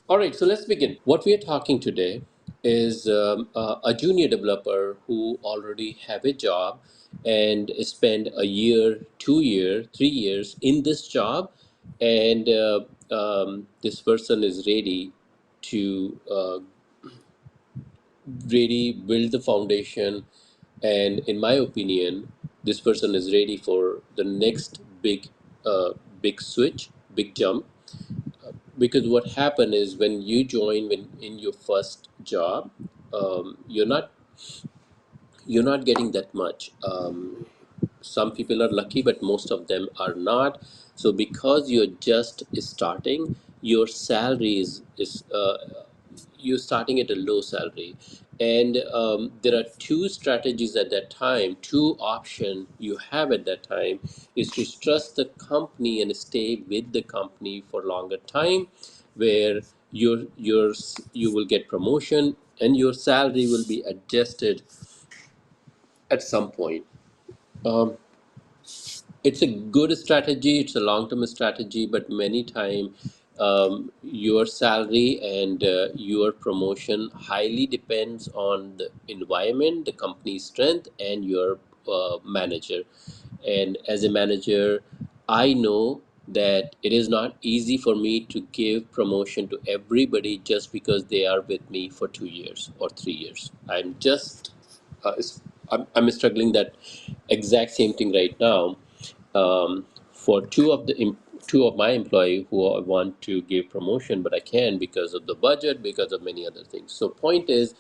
All right, so let's begin. What we are talking today is a junior developer who already have a job and spend a year, 2 year, 3 years in this job, and this person is ready to really build the foundation. And in my opinion, this person is ready for the next big switch, big jump, because what happened is when you join when in your first job, you're not getting that much. Some people are lucky, but most of them are not. So because you're just starting, your salary is you're starting at a low salary. And there are two strategies at that time, two option you have at that time, is to trust the company and stay with the company for longer time, where you will get promotion and your salary will be adjusted at some point. um, it's a good strategy, it's a long-term strategy, but many time your salary and your promotion highly depends on the environment, the company's strength, and your manager. And as a manager, I know that it is not easy for me to give promotion to everybody just because they are with me for 2 years or 3 years. Uh, I'm struggling that exact same thing right now, for two of my employee who I want to give promotion, but I can because of the budget, because of many other things. So point is,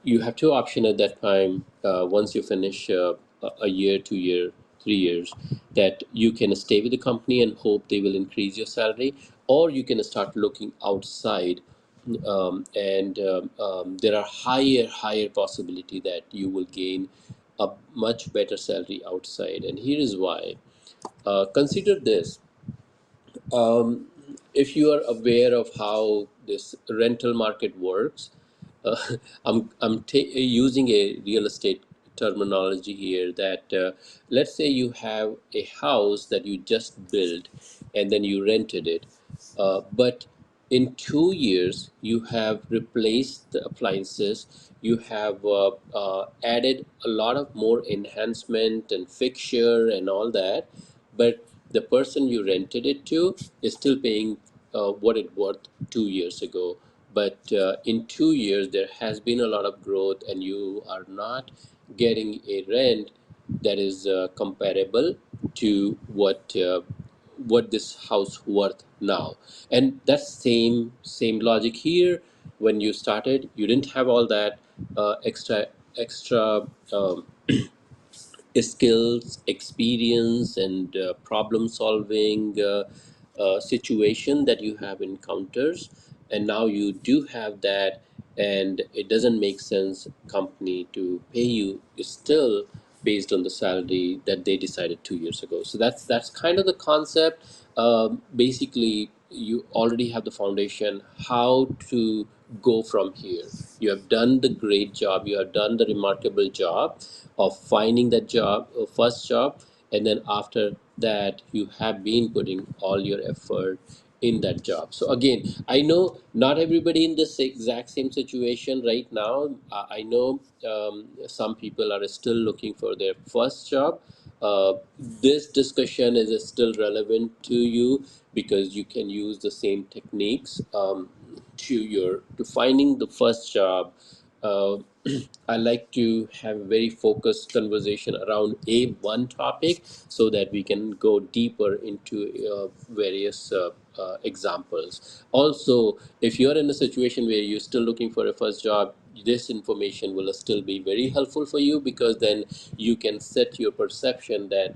you have two options at that time. Once you finish a year, 2 year, 3 years, that you can stay with the company and hope they will increase your salary, or you can start looking outside. And there are higher possibility that you will gain a much better salary outside. And here is why. Consider this. um, if you are aware of how this rental market works, uh, I'm using a real estate terminology here, that let's say you have a house that you just built and then you rented it, but in 2 years you have replaced the appliances, you have added a lot of more enhancement and fixture and all that, but the person you rented it to is still paying what it worth 2 years ago. But in 2 years there has been a lot of growth and you are not getting a rent that is comparable to what this house worth now. And that's same logic here. When you started, you didn't have all that extra skills, experience, and problem solving situation that you have encounters, and now you do have that, and it doesn't make sense company to pay you still based on the salary that they decided 2 years ago. So that's kind of the concept. Basically, you already have the foundation how to go from here. You have done the great job, you have done the remarkable job of finding that job, first job, and then after that you have been putting all your effort in that job. So again, I know not everybody in this exact same situation right now. I know some people are still looking for their first job. This discussion is still relevant to you because you can use the same techniques to finding the first job. uh, I like to have a very focused conversation around a one topic so that we can go deeper into various examples. Also, if you're in a situation where you're still looking for a first job, this information will still be very helpful for you, because then you can set your perception that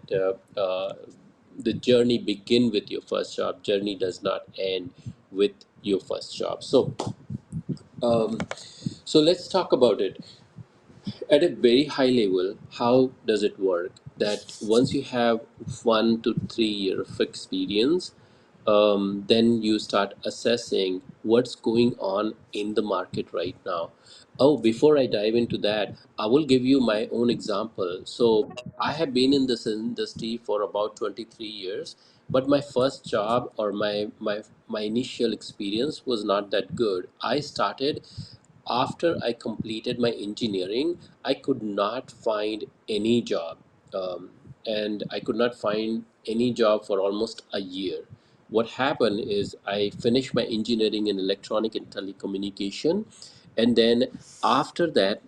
the journey begin with your first job. Journey does not end with your first job. Um, so let's talk about it at a very high level. How does it work that once you have 1 to 3 year of experience, then you start assessing what's going on in the market right now. Oh, before I dive into that, I will give you my own example. So I have been in this industry for about 23 years, But my first job, or my initial experience, was not that good. I started after I completed my engineering. I could not find any job, um, and I could not find any job for almost a year. What happened is I finished my engineering in electronic and telecommunication, and then after that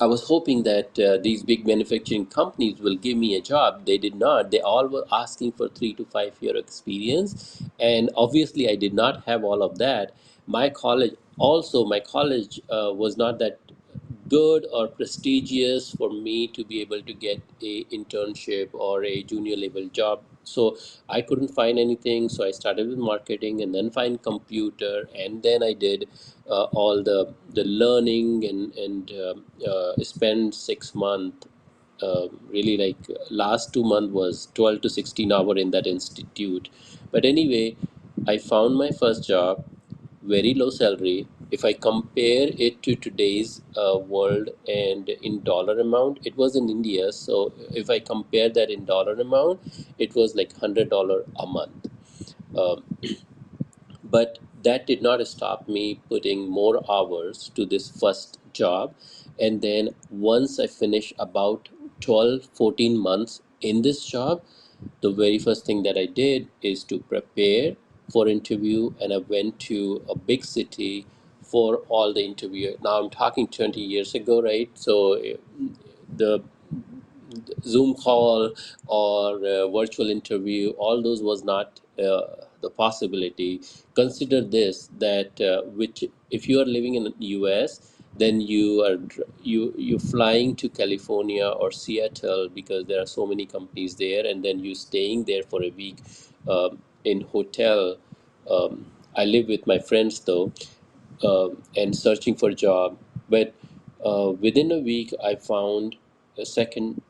I was hoping that these big manufacturing companies will give me a job. They did not. They all were asking for 3 to 5 year experience, and obviously I did not have all of that. My college was not that good or prestigious for me to be able to get a internship or a junior level job. So I couldn't find anything. So I started with marketing and then find computer, and then I did all the learning and spent 6 months. Really, like last 2 months was 12 to 16 hour in that institute. But anyway, I found my first job, very low salary. If I compare it to today's world and in dollar amount, it was in India. So if I compare that in dollar amount, it was like $100 a month. Um, but that did not stop me putting more hours to this first job. And then once I finished about 12, 14 months in this job, the very first thing that I did is to prepare for interview, and I went to a big city for all the interview. Now I'm talking 20 years ago, right? So the Zoom call or virtual interview, all those was not the possibility. Consider this, that which if you are living in the US, then you flying to California or Seattle because there are so many companies there, and then you staying there for a week in hotel. I live with my friends though, and searching for a job. But within a week, I found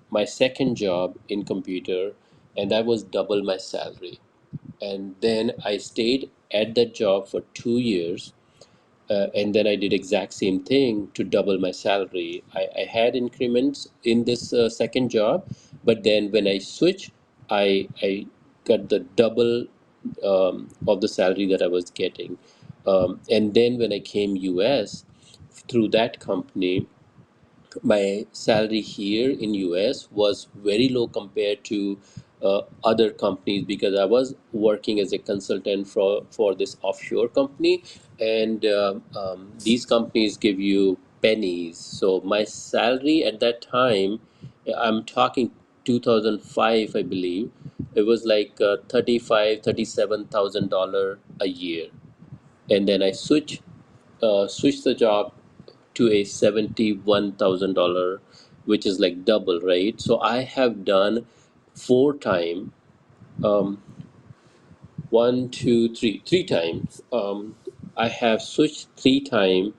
my second job in computer, and that was double my salary. And then I stayed at that job for 2 years, and then I did exact same thing to double my salary. I had increments in this second job, but then when I switched, I got the double of the salary that I was getting. And then when I came US through that company, my salary here in US was very low compared to other companies, because I was working as a consultant for this offshore company, and these companies give you pennies. So my salary at that time, I'm talking 2005, I believe, it was like 35, $37,000 a year. And then I switched the job to a $71,000, which is like double, right? So I have done 4 time, um, one, two, three times. I have switched 3 time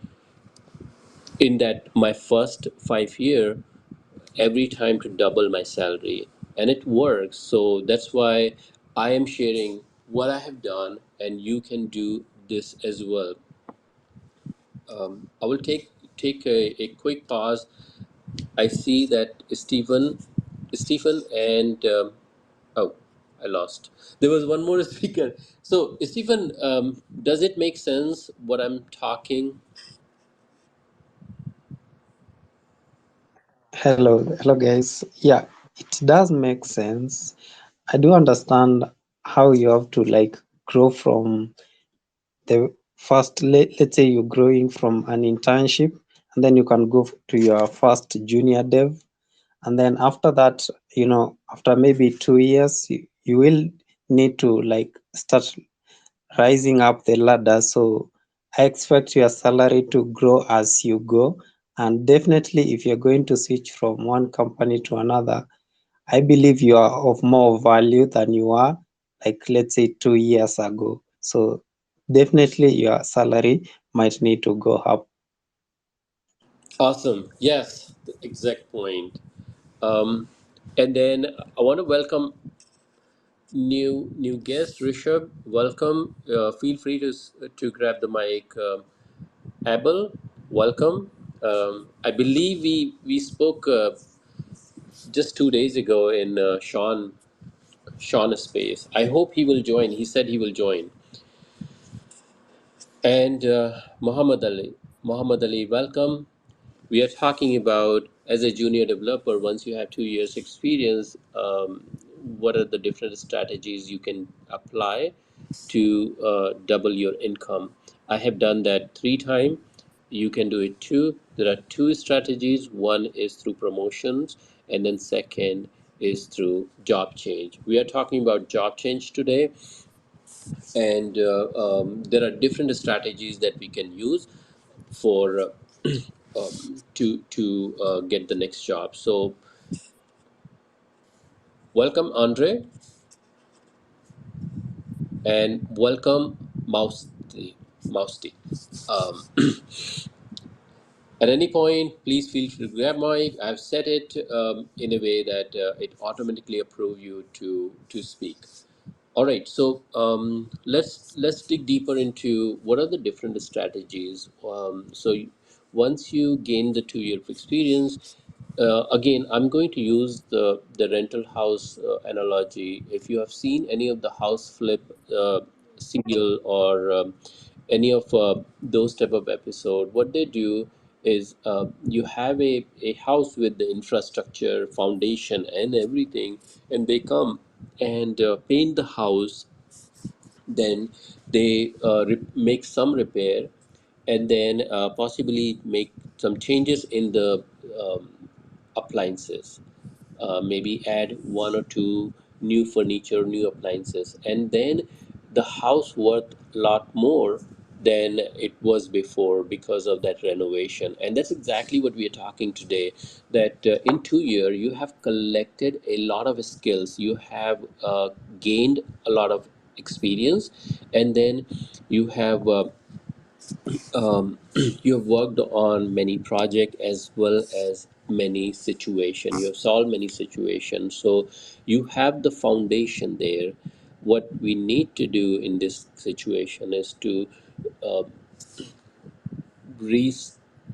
in that my first 5 year, every time to double my salary, and it works. So that's why I am sharing what I have done, and you can do this as well. I will take a quick pause. I see that Stephen, and oh, I lost. There was one more speaker. So, Stephen, does it make sense what I'm talking? Hello, guys. Yeah, it does make sense. I do understand how you have to like grow from the first, let's say you're growing from an internship, and then you can go to your first junior dev. And then after that, after maybe 2 years, you will need to like start rising up the ladder. So I expect your salary to grow as you go. And definitely, if you're going to switch from one company to another, I believe you are of more value than you are, like, let's say, 2 years ago. So definitely your salary might need to go up. Awesome. Yes, the exact point. Um, and then I want to welcome new guest, Rishabh. Welcome. Feel free to grab the mic. Abel, welcome. I believe we spoke just 2 days ago in Sean Space. I hope he will join. He said he will join. And Muhammad Ali. Muhammad Ali, welcome. We are talking about as a junior developer, once you have 2 years experience, what are the different strategies you can apply to double your income. I have done that 3 times. You can do it too. There are two strategies. One is through promotions, and then second is through job change. We are talking about job change today, and there are different strategies that we can use for to get the next job. So welcome, Andre, and welcome, Mausti. Um, at any point, please feel free to grab mic. I've set it in a way that it automatically approve you to speak. All right, so let's dig deeper into what are the different strategies. Once you gain the 2 year of experience, again, I'm going to use the rental house analogy. If you have seen any of the house flip serial or any of those type of episode, what they do is you have a house with the infrastructure, foundation, and everything, and they come and paint the house, then they make some repair, and then possibly make some changes in the um, appliances, maybe add one or two new furniture, new appliances, and then the house worth a lot more than it was before because of that renovation. And that's exactly what we are talking today, that in 2 year you have collected a lot of skills, you have gained a lot of experience, and then you have you have worked on many projects as well as many situations. You have solved many situations, so you have the foundation there. What we need to do in this situation is to uh, re-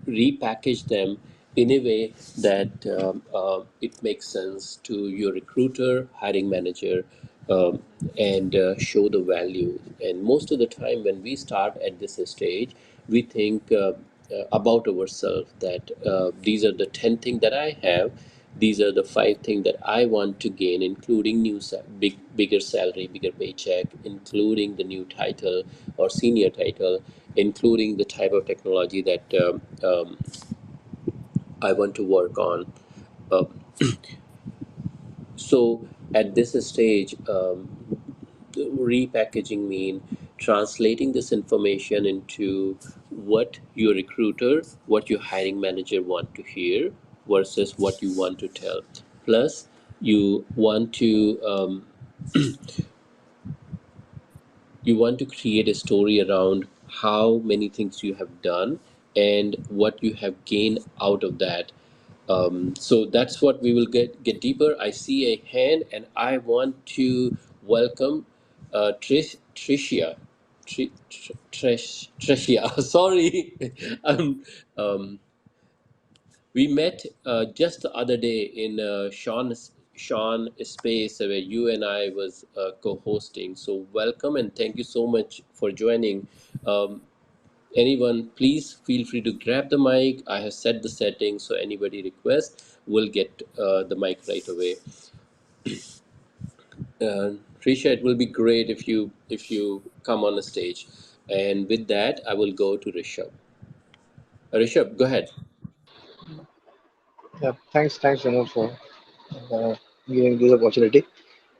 repackage them in a way that it makes sense to your recruiter, hiring manager, and show the value. And most of the time, when we start at this stage, we think about ourselves that these are the 10 things that I have. These are the 5 things that I want to gain, including bigger salary, bigger paycheck, including the new title or senior title, including the type of technology that I want to work on. Uh, so at this stage, repackaging mean translating this information into what your recruiter, what your hiring manager want to hear versus what you want to tell. Plus, you want to create a story around how many things you have done and what you have gained out of that. So that's what we will get deeper. I see a hand, and I want to welcome Tricia. Tracia. Sorry. um, um, we met just the other day in Sean space where you and I was co-hosting. So welcome and thank you so much for joining. Um, Anyone, please feel free to grab the mic. I have set the settings, so anybody requests will get the mic right away. Trisha, it will be great if you come on the stage. And with that, I will go to Rishabh. Rishabh, go ahead. Yeah, thanks, for uh, giving this opportunity.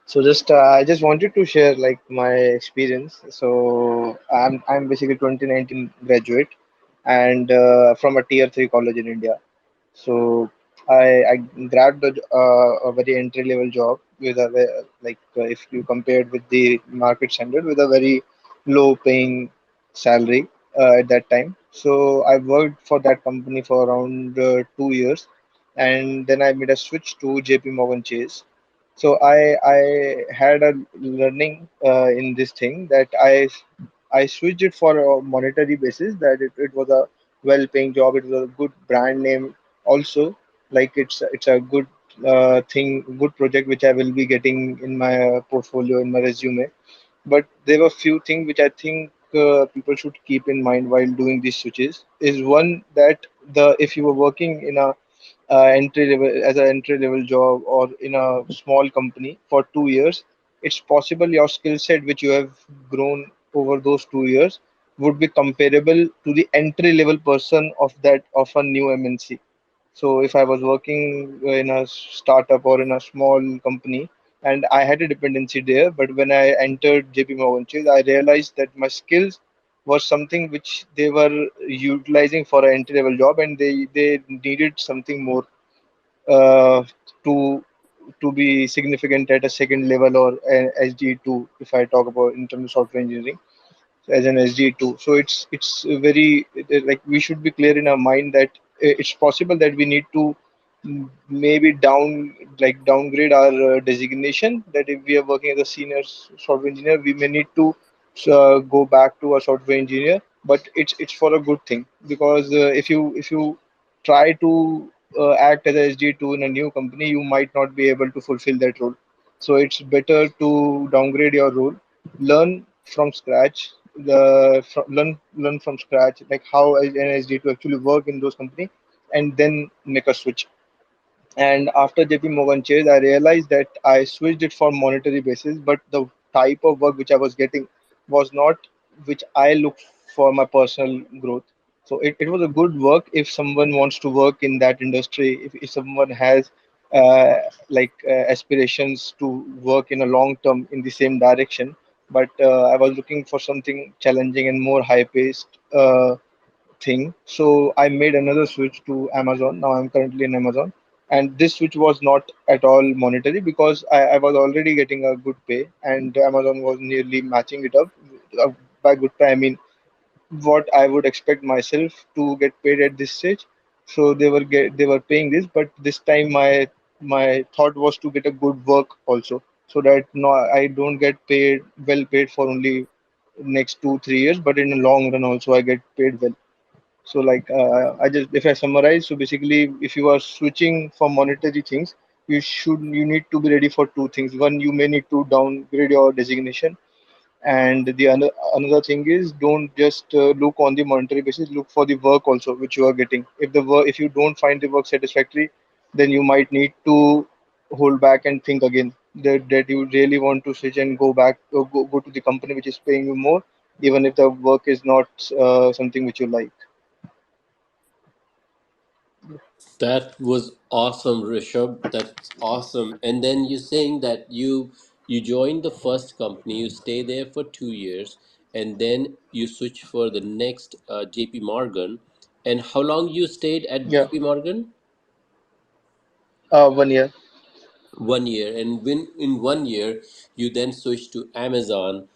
So I just wanted to share like my experience. So I'm basically 2019 graduate, and from a tier three college in India. So I grabbed a very entry level job with if you compared with the market standard, with a very low paying salary at that time. So I worked for that company for around 2 years, and then I made a switch to JP Morgan Chase. So I had a learning in this thing that I switched it for a monetary basis, that it was a well paying job. It was a good brand name also, like it's a good good project which I will be getting in my portfolio, in my resume. But there were few things which I think people should keep in mind while doing these switches. Is one that the if you were working in a entry level as an entry level job or in a small company for 2 years, it's possible your skill set which you have grown over those 2 years would be comparable to the entry level person of that of a new MNC. So if I was working in a startup or in a small company and I had a dependency there, but when I entered JP Morgan Chase, I realized that my skills was something which they were utilizing for an entry level job, and they needed something more uh, to to be significant at a second level or an SG2 if I talk about in terms of software engineering as an SG2. So it's very like we should be clear in our mind that it's possible that we need to maybe downgrade our designation. That if we are working as a senior software engineer, we may need to go back to a software engineer. But it's for a good thing because if you try to act as a SG2 in a new company, you might not be able to fulfill that role. So it's better to downgrade your role, learn from scratch, learn from scratch, like how an NSD to actually work in those company, and then make a switch. And after JP Morgan Chase, I realized that I switched it for monetary basis, but the type of work which I was getting was not which I looked for my personal growth. So it was a good work if someone wants to work in that industry, if someone has aspirations to work in a long term in the same direction. But I was looking for something challenging and more high paced thing. So I made another switch to Amazon. Now I'm currently in Amazon. And this switch was not at all monetary because I was already getting a good pay and Amazon was nearly matching it up. Uh, by good pay, I mean what I would expect myself to get paid at this stage. So they were paying this, but this time my thought was to get a good work also, so that no I don't get paid well paid for only next 2 3 years, but in the long run also I get paid well. So I just if I summarize, so basically if you are switching for monetary things, you need to be ready for two things. One, you may need to downgrade your designation, and the another thing is don't just look on the monetary basis, look for the work also which you are getting. If you don't find the work satisfactory, then you might need to hold back and think again that you really want to switch and go back go to the company which is paying you more, even if the work is not something which you like. That was awesome, Rishabh. That's awesome. And then you're saying that you joined the first company, you stay there for 2 years, and then you switch for the next JP Morgan. And how long you stayed at Yeah, JP Morgan? 1 year. 1 year. And when in 1 year you then switch to Amazon.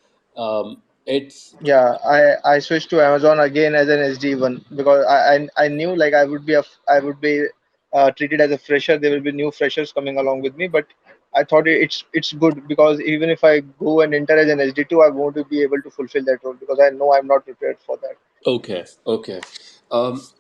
It's Yeah, I switched to Amazon again as an SD1 because I knew like I would be treated as a fresher. There will be new freshers coming along with me, but I thought it's good because even if I go and enter as an SD2, I won't be able to fulfill that role because I know I'm not prepared for that. okay, okay.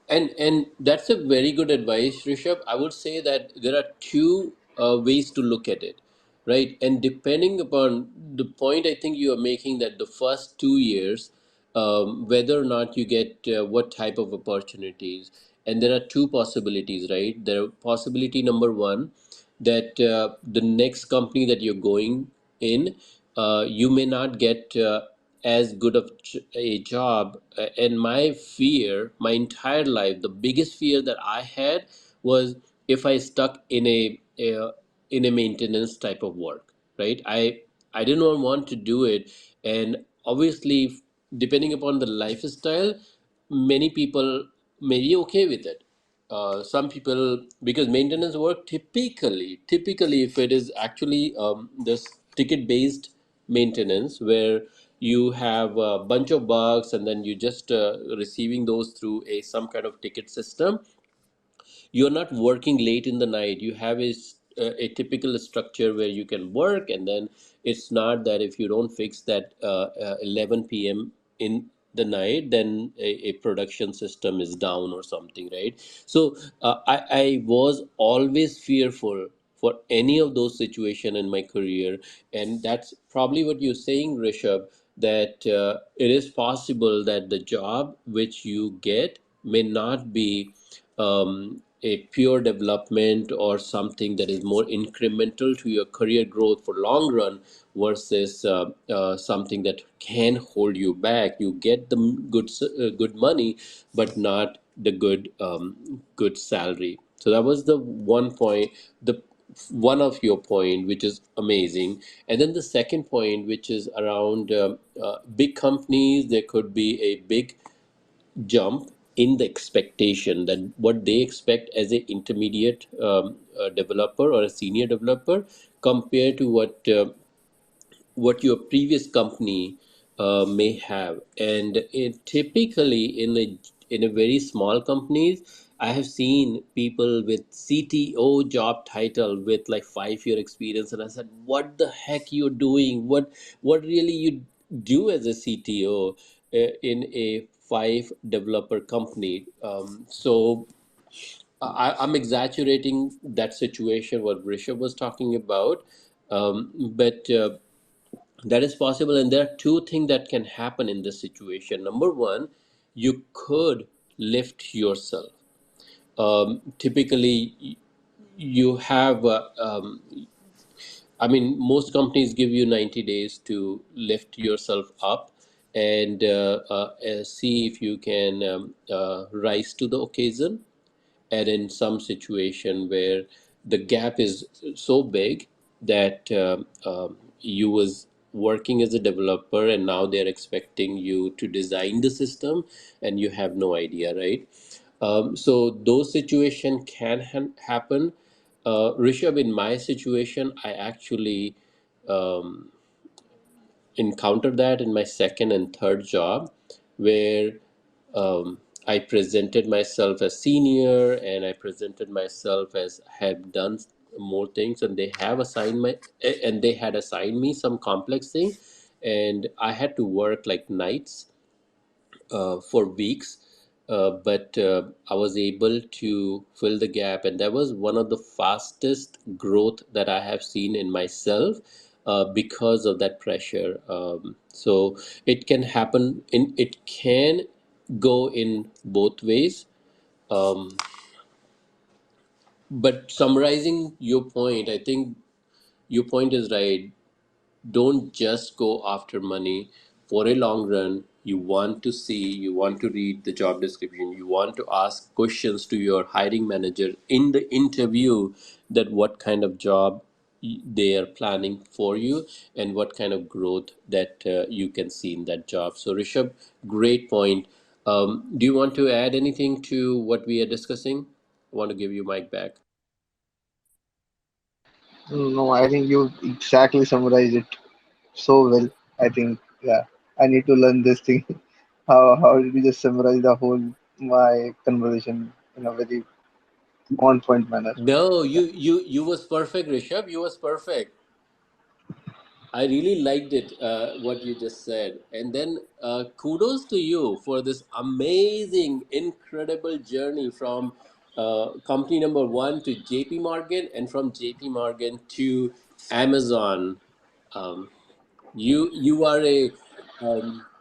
And that's a very good advice, Rishabh. I would say that there are two ways to look at it, right? And depending upon the point, I think you are making that the first 2 years, whether or not you get what type of opportunities, and there are two possibilities, right? There are possibility number one that the next company that you're going in, you may not get as good of a job. And my fear, my entire life, the biggest fear that I had was if I stuck in a maintenance type of work, right? I did not want to do it, and obviously, depending upon the lifestyle, many people may be okay with it. Some people, because maintenance work typically if it is actually this ticket based maintenance where you have a bunch of bugs and then you just receiving those through a some kind of ticket system, you're not working late in the night. You have a typical structure where you can work, and then it's not that if you don't fix that 11 p.m. in the night, then a production system is down or something, right? So I was always fearful for any of those situation in my career. And that's probably what you're saying, Rishabh, that it is possible that the job which you get may not be a pure development or something that is more incremental to your career growth for long run, versus something that can hold you back. You get the good money, but not the good salary. So that was the one point, the one of your point, which is amazing. And then the second point, which is around big companies, there could be a big jump in the expectation, that what they expect as a intermediate developer or a senior developer, compared to what your previous company may have. And typically in a very small companies, I have seen people with CTO job title with like 5 year experience, and I said, "What the heck you're doing? What really you do as a CTO in a five developer company?" I'm exaggerating that situation what Rishabh was talking about, but that is possible. And there are two things that can happen in this situation. Number one, you could lift yourself. Typically, you have, I mean, most companies give you 90 days to lift yourself up and see if you can rise to the occasion. And in some situation where the gap is so big that you was working as a developer and now they're expecting you to design the system and you have no idea, right? So those situation can happen. Rishabh, in my situation, I actually um, encountered that in my second and third job, where I presented myself as senior and I presented myself as have done more things, and they have assigned my and they had assigned me some complex thing, and I had to work like nights for weeks. But I was able to fill the gap, and that was one of the fastest growth that I have seen in myself because of that pressure. So it can happen in it can go in both ways. Um, but summarizing your point, I think your point is right. Don't just go after money. For a long run, you want to see, you want to read the job description, you want to ask questions to your hiring manager in the interview, that what kind of job they are planning for you and what kind of growth that you can see in that job. So Rishabh, great point. Do you want to add anything to what we are discussing? I want to give you mic back. No, I think you exactly summarized it so well. I think, yeah, I need to learn this thing. How did you just summarize the whole my conversation in a very on point manner? No, Yeah. you was perfect, Rishabh. You was perfect. I really liked it, what you just said. And then kudos to you for this amazing, incredible journey from company number one to JP Morgan, and from JP Morgan to Amazon. Um, you are a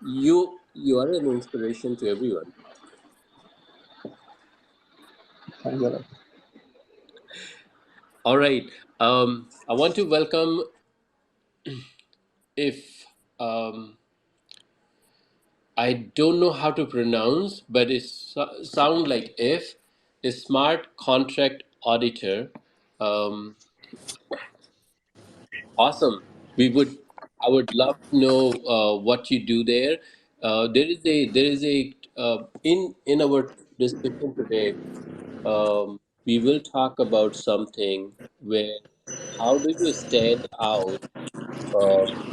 you are an inspiration to everyone. Thanks a lot. All right. I want to welcome, if I don't know how to pronounce, but it sound like if a smart contract auditor. Um, awesome. We would. I would love to know what you do there. There is a in our discussion today. We will talk about something where how do you stand out um,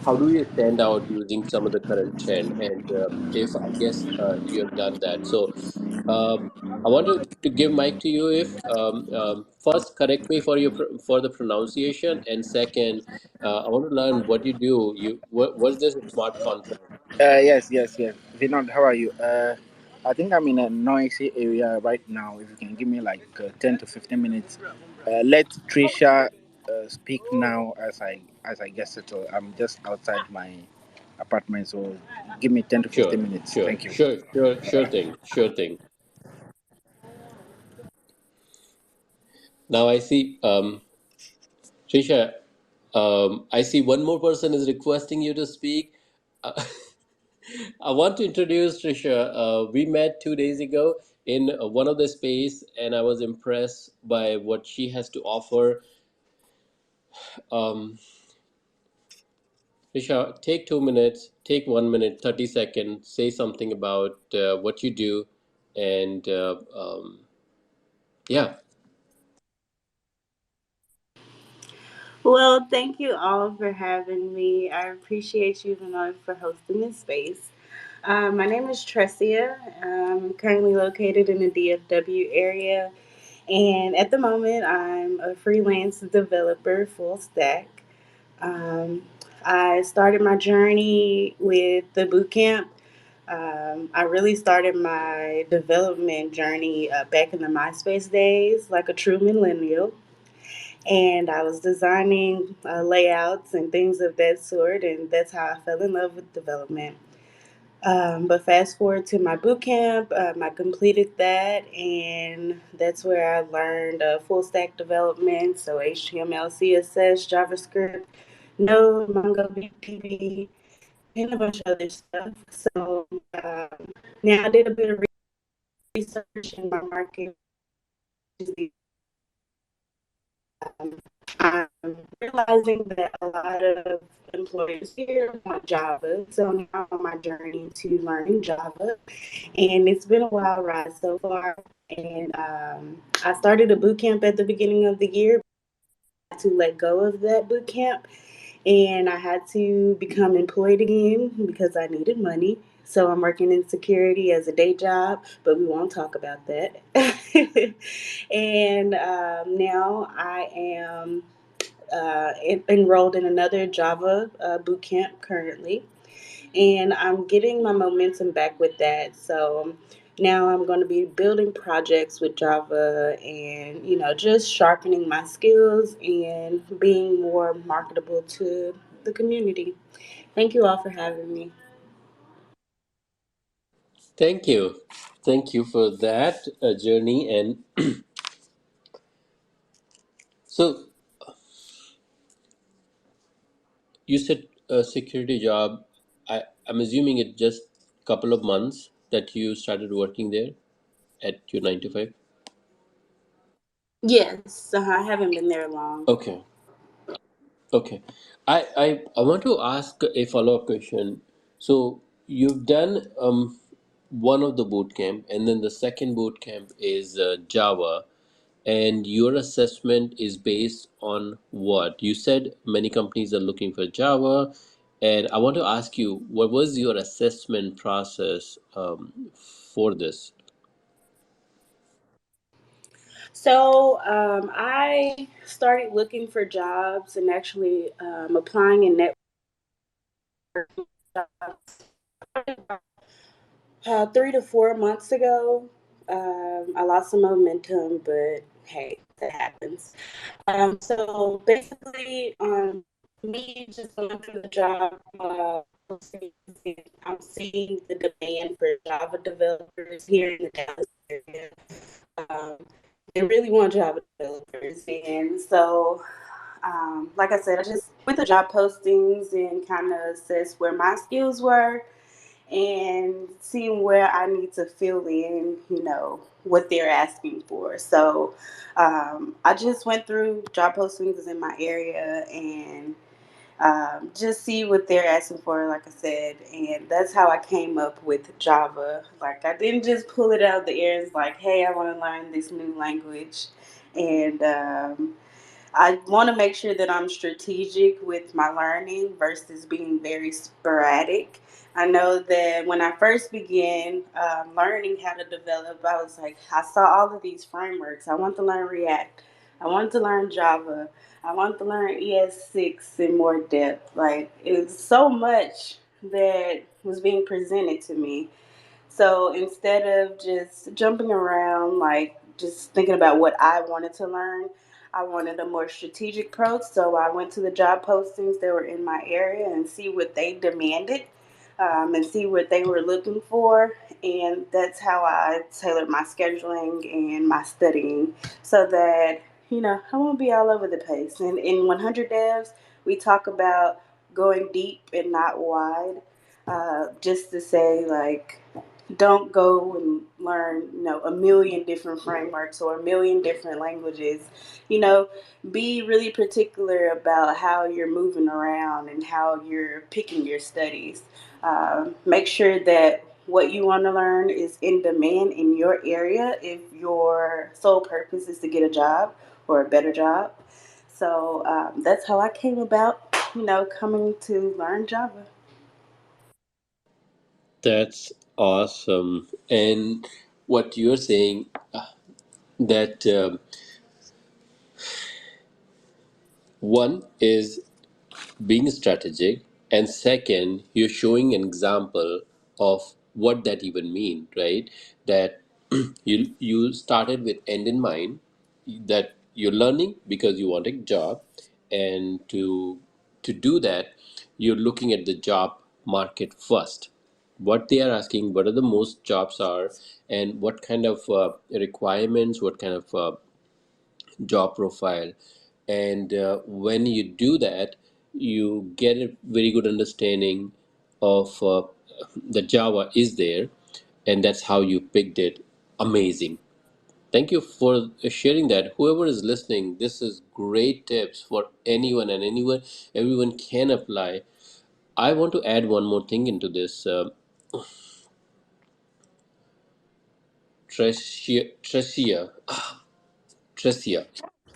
how do you stand out using some of the current trend? And if I guess you have done that, so I want to give mic to you. If first correct me for for the pronunciation, and second, I want to learn what you do. What's this smart contract? Yes, yes, yes. Vinod, how are you? I think I'm in a noisy area right now. If you can give me like 10 to 15 minutes, let Tricia speak now as I get settled. I'm just outside my apartment, so give me 10 to 15 Sure, minutes. sure, Thank you. sure, sure, sure thing, sure thing. Now I see, Trisha, I see one more person is requesting you to speak. Uh, I want to introduce Trisha. We met 2 days ago in one of the space, and I was impressed by what she has to offer. Um, Trisha, take 2 minutes, take 1 minute, 30 seconds, say something about what you do, and yeah. Well, thank you all for having me. I appreciate you, Vinod, for hosting this space. My name is Tracia. I'm currently located in the DFW area, and at the moment, I'm a freelance developer, full stack. Um, I started my journey with the boot camp. I really started my development journey back in the MySpace days, like a true millennial, and I was designing layouts and things of that sort, and that's how I fell in love with development. But fast forward to my boot camp, I completed that, and that's where I learned full stack development, so HTML, CSS, JavaScript, Node, MongoDB, and a bunch of other stuff. So now I did a bit of research in my market. Um, I'm realizing that a lot of employers here want Java, so now I'm on my journey to learning Java, and it's been a wild ride so far. And I started a boot camp at the beginning of the year to let go of that boot camp, and I had to become employed again because I needed money. So I'm working in security as a day job, but we won't talk about that. And now I am enrolled in another Java boot camp currently, and I'm getting my momentum back with that. So now I'm going to be building projects with Java and, just sharpening my skills and being more marketable to the community. Thank you all for having me. Thank you for that journey. And so you said a security job. I'm assuming it just couple of months that you started working there at your 9 to 5. Yes, I haven't been there long. Okay, okay. I want to ask a follow up question. So you've done one of the boot camp, and then the second boot camp is Java, and your assessment is based on what? You said many companies are looking for Java, and I want to ask you, what was your assessment process for this? So I started looking for jobs and actually applying in network jobs 3 to 4 months ago. I lost some momentum, but hey, that happens. So basically, me just going through the job postings, I'm seeing the demand for Java developers here in the Dallas area. Um, they really want Java developers, and so like I said, I just went to job postings and kind of assessed where my skills were and seeing where I need to fill in, what they're asking for. So I just went through job postings in my area and just see what they're asking for, like I said. And that's how I came up with Java. Like, I didn't just pull it out of the air. It's like, hey, I want to learn this new language. And I want to make sure that I'm strategic with my learning versus being very sporadic. I know that when I first began learning how to develop, I was like, I saw all of these frameworks. I want to learn React. I want to learn Java. I want to learn ES6 in more depth. Like, it was so much that was being presented to me. So instead of just jumping around, like just thinking about what I wanted to learn, I wanted a more strategic approach. So I went to the job postings that were in my area and see what they demanded, and see what they were looking for. And that's how I tailored my scheduling and my studying so that, I won't be all over the place. And in 100 Devs, we talk about going deep and not wide, just to say, like, don't go and learn, a million different frameworks or a million different languages. You know, be really particular about how you're moving around and how you're picking your studies. Make sure that what you want to learn is in demand in your area if your sole purpose is to get a job or a better job. So that's how I came about, coming to learn Java. That's awesome. And what you're saying that one is being strategic, and second, you're showing an example of what that even mean, right? That you started with end in mind, that you're learning because you want a job, and to do that, you're looking at the job market first, what they are asking, what are the most jobs are, and what kind of requirements, what kind of job profile. And when you do that, you get a very good understanding of the Java is there, and that's how you picked it. Amazing. Thank you for sharing that. Whoever is listening, this is great tips for anyone, and anyone, everyone can apply. I want to add one more thing into this. Tracia, Tracia.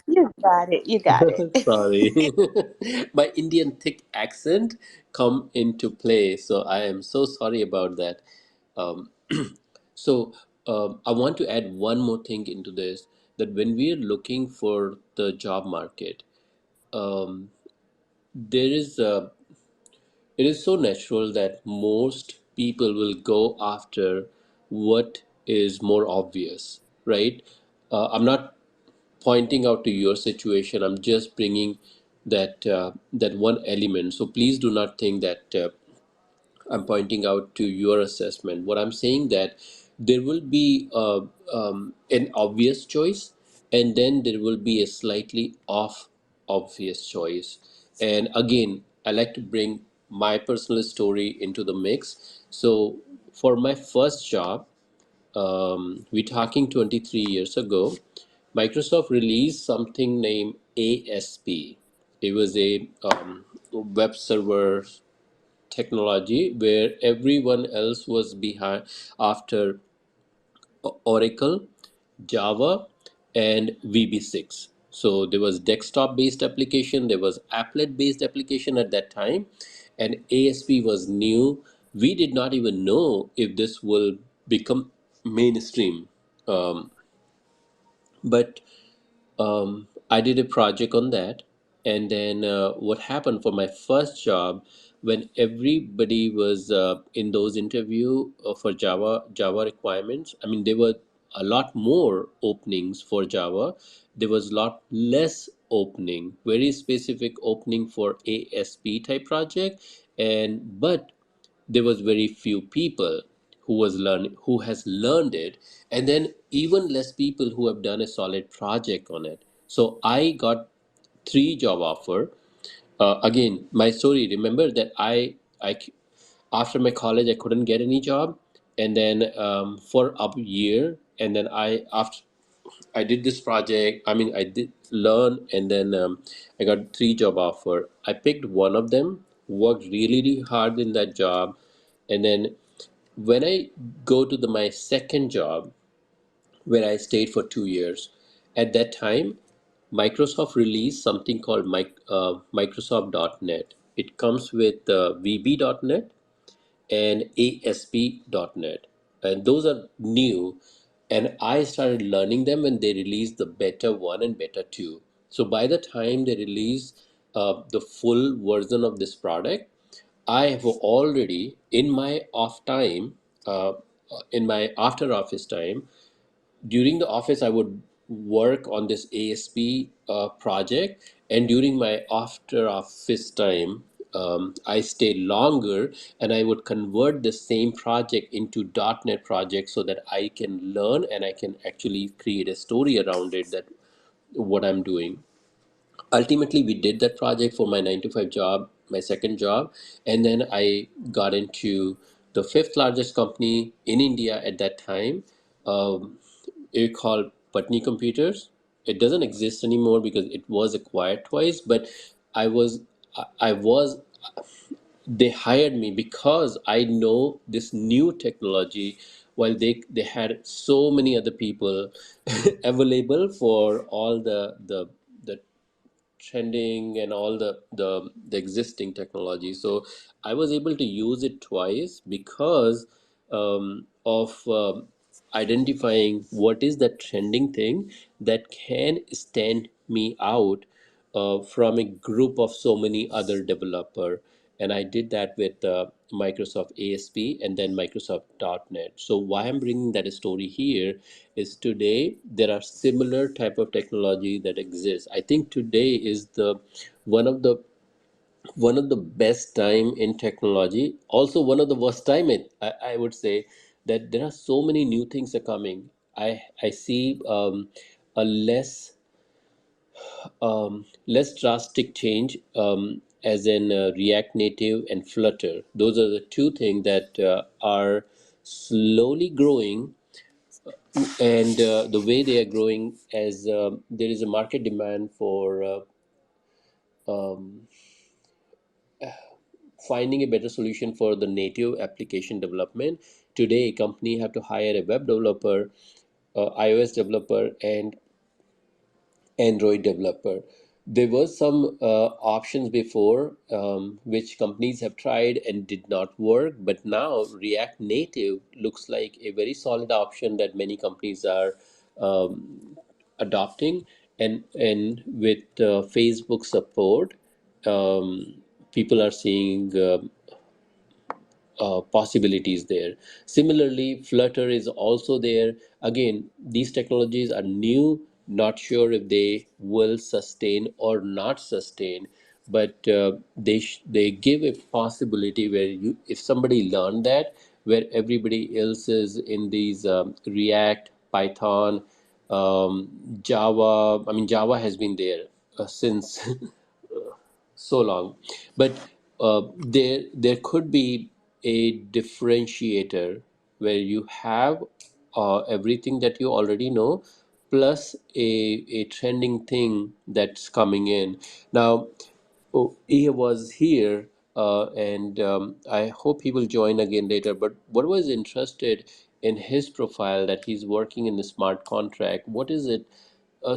You got it. You got it. Sorry, my Indian thick accent come into play, so I am so sorry about that. Um, so I want to add one more thing into this, that when we are looking for the job market, um, there is it is so natural that most people will go after what is more obvious, right? I'm not pointing out to your situation. I'm just bringing that one element. So please do not think that I'm pointing out to your assessment. What I'm saying that there will be an obvious choice, and then there will be a slightly off obvious choice. And again, I like to bring my personal story into the mix. So for my first job, we're talking 23 years ago, Microsoft released something named ASP. It was a web server technology where everyone else was behind after Oracle, Java, and VB6. So there was desktop based application, there was applet based application at that time, and ASP was new. We did not even know if this will become mainstream. Um, but I did a project on that, and then what happened for my first job, when everybody was in those interview for Java requirements. I mean, there were a lot more openings for Java. There was a lot less opening, very specific opening for ASP type project, and but there was very few people who has learned it, and then even less people who have done a solid project on it. So I got three job offer. Again, my story, remember that I after my college I couldn't get any job, and then for a year, and then after I did this project. I mean, I did learn, and then I got three job offer. I picked one of them, worked really, really hard in that job, and then when I go to my second job, where I stayed for 2 years, at that time, Microsoft released something called Microsoft.NET. It comes with VB.NET and ASP.NET, and those are new, and I started learning them when they released the beta 1 and beta 2. So by the time they release the full version of this product, I have already in my off time, in my after office time, during the office I would work on this ASP project, and during my after office time I stay longer and I would convert the same project into .NET project so that I can learn and I can actually create a story around it, that what I'm doing. Ultimately we did that project for my 9 to 5 job, my second job, and then I got into the fifth largest company in India at that time. It called Patni Computers. It doesn't exist anymore because it was acquired twice, but I was I was they hired me because I know this new technology, while they had so many other people available for all the trending and all the existing technology. So I was able to use it twice because of identifying what is the trending thing that can stand me out from a group of so many other developer. And I did that with Microsoft ASP and then Microsoft .NET. So why I'm bringing that story here is today there are similar type of technology that exists. I think today is the one of the one of the best time in technology, also one of the worst time. I would say that there are so many new things are coming. I see a less drastic change, as in React Native and Flutter. Those are the two things that are slowly growing, and the way they are growing, as there is a market demand for um, finding a better solution for the native application development. Today, a company have to hire a web developer, iOS developer, and Android developer. There were some options before, which companies have tried and did not work, but now React Native looks like a very solid option that many companies are adopting. And with Facebook support, people are seeing possibilities there. Similarly, Flutter is also there. Again, these technologies are new, not sure if they will sustain or not sustain, but they give a possibility where you, if somebody learned that, where everybody else is in these React, Python, Java. I mean, Java has been there since so long, but there could be a differentiator where you have everything that you already know, plus a trending thing that's coming in now. Oh, he was here, and I hope he will join again later. But what was interested in his profile, that he's working in the smart contract. What is it?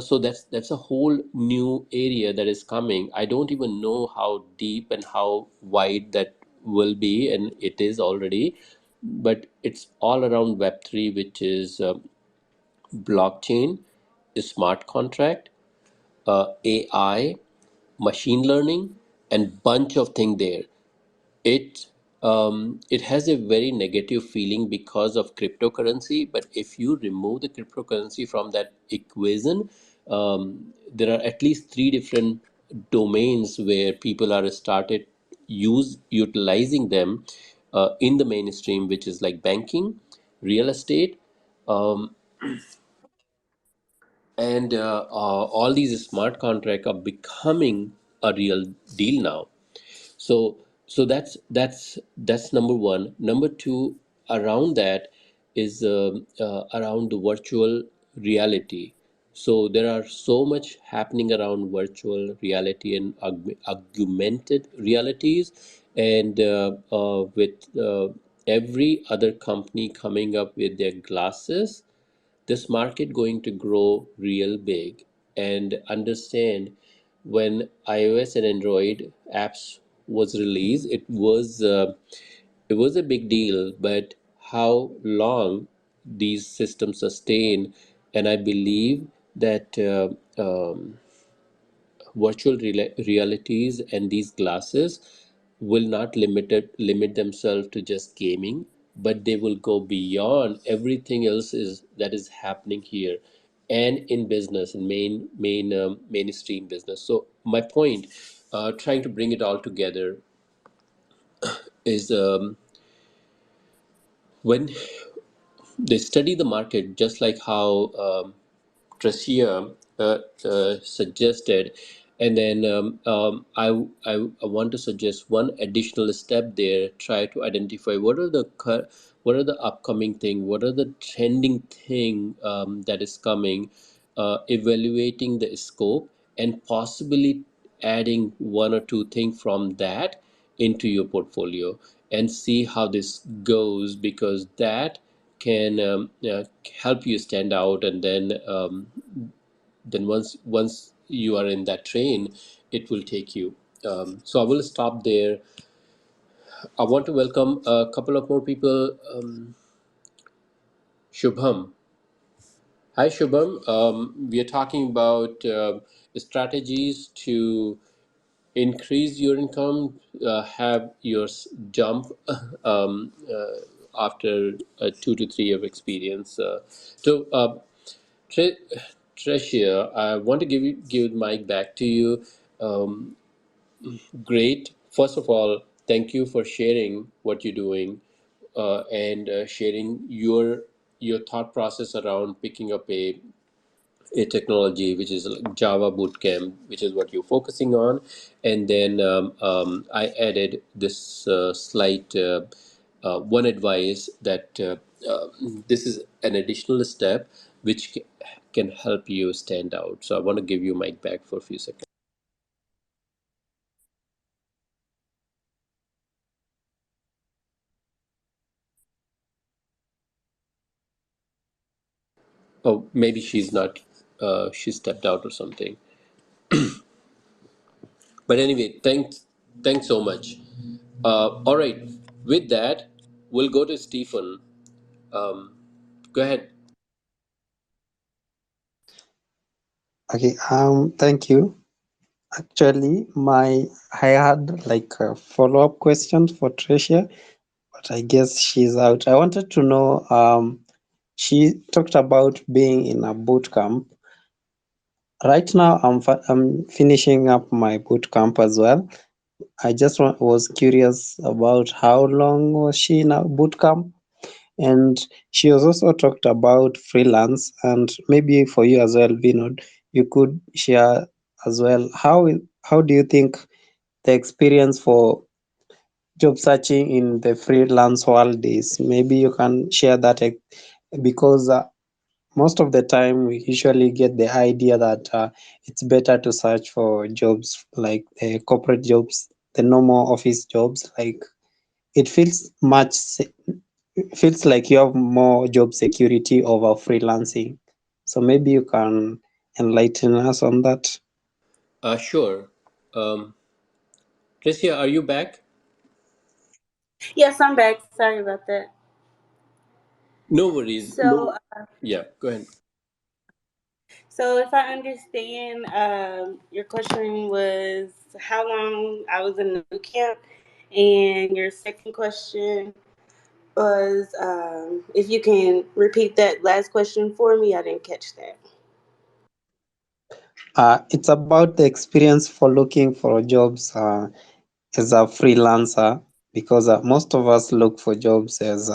So that's a whole new area that is coming. I don't even know how deep and how wide that will be, and it is already, but it's all around Web3, which is blockchain, smart contract, AI, machine learning, and bunch of things there. It has a very negative feeling because of cryptocurrency, but if you remove the cryptocurrency from that equation, there are at least three different domains where people are started utilizing them in the mainstream, which is like banking, real estate, um, and all these smart contracts are becoming a real deal now. So that's number one. Number two, around that is around the virtual reality. So there are so much happening around virtual reality and augmented realities, and with every other company coming up with their glasses, this market going to grow real big. And understand, when iOS and Android apps was released, it was a big deal, but how long these systems sustain. And I believe that realities and these glasses will not limit themselves to just gaming, but they will go beyond everything else is that is happening here and in business and mainstream business. So my point, trying to bring it all together, is when they study the market, just like how Tracia suggested. And then I want to suggest one additional step there. Try to identify what are the upcoming thing, what are the trending thing that is coming, evaluating the scope, and possibly adding one or two things from that into your portfolio and see how this goes, because that can help you stand out. And then once you are in that train, it will take you. So I will stop there. I want to welcome a couple of more people. Shubham. Hi, Shubham. We are talking about strategies to increase your income, have your jump after a 2 to 3 year of experience. Tre- Tracia, I want to give the mic back to you. Um, Great. First of all, thank you for sharing what you're doing, and sharing your thought process around picking up a technology which is like Java Bootcamp, which is what you're focusing on. And then I added this slight one advice that this is an additional step which can help you stand out. So I want to give you mic back for a few seconds. Oh, maybe she's not, she stepped out or something. But anyway, thanks so much. All right, with that, we'll go to Stephen. Um, Go ahead. Okay, thank you. Actually, I had like a follow-up question for Tricia, but I guess she's out. I wanted to know, she talked about being in a boot camp. Right now, I'm finishing up my boot camp as well. I just was curious about how long was she in a boot camp, and she was also talked about freelance, and maybe for you as well, Vinod, you could share as well how do you think the experience for job searching in the freelance world is. Maybe you can share that because most of the time we usually get the idea that it's better to search for jobs like the corporate jobs, the normal office jobs. Like it feels like you have more job security over freelancing. So maybe you can enlighten us on that. Sure. Um, Tricia, are you back? Yes, I'm back. Sorry about that. No worries. So, No. Yeah, go ahead. so if I understand, your question was how long I was in the boot camp, and your second question was if you can repeat that last question for me. I didn't catch that. It's about the experience for looking for jobs as a freelancer, because most of us look for jobs as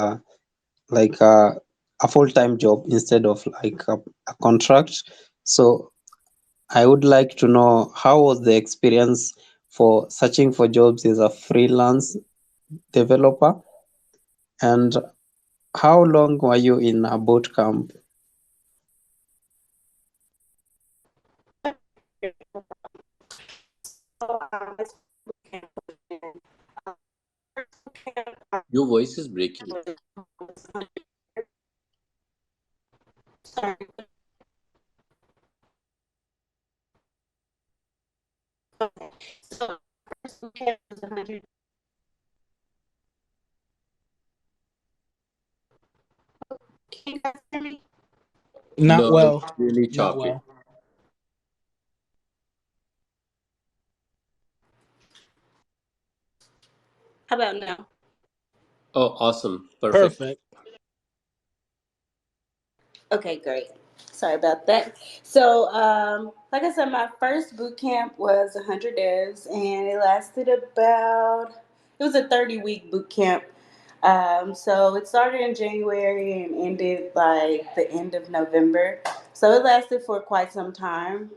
like a full-time job instead of like a contract. So I would like to know how was the experience for searching for jobs as a freelance developer, and how long were you in a boot camp? Your voice is breaking. Can you guys hear me? Not No, it's well. really Not choppy. well. How about now? Oh, awesome. Perfect. Perfect. Okay, great. Sorry about that. So, like I said, my first boot camp was 100 days, and it lasted about. It was a 30-week boot camp. So it started in January and ended like the end of November. So it lasted for quite some time.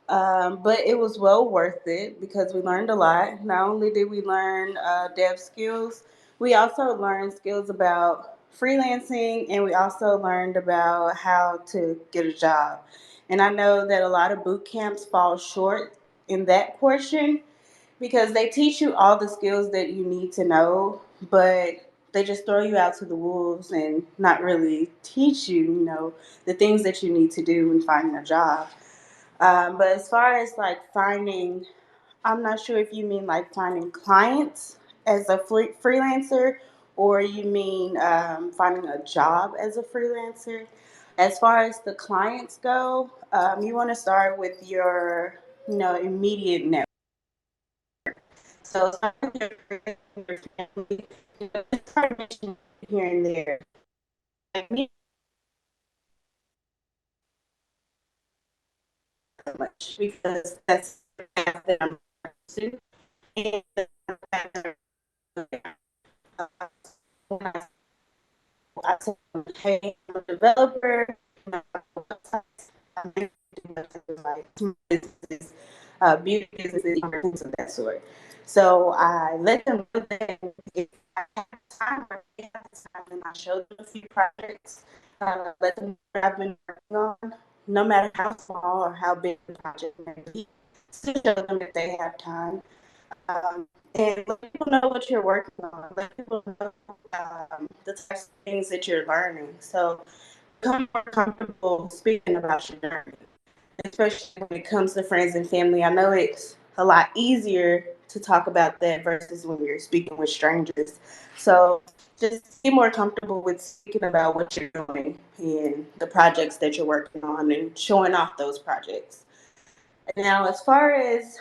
But it was well worth it because we learned a lot. Not only did we learn dev skills, we also learned skills about freelancing, and we also learned about how to get a job. And I know that a lot of boot camps fall short in that portion because they teach you all the skills that you need to know, but they just throw you out to the wolves and not really teach you, the things that you need to do when finding a job. But as far as like finding, I'm not sure if you mean like finding clients as a freelancer or you mean finding a job as a freelancer. As far as the clients go, you want to start with your, immediate network. So start with your family, start mentioning here and there. Like me, so much because that's the path that I'm pursuing. And the path that I'm when I tell them, hey, I'm a developer, websites, I like businesses, beauty businesses, things of that sort. So I let them know that if I have time or if I have time, and I show them a few projects, let them know what I've been working on, no matter how small or how big the project may be. Still show them if they have time. And let people know what you're working on. Let people know the types of things that you're learning. So become more comfortable speaking about your journey, especially when it comes to friends and family. I know it's a lot easier to talk about that versus when you're speaking with strangers. So just be more comfortable with speaking about what you're doing and the projects that you're working on and showing off those projects. Now, as far as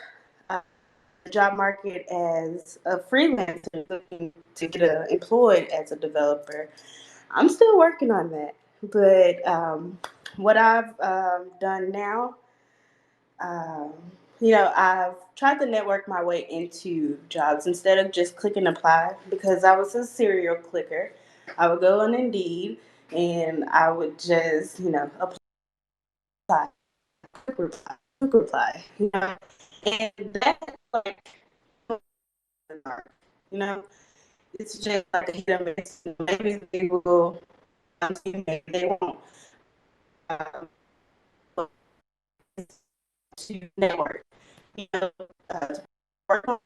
the job market as a freelancer looking to get employed as a developer, I'm still working on that. But what I've done now, um, I've tried to network my way into jobs instead of just clicking apply because I was a serial clicker. I would go on Indeed and I would just, apply, quick reply, and that's like, you know, it's just like a hit and miss. Maybe they will, maybe they won't, um, to network, you know, to work on,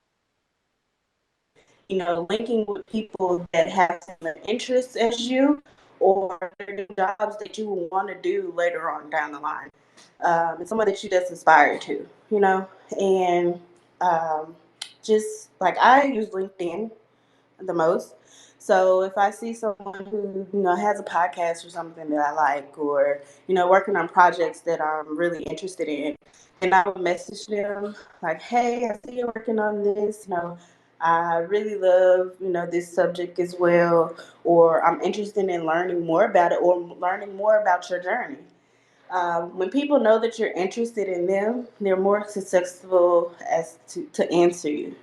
linking with people that have similar interests as you or the jobs that you will want to do later on down the line. And someone that you just inspired to, and um, just like I use LinkedIn the most. So if I see someone who has a podcast or something that I like, or working on projects that I'm really interested in, then I would message them like, "Hey, I see you're working on this. I really love this subject as well, or I'm interested in learning more about it, or learning more about your journey." When people know that you're interested in them, they're more susceptible as to answer you.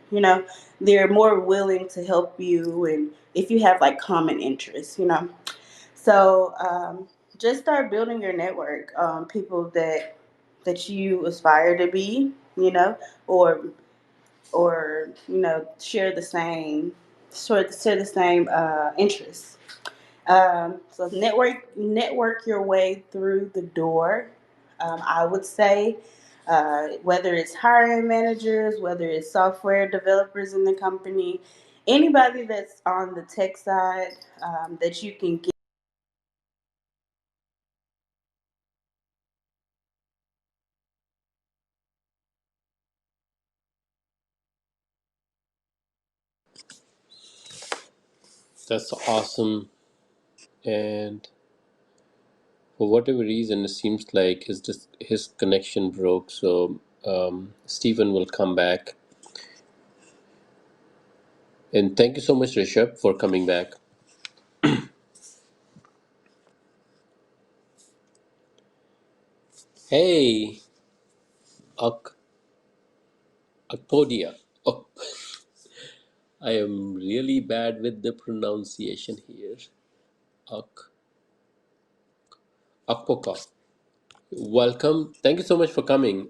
They're more willing to help you, and if you have like common interests. So just start building your network. People that you aspire to be, or share the same share the same interests. So network your way through the door. I would say, whether it's hiring managers, whether it's software developers in the company, anybody that's on the tech side that you can get. That's awesome. And for whatever reason, it seems like his connection broke. So Stephen will come back. And thank you so much, Rishabh, for coming back. Hey, Ak Akpodia. Oh, I am really bad with the pronunciation here. Ak Akpoka. Welcome. Thank you so much for coming.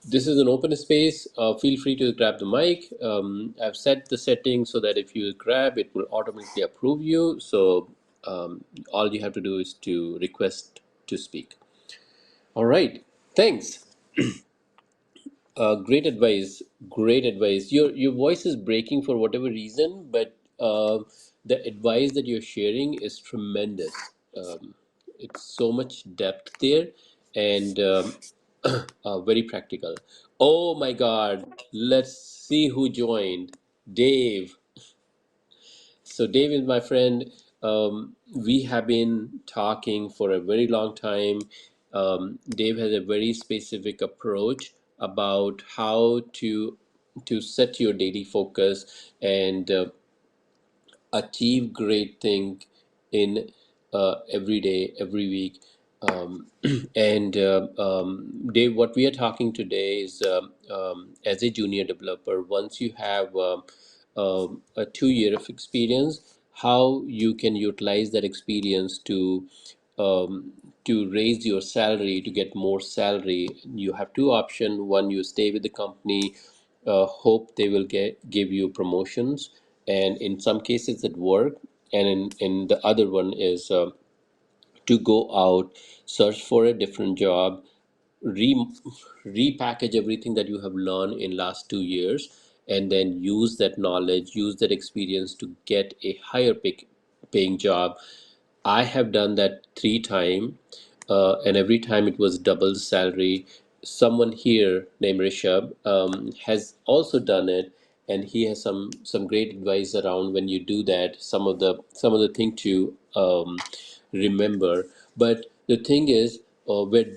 This is an open space. Feel free to grab the mic. I've set the settings so that if you grab, it will automatically approve you. So all you have to do is to request to speak. All right. Thanks. Great advice. Great advice. Your voice is breaking for whatever reason, but the advice that you're sharing is tremendous. Um, it's so much depth there, and very practical. Oh my God! Let's see who joined. Dave. So Dave is my friend. We have been talking for a very long time. Dave has a very specific approach about how to set your daily focus and achieve great thing in every day, every week. And Dave, what we are talking today is as a junior developer, once you have a 2 year of experience, how you can utilize that experience to raise your salary, to get more salary. You have two options. One, you stay with the company, hope they will give you promotions, and in some cases it work, and in the other one is to go out, search for a different job, re repackage everything that you have learned in last 2 years, and then use that knowledge, use that experience to get a higher paying job. I have done that 3 times, and every time it was double the salary. Someone here named Rishabh has also done it, and he has some great advice around when you do that. Some of the thing to remember. But the thing is, where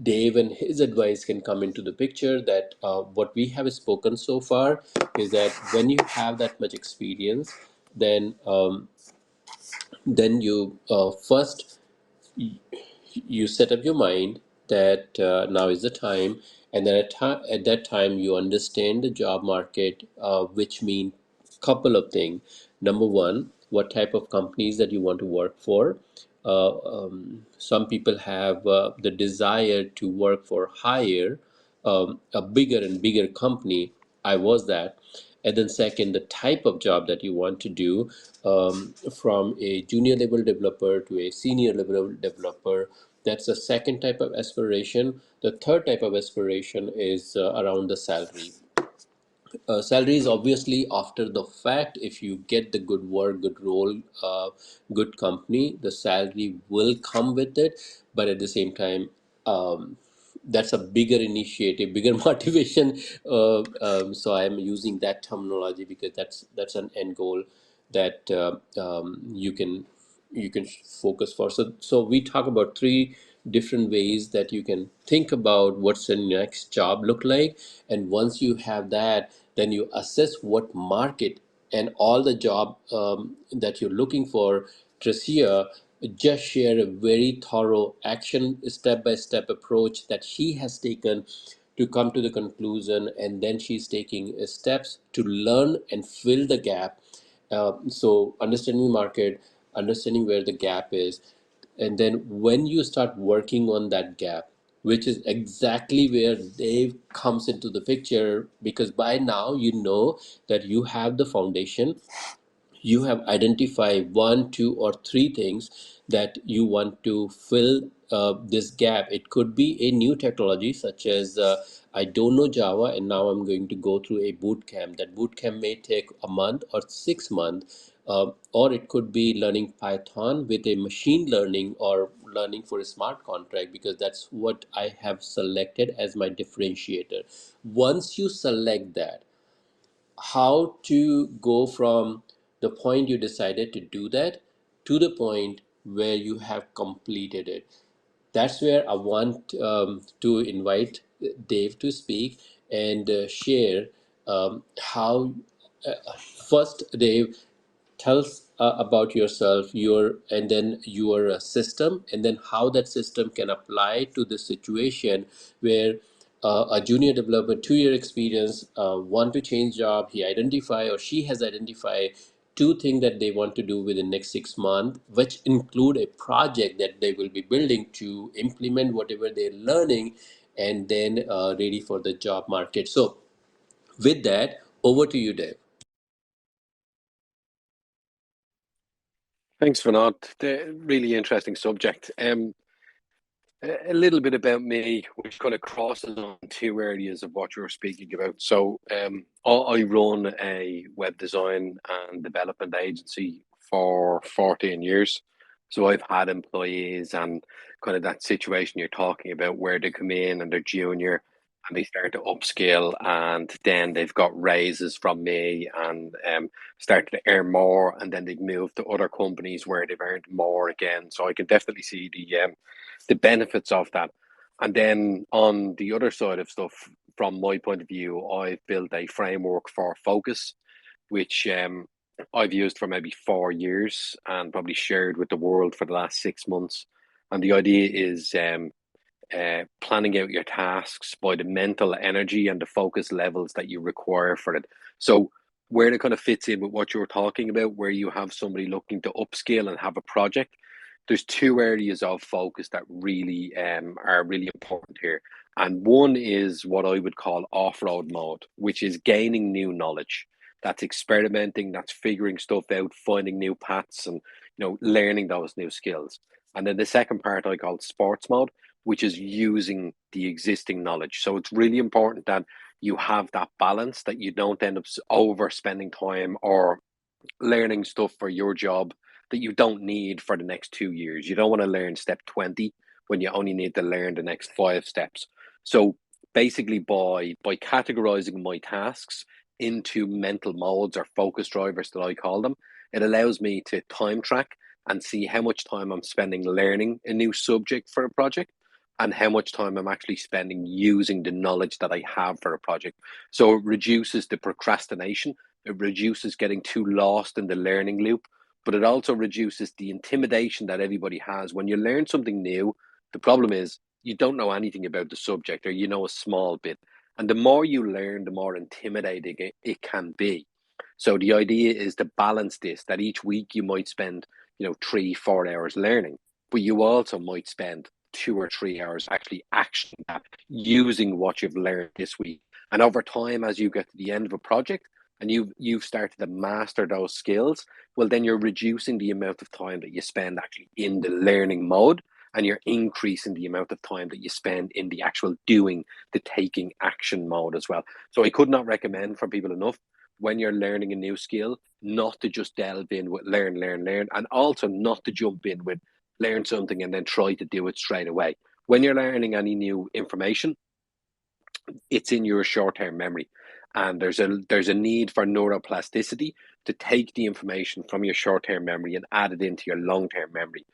Dave and his advice can come into the picture, that what we have spoken so far is that when you have that much experience, then you first you set up your mind that now is the time, and then at that time you understand the job market, which mean couple of things. Number one, what type of companies that you want to work for. Some people have the desire to work for higher, a bigger and bigger company. I was that. And then second, the type of job that you want to do, from a junior level developer to a senior level developer. That's the second type of aspiration. The third type of aspiration is around the salary. Salary is obviously after the fact. If you get the good work, good role, good company, the salary will come with it. But at the same time, that's a bigger initiative, bigger motivation. So I am using that terminology because that's an end goal that you can focus for. So we talk about three different ways that you can think about what's the next job look like, and once you have that, then you assess what market and all the job that you're looking for. Tracia just share a very thorough action step-by-step approach that she has taken to come to the conclusion, and then she's taking steps to learn and fill the gap. So understanding the market, understanding where the gap is, and then when you start working on that gap, which is exactly where Dave comes into the picture, because by now you know that you have the foundation, you have identified one, two, or three things that you want to fill this gap. It could be a new technology, such as I don't know Java, and now I'm going to go through a boot camp. That boot camp may take a month or 6 months, or it could be learning Python with a machine learning or learning for a smart contract, because that's what I have selected as my differentiator. Once you select that, how to go from the point you decided to do that to the point where you have completed it. That's where I want to invite Dave to speak and share how. First, Dave, tells about yourself, and then your system, and then how that system can apply to the situation where a junior developer, 2 year experience, want to change job. He identify or she has identified two things that they want to do within next 6 months, which include a project that they will be building to implement whatever they're learning, and then ready for the job market. So with that, over to you, Dave. Thanks, Vinod. Really interesting subject. A little bit about me, which kind of crosses on two areas of what you're speaking about. So, I run a web design and development agency for 14 years. So I've had employees and kind of that situation you're talking about where they come in and they're junior and they start to upskill, and then they've got raises from me and started to earn more, and then they've moved to other companies where they've earned more again. So I can definitely see the benefits of that. And then on the other side of stuff, from my point of view, I've built a framework for focus, which I've used for maybe 4 years and probably shared with the world for the last 6 months. And the idea is planning out your tasks by the mental energy and the focus levels that you require for it. So where it kind of fits in with what you were talking about, where you have somebody looking to upskill and have a project, there's two areas of focus that really are really important here. And one is what I would call off-road mode, which is gaining new knowledge. That's experimenting, that's figuring stuff out, finding new paths, and learning those new skills. And then the second part I call sports mode, which is using the existing knowledge. So it's really important that you have that balance, that you don't end up overspending time or learning stuff for your job that you don't need for the next 2 years. You don't want to learn step 20 when you only need to learn the next 5 steps. So basically by categorizing my tasks into mental modes or focus drivers that I call them, it allows me to time track and see how much time I'm spending learning a new subject for a project and how much time I'm actually spending using the knowledge that I have for a project. So it reduces the procrastination, it reduces getting too lost in the learning loop, but it also reduces the intimidation that everybody has. When you learn something new, the problem is you don't know anything about the subject, or you know a small bit. And the more you learn, the more intimidating it can be. So the idea is to balance this, that each week you might spend, 3-4 hours learning, but you also might spend 2 or 3 hours actually actioning that, using what you've learned this week. And over time, as you get to the end of a project and you've started to master those skills, well, then you're reducing the amount of time that you spend actually in the learning mode, and you're increasing the amount of time that you spend in the actual doing, the taking action mode as well. So I could not recommend for people enough, when you're learning a new skill, not to just delve in with learn, and also not to jump in with learn something and then try to do it straight away. When you're learning any new information, it's in your short-term memory, and there's a need for neuroplasticity to take the information from your short-term memory and add it into your long-term memory.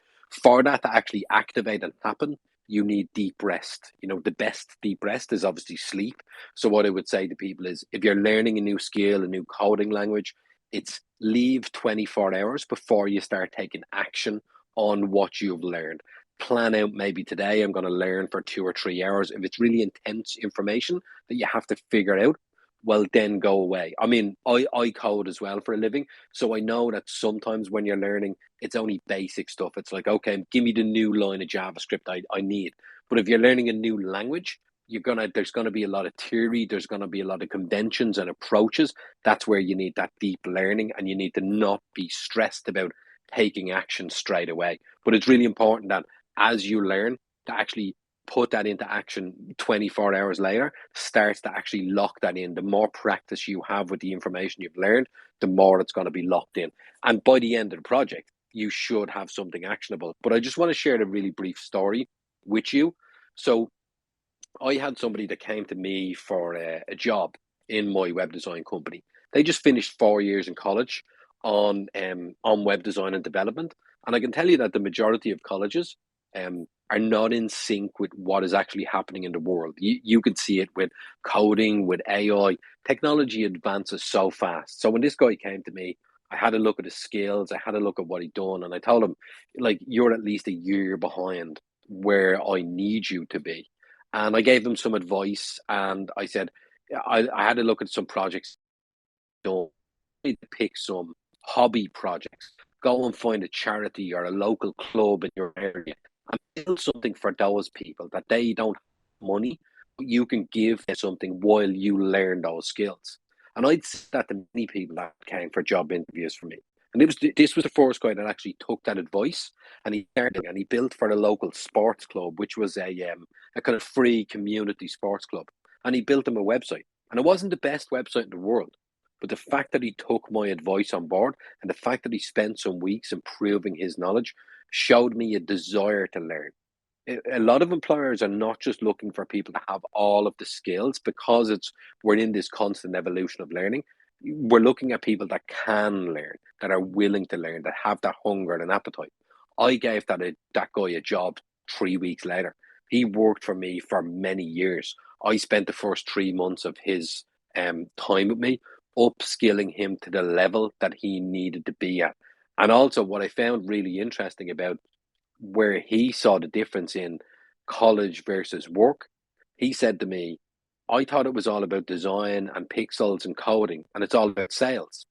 For that to actually activate and happen, you need deep rest. The best deep rest is obviously sleep. So what I would say to people is, if you're learning a new skill, a new coding language, it's leave 24 hours before you start taking action on what you've learned. Plan out, maybe today I'm going to learn for 2 or 3 hours. If it's really intense information that you have to figure out, well, then go away. I mean, I code as well for a living, so I know that sometimes when you're learning, it's only basic stuff. It's like, okay, give me the new line of JavaScript I need. But if you're learning a new language, there's gonna be a lot of theory, there's gonna be a lot of conventions and approaches. That's where you need that deep learning, and you need to not be stressed about taking action straight away. But it's really important that as you learn, to actually put that into action 24 hours later, starts to actually lock that in. The more practice you have with the information you've learned, the more it's going to be locked in. And by the end of the project, you should have something actionable. But I just want to share a really brief story with you. So I had somebody that came to me for a job in my web design company. They just finished 4 years in college on web design and development. And I can tell you that the majority of colleges are not in sync with what is actually happening in the world. You could see it with coding, with AI. Technology advances so fast. So when this guy came to me, I had a look at his skills. I had a look at what he'd done, and I told him, like, you're at least a year behind where I need you to be. And I gave him some advice, and I said, I had a look at some projects done. Need to pick some hobby projects. Go and find a charity or a local club in your area and build something for those people that they don't have money, but you can give them something while you learn those skills. And I'd said that to many people that came for job interviews for me. And this was the first guy that actually took that advice, and he started and he built for the local sports club, which was a kind of free community sports club. And he built them a website. And it wasn't the best website in the world. But the fact that he took my advice on board and the fact that he spent some weeks improving his knowledge showed me a desire to learn. A lot of employers are not just looking for people to have all of the skills because we're in this constant evolution of learning. We're looking at people that can learn, that are willing to learn, that have that hunger and appetite. I gave that guy a job 3 weeks later. He worked for me for many years. I spent the first 3 months of his time with me upskilling him to the level that he needed to be at. And also, what I found really interesting about where he saw the difference in college versus work, he said to me, I thought it was all about design and pixels and coding, and it's all about sales.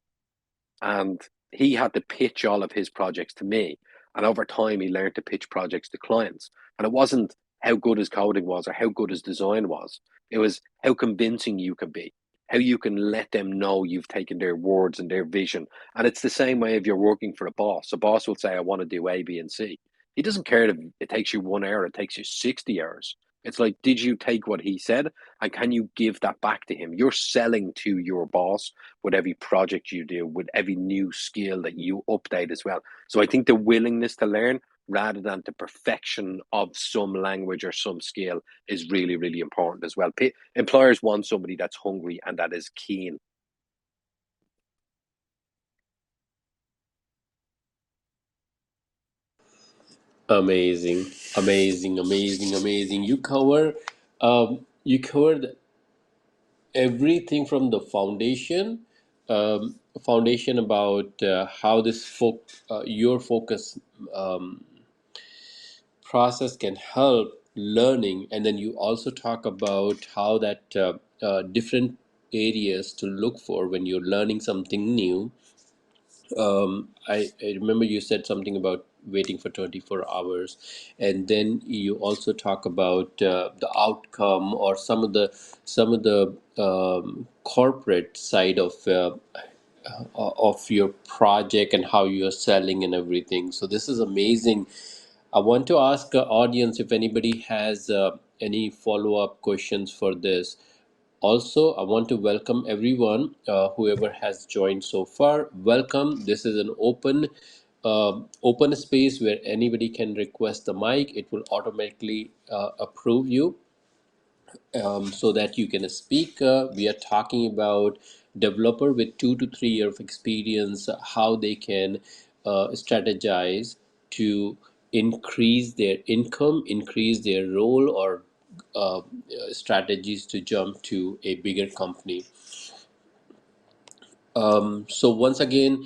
And he had to pitch all of his projects to me. And over time, he learned to pitch projects to clients. And it wasn't how good his coding was or how good his design was. It was how convincing you can be, how you can let them know you've taken their words and their vision. And it's the same way if you're working for a boss. A boss will say, I want to do A, B, and C. He doesn't care if it takes you 1 hour, it takes you 60 hours. It's like, did you take what he said? And can you give that back to him? You're selling to your boss with every project you do, with every new skill that you update as well. So I think the willingness to learn rather than the perfection of some language or some skill is really, really important as well. Employers want somebody that's hungry and that is keen. Amazing, amazing, amazing, amazing. You covered everything from the foundation about how your focus process can help learning, and then you also talk about how that different areas to look for when you're learning something new. I remember you said something about waiting for 24 hours, and then you also talk about the outcome or some of the corporate side of your project and how you're selling and everything. So this is amazing. I want to ask the audience if anybody has any follow-up questions for this. Also, I want to welcome everyone, whoever has joined so far. Welcome. This is an open space where anybody can request the mic. It will automatically approve you, so that you can speak. We are talking about developer with 2 to 3 years of experience, how they can strategize to increase their income, increase their role, or strategies to jump to a bigger company. So once again,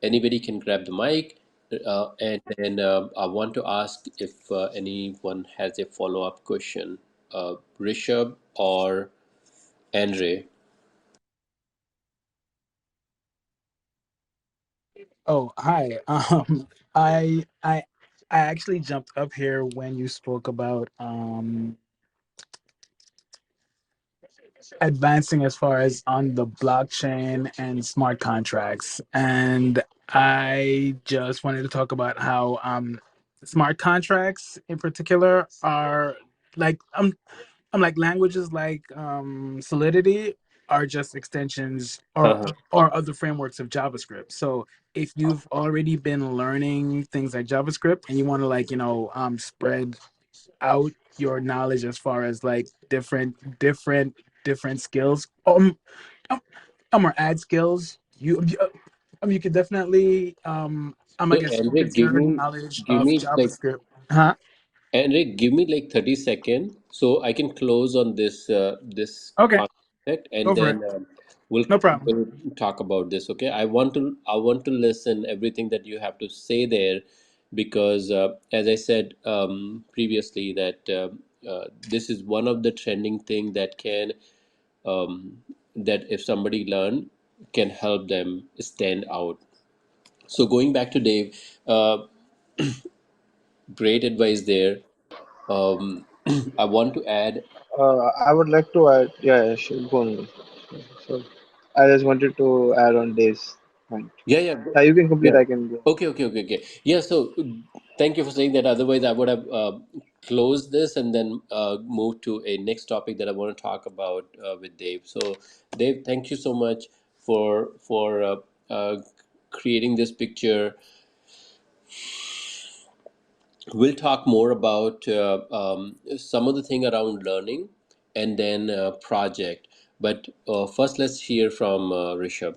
anybody can grab the mic, and then I want to ask if anyone has a follow-up question. Rishabh or Andre? Oh, hi. I actually jumped up here when you spoke about advancing as far as on the blockchain and smart contracts. And I just wanted to talk about how smart contracts in particular are like I'm like languages like Solidity are just extensions Uh-huh. or other frameworks of JavaScript. So if you've already been learning things like JavaScript and you want to like spread out your knowledge as far as like different skills um, or add skills, you could definitely I So guess Andre, focus your knowledge give of me like JavaScript. Huh? Andre, give me like 30 seconds so I can close on this Okay, concept, and go for it. then we'll No problem. we'll talk about this. Okay, I want to listen everything that you have to say there, because as I said previously, that this is one of the trending thing that can that if somebody learn can help them stand out. So going back to Dave, great advice there. I want to add. I would like to add, yeah, yeah, sure, go on. So I just wanted to add on this point. Yeah, yeah, You can complete, yeah. I can go. Okay, okay, okay, okay. Yeah, so thank you for saying that. Otherwise, I would have closed this and then moved to a next topic that I want to talk about with Dave. So, Dave, thank you so much for creating this picture. We'll talk more about some of the thing around learning and then project. But first, let's hear from Rishabh.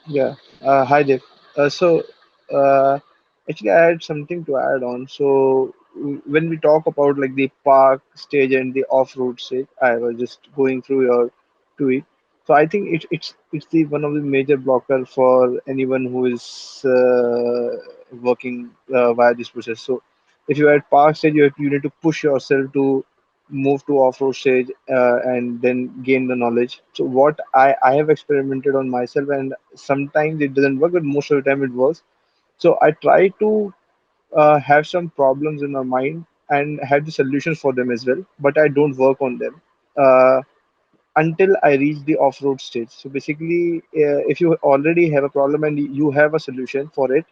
Yeah. Hi, Dev. So, uh, actually, I had something to add on. So, when we talk about like the park stage and the off-road stage, I was just going through your tweet. So, I think it's the one of the major blocker for anyone who is working via this process. So, if you're at park stage, you need to push yourself to move to off-road stage and then gain the knowledge. So what I have experimented on myself, and sometimes it doesn't work, but most of the time it works. So I try to have some problems in my mind and have the solutions for them as well, but I don't work on them until I reach the off-road stage. So basically, if you already have a problem and you have a solution for it,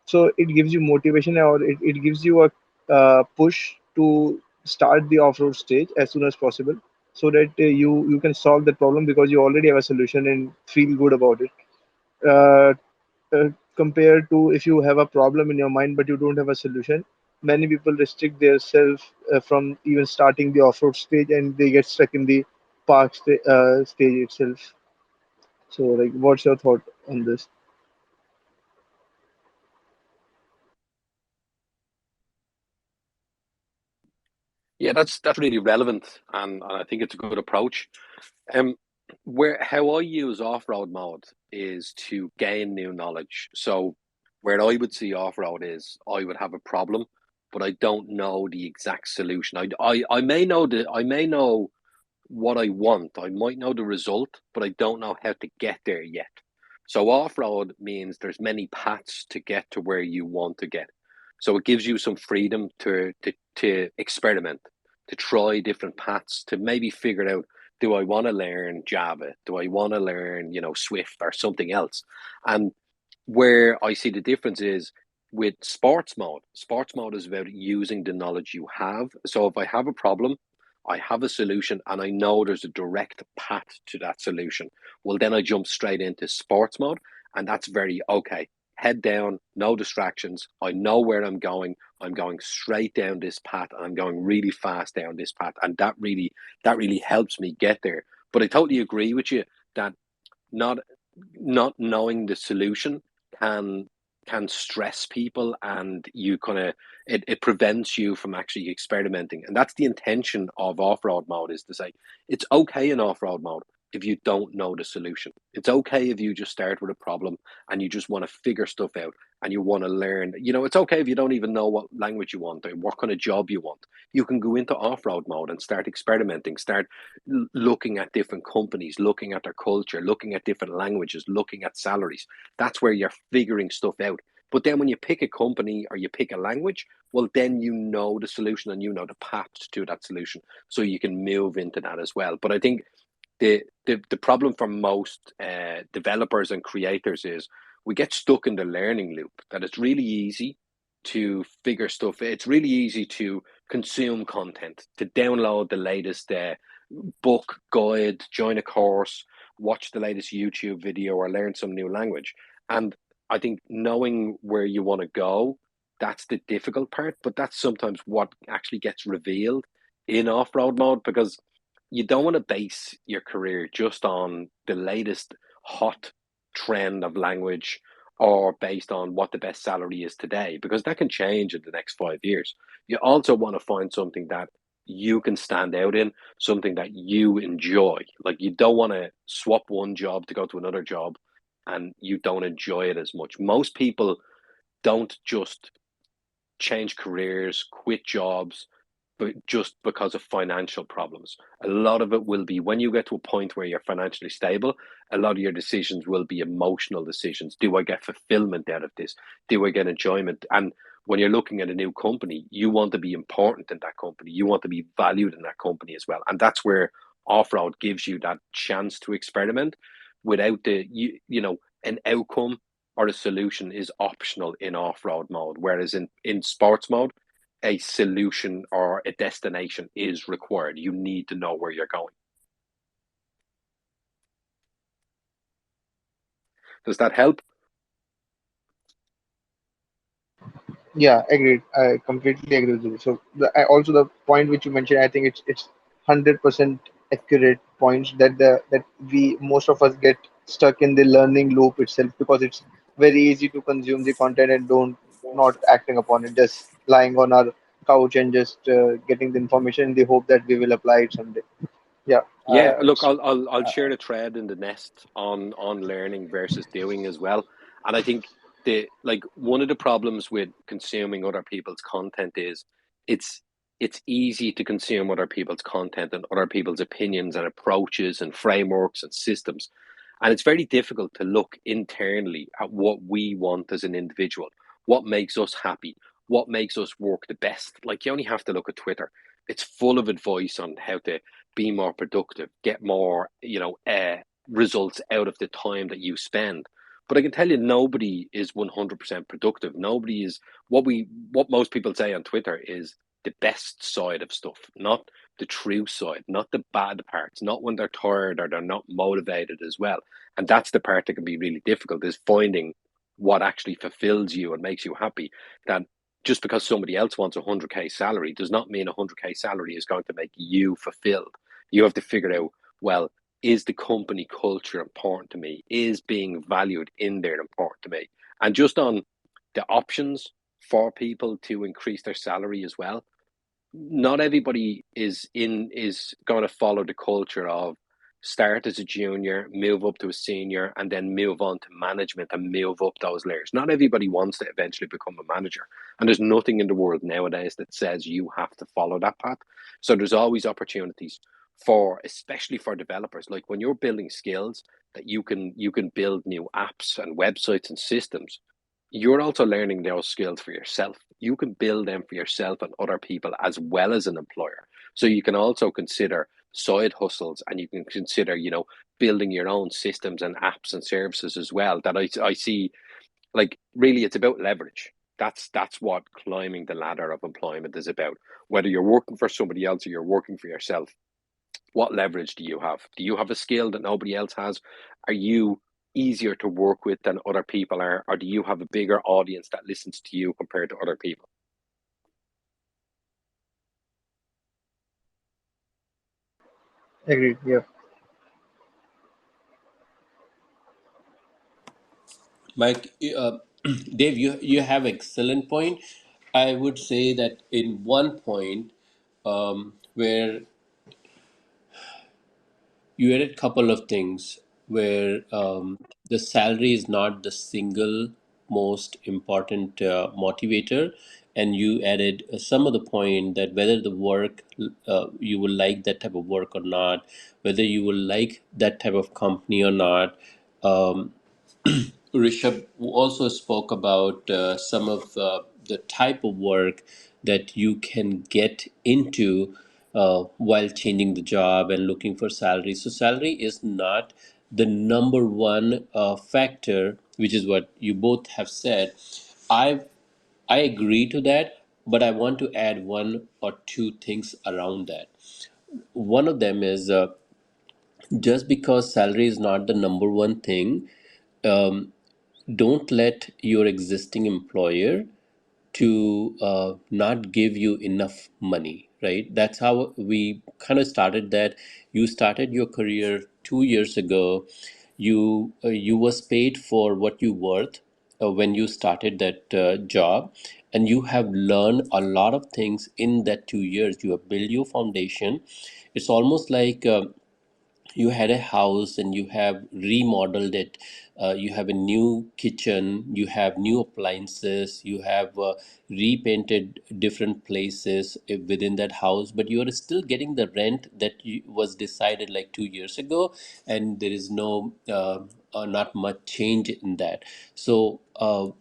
so it gives you motivation, or it gives you a push to start the off-road stage as soon as possible, so that you can solve the problem because you already have a solution and feel good about it. Uh, Compared to if you have a problem in your mind but you don't have a solution, many people restrict themselves from even starting the off-road stage, and they get stuck in the stage itself. So, like, what's your thought on this? Yeah, that's really relevant, and I think it's a good approach. Um, where how I use off-road mode is to gain new knowledge. So where I would see off-road is I would have a problem, but I don't know the exact solution. I may know what I want. I might know the result, but I don't know how to get there yet. So off-road means there's many paths to get to where you want to get. So it gives you some freedom to experiment, to try different paths, to maybe figure out, do I want to learn Java? Do I want to learn, Swift or something else? And where I see the difference is with sports mode. Sports mode is about using the knowledge you have. So if I have a problem, I have a solution and I know there's a direct path to that solution. Well, then I jump straight into sports mode, and that's very okay. Head down, no distractions. I know where I'm going. I'm going straight down this path, and I'm going really fast down this path, and that really helps me get there. But I totally agree with you that not not knowing the solution can can stress people, and you kind of it prevents you from actually experimenting, and that's the intention of off-road mode, is to say it's okay in off-road mode if you don't know the solution. It's okay if you just start with a problem and you just want to figure stuff out and you want to learn. It's okay if you don't even know what language you want or what kind of job you want. You can go into off-road mode and start experimenting, start looking at different companies, looking at their culture, looking at different languages, looking at salaries. That's where you're figuring stuff out. But then when you pick a company or you pick a language, well, then you know the solution and you know the path to that solution. So you can move into that as well. But I think the problem for most developers and creators is we get stuck in the learning loop, that it's really easy to figure stuff. It's really easy to consume content, to download the latest book, guide, join a course, watch the latest YouTube video, or learn some new language. And I think knowing where you want to go, that's the difficult part, but that's sometimes what actually gets revealed in off-road mode, because you don't want to base your career just on the latest hot trend of language, or based on what the best salary is today, because that can change in the next 5 years. You also want to find something that you can stand out in, something that you enjoy. Like you don't want to swap one job to go to another job and you don't enjoy it as much. Most people don't just change careers, quit jobs, but just because of financial problems. A lot of it will be when you get to a point where you're financially stable, a lot of your decisions will be emotional decisions. Do I get fulfillment out of this? Do I get enjoyment? And when you're looking at a new company, you want to be important in that company. You want to be valued in that company as well. And that's where off road gives you that chance to experiment without an outcome or a solution is optional in off road mode. Whereas in sports mode, a solution or a destination is required. You need to know where you're going. Does that help? Yeah, agreed. I completely agree with you. So also the point which you mentioned, I think it's 100% accurate points that that we most of us get stuck in the learning loop itself because it's very easy to consume the content and don't not acting upon it, just lying on our couch and just getting the information in the hope that we will apply it someday. Yeah, Yeah, look, it's I'll share the thread in the nest on learning versus doing as well. And I think the like one of the problems with consuming other people's content is it's it's easy to consume other people's content and other people's opinions and approaches and frameworks and systems. And it's very difficult to look internally at what we want as an individual, what makes us happy, what makes us work the best. Like you only have to look at Twitter. It's full of advice on how to be more productive, get more, results out of the time that you spend. But I can tell you, nobody is 100% productive. Nobody is what most people say on Twitter is the best side of stuff, not the true side, not the bad parts, not when they're tired or they're not motivated as well. And that's the part that can be really difficult is finding what actually fulfills you and makes you happy. That just because somebody else wants a 100K salary does not mean a 100K salary is going to make you fulfilled. You have to figure out, well, is the company culture important to me? Is being valued in there important to me? And just on the options for people to increase their salary as well, not everybody is going to follow the culture of start as a junior, move up to a senior, and then move on to management and move up those layers. Not everybody wants to eventually become a manager, and there's nothing in the world nowadays that says you have to follow that path. So there's always opportunities for, especially for developers, like when you're building skills that you can build new apps and websites and systems, you're also learning those skills for yourself. You can build them for yourself and other people as well as an employer. So you can also consider side hustles and you can consider, building your own systems and apps and services as well. That I see like really it's about leverage. That's what climbing the ladder of employment is about. Whether you're working for somebody else or you're working for yourself, what leverage do you have? Do you have a skill that nobody else has? Are you easier to work with than other people are? Or do you have a bigger audience that listens to you compared to other people? agreed. Yeah. Mike, Dave, you have excellent point. I would say that in one point, where you added a couple of things where the salary is not the single most important motivator, and you added some of the point that whether the work you will like that type of work or not, whether you will like that type of company or not. um, Rishabh also spoke about some of the type of work that you can get into while changing the job and looking for salary. So, salary is not the number one factor, which is what you both have said. I I agree to that, but I want to add one or two things around that. One of them is just because salary is not the number one thing, um, don't let your existing employer to not give you enough money, right? That's how we kind of started that. You started your career 2 years ago. You was paid for what you worth, when you started that job, and you have learned a lot of things in that 2 years. You have built your foundation. It's almost like you had a house and you have remodeled it. You have a new kitchen, you have new appliances, you have repainted different places within that house, but you are still getting the rent that was decided like 2 years ago, and there is no not much change in that. So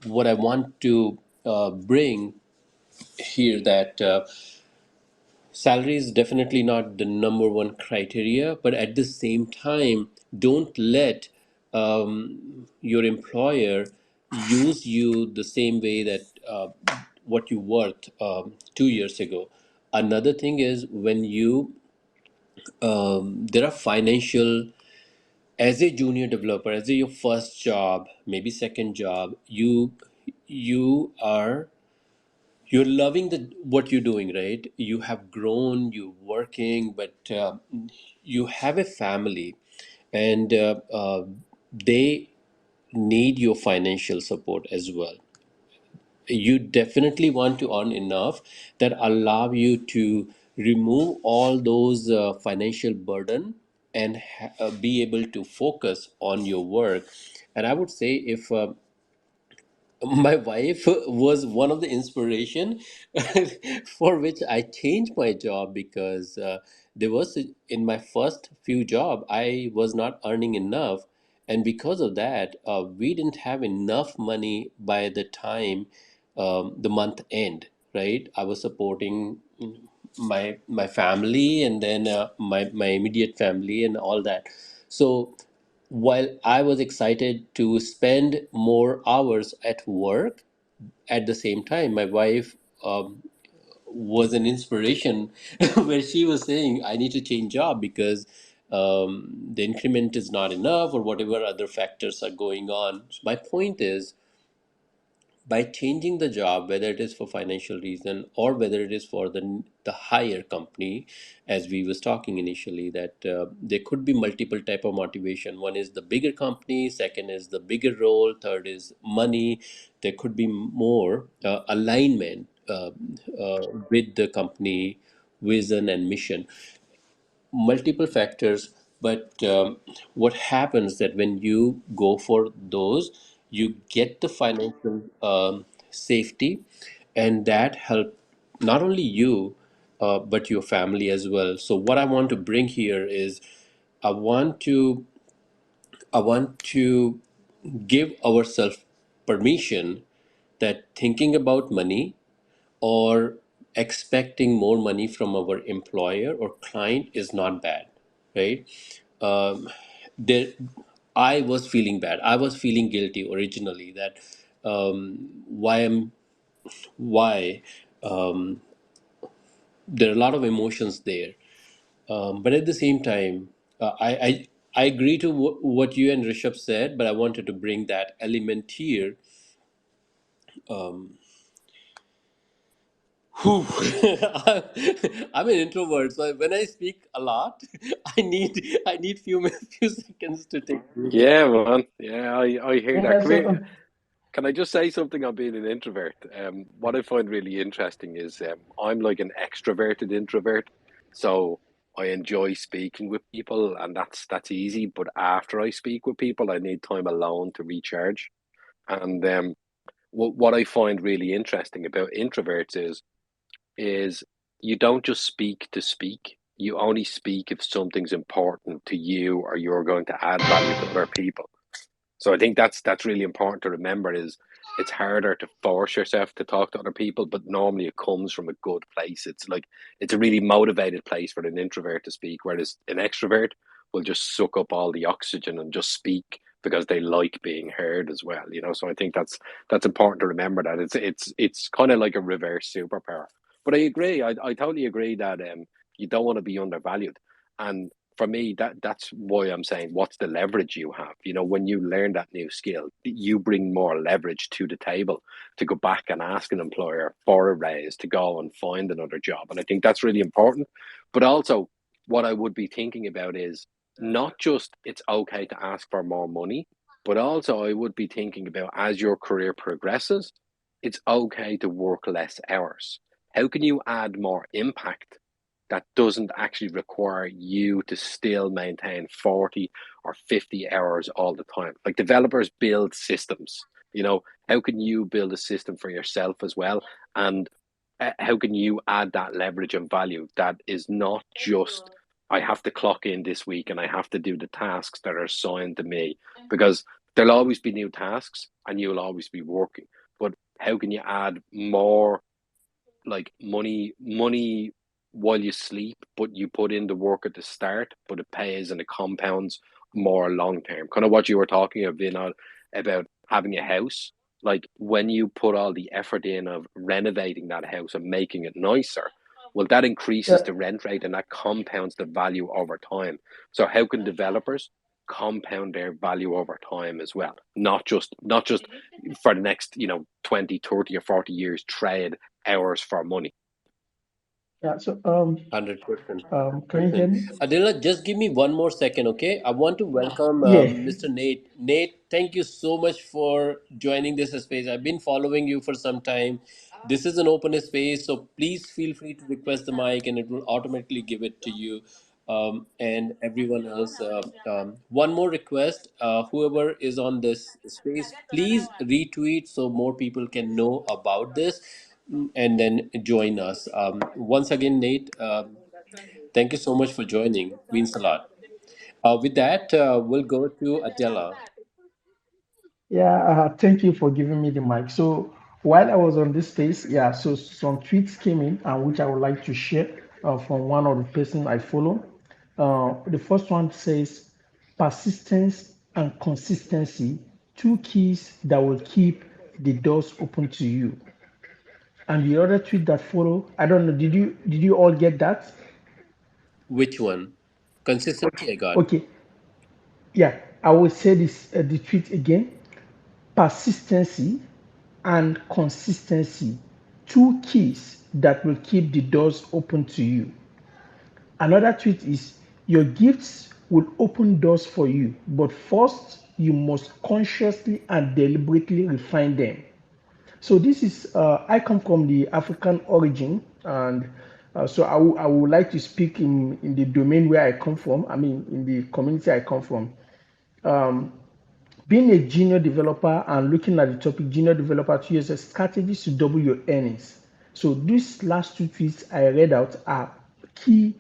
what I want to bring here, that salary is definitely not the number one criteria, but at the same time, don't let your employer use you the same way that what you worked 2 years ago. Another thing is when you there are financial, as a junior developer, as a, your first job, maybe second job, you are you're loving the what you're doing, right? You have grown, you're working, but you have a family, and they need your financial support as well. You definitely want to earn enough that allow you to remove all those financial burden and be able to focus on your work. And I would say, if my wife was one of the inspiration for which I changed my job, because there was in my first few job I was not earning enough, and because of that we didn't have enough money by the time the month end, right? I was supporting my family, and then my immediate family and all that. So while I was excited to spend more hours at work, at the same time, my wife was an inspiration where she was saying, I need to change job because the increment is not enough, or whatever other factors are going on. So my point is, by changing the job, whether it is for financial reason or whether it is for the higher company, as we was talking initially, that there could be multiple type of motivation. One is the bigger company, second is the bigger role, third is money. There could be more alignment with the company vision and mission, multiple factors. But what happens that when you go for those, you get the financial safety, and that help not only you but your family as well. So what I want to bring here is, i want to I want to give ourselves permission that thinking about money or expecting more money from our employer or client is not bad, right? Um, there, I was feeling bad. I was feeling guilty originally, that why there are a lot of emotions there. But at the same time, I agree to what you and Rishabh said, but I wanted to bring that element here. Whew. I'm an introvert, so when I speak a lot, I need few seconds to take. Yeah, man. Yeah, I hear that. Yeah, Come here. so Can I just say something on being an introvert? What I find really interesting is I'm like an extroverted introvert, so I enjoy speaking with people, and that's easy. But after I speak with people, I need time alone to recharge. And what I find really interesting about introverts is you don't just speak to speak. You only speak if something's important to you or you're going to add value to other people. So I think that's really important to remember is it's harder to force yourself to talk to other people, but normally it comes from a good place. It's like it's a really motivated place for an introvert to speak, whereas an extrovert will just suck up all the oxygen and just speak because they like being heard as well, you know. So I think that's important to remember that it's kind of like a reverse superpower. But I agree, I totally agree that you don't want to be undervalued. And for me, that's why I'm saying, what's the leverage you have? You know, when you learn that new skill, you bring more leverage to the table to go back and ask an employer for a raise, to go and find another job. And I think that's really important. But also, what I would be thinking about is not just it's okay to ask for more money, But also, I would be thinking about as your career progresses, it's okay to work less hours. How can you add more impact that doesn't actually require you to still maintain 40 or 50 hours all the time? Like developers build systems, how can you build a system for yourself as well? And how can you add that leverage and value that is not just I have to clock in this week and I have to do the tasks that are assigned to me, because there'll always be new tasks and you'll always be working. But how can you add more, like money while you sleep, but you put in the work at the start, but it pays and it compounds more long term. Kind of what you were talking about having a house. Like when you put all the effort in of renovating that house and making it nicer, well, that increases Yeah, the rent rate and that compounds the value over time. So how can developers compound their value over time as well? Not just for the next, 20, 30 or 40 years trade hours for money. yeah. So 100%. can you hear 100%. me? Adela, just give me one more second, okay? I want to welcome Yeah. Mr. Nate. Nate, thank you so much for joining this space. I've been following you for some time. This is an open space, so please feel free to request the mic and it will automatically give it to you. And everyone else. One more request, whoever is on this space, please retweet so more people can know about this, and then join us. Once again, Nate, thank you so much for joining. Means a lot. With that, we'll go to Adela. Yeah, thank you for giving me the mic. So while I was on this space, yeah, so some tweets came in, which I would like to share from one of the person I follow. The first one says, persistence and consistency, two keys that will keep the doors open to you. And the other tweet that follow, I don't know, did you all get that? Which one? Consistency, I got. Okay, yeah, I will say this the tweet again. Persistency and consistency, two keys that will keep the doors open to you. Another tweet is, your gifts will open doors for you, but first you must consciously and deliberately refine them. So this is, I come from the African origin, and so I would like to speak in the domain where I come from. I mean, in the community I come from. Um, Being a junior developer and looking at the topic junior developer 2 years strategies to double your earnings. So these last two tweets I read out are key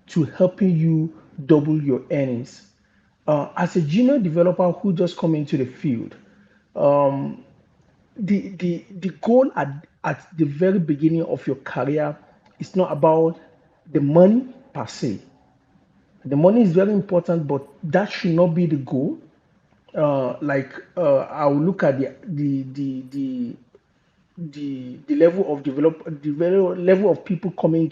to helping you double your earnings. As a junior developer who just come into the field, um, the goal at the very beginning of your career is not about the money per se. The money is very important, but that should not be the goal. I'll look at the level of level of people coming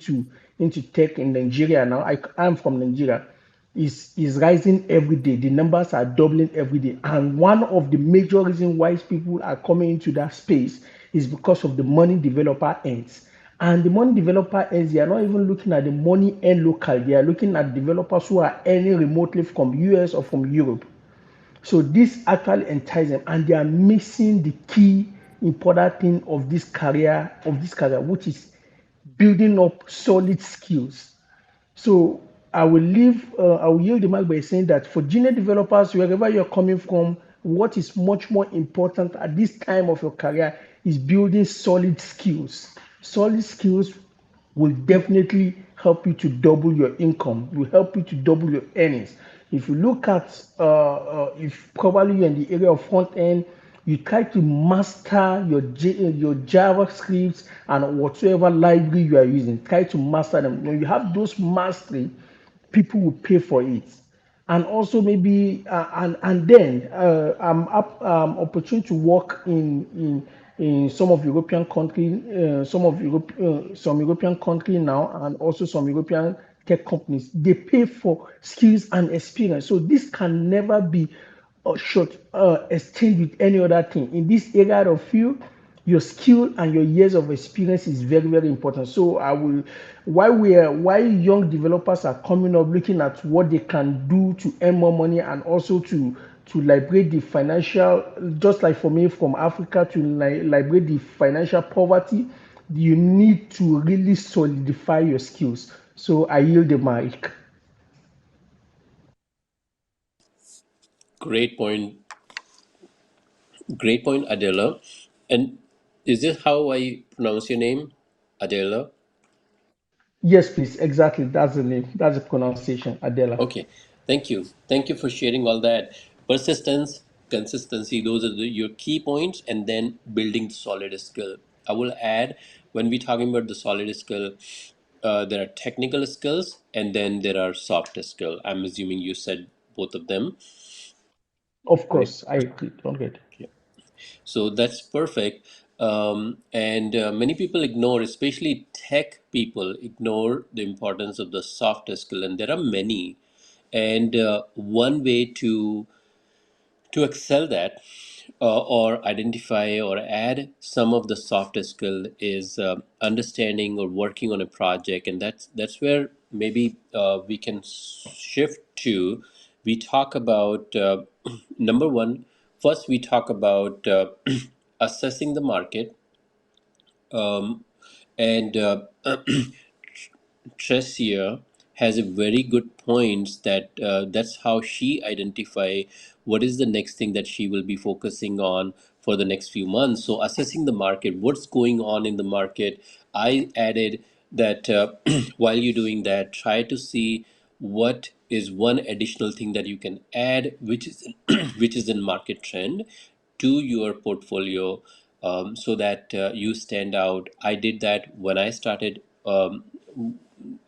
into tech in Nigeria now. I'm from Nigeria, is rising every day. The numbers are doubling every day, and one of the major reasons why people are coming into that space is because of the money developer earns. And the money developer earns, they are not even looking at the money earned local. They are looking at developers who are earning remotely from US or from Europe. So this actually entices them, and they are missing the key important thing of this career, which is building up solid skills. So I will yield the mic by saying that for junior developers, wherever you're coming from, what is much more important at this time of your career is building solid skills. Solid skills will definitely help you to double your income, will help you to double your earnings. If you look at, if probably you're in the area of front end, you try to master your JavaScript and whatsoever library you are using. Try to master them. When you have those mastery, people will pay for it. And also maybe and then I'm up opportunity to work in some of European countries, some European country now, and also some European tech companies. They pay for skills and experience. So this can never be short exchanged with any other thing. In this area of field, your skill and your years of experience is very, very important. So I will, why young developers are coming up looking at what they can do to earn more money and also to liberate the financial, just like for me from Africa to liberate the financial poverty, you need to really solidify your skills. So I yield the mic. Great point. Great point, Adela. And is this how I pronounce your name? Adela? Yes, please. Exactly. That's the name. That's the pronunciation. Adela. Okay, thank you. Thank you for sharing all that. Persistence, consistency, those are your key points, and then building the solid skill. I will add when we're talking about the solid skill, there are technical skills and then there are soft skill. I'm assuming you said both of them, Of right? course, I agree. Don't get. Yeah. So that's perfect. And many people ignore, especially tech people, ignore the importance of the soft skill, and there are many. And one way to excel that or identify or add some of the softer skill is understanding or working on a project, and that's where maybe we can shift to. We talk about number one. First, we talk about assessing the market, um, and Tracia has a very good points that that's how she identify what is the next thing that she will be focusing on for the next few months. So assessing the market, what's going on in the market. I added that while you're doing that, try to see what is one additional thing that you can add, which is which is in market trend to your portfolio, so that you stand out. I did that when I started.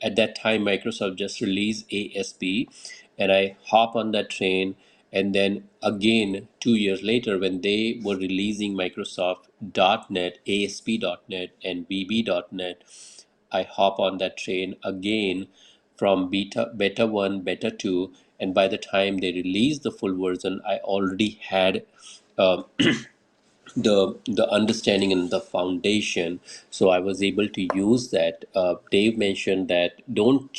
At that time Microsoft just released ASP, and I hop on that train. And then again 2 years later, when they were releasing Microsoft .NET, ASP.NET and VB.NET, I hop on that train again from beta 1, beta 2, and by the time they released the full version, I already had um, the understanding and the foundation. So I was able to use that. Dave mentioned that don't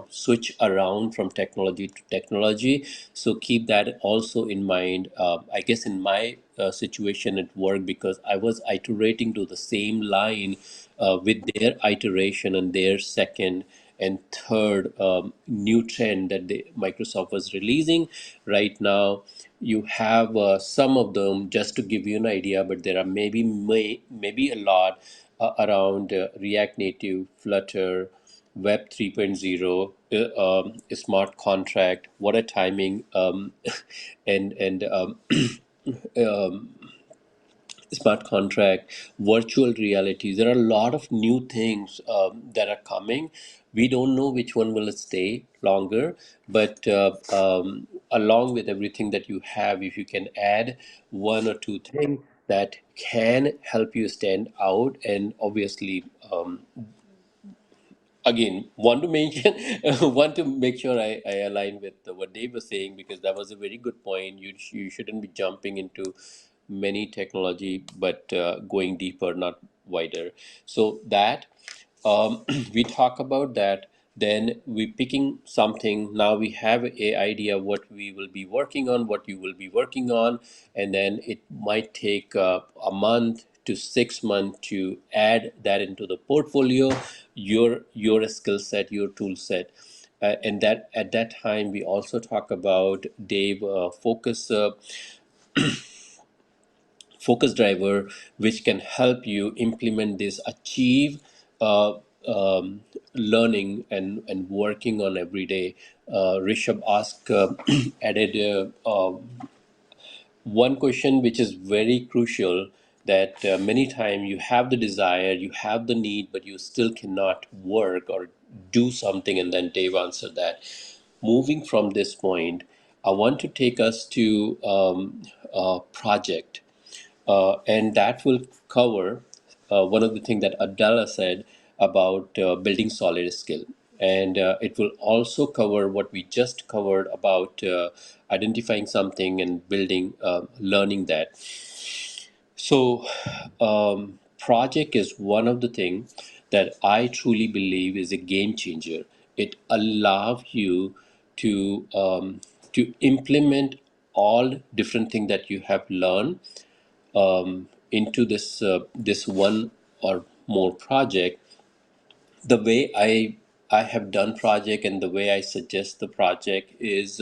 switch around from technology to technology, so keep that also in mind. I guess in my situation it worked because I was iterating to the same line with their iteration and their second and third new trend that Microsoft was releasing. Right now, you have some of them, just to give you an idea, but there are maybe a lot around React Native, Flutter, Web 3.0, smart contract, what a timing, and smart contract, virtual reality. There are a lot of new things that are coming. We don't know which one will stay longer, but along with everything that you have, if you can add one or two things that can help you stand out, and obviously again want to mention want to make sure I align with what Dave was saying, because that was a very good point. You shouldn't be jumping into many technology, but going deeper, not wider. So that we talk about that, then we picking something. Now we have a idea what we will be working on, what you will be working on, and then it might take a month to 6 months to add that into the portfolio, your skill set, your tool set. And that at that time we also talk about Dave focus driver, which can help you implement this, achieve uh, um, learning and working on every day. Rishabh asked added one question which is very crucial, that many times you have the desire, you have the need, but you still cannot work or do something. And then Dave answered that. Moving from this point, I want to take us to project, and that will cover one of the things that Abdallah said about building solid skill. And it will also cover what we just covered about identifying something and building, learning that. So, project is one of the things that I truly believe is a game changer. It allows you to implement all different thing that you have learned into this one or more project. The way I have done project and the way I suggest the project is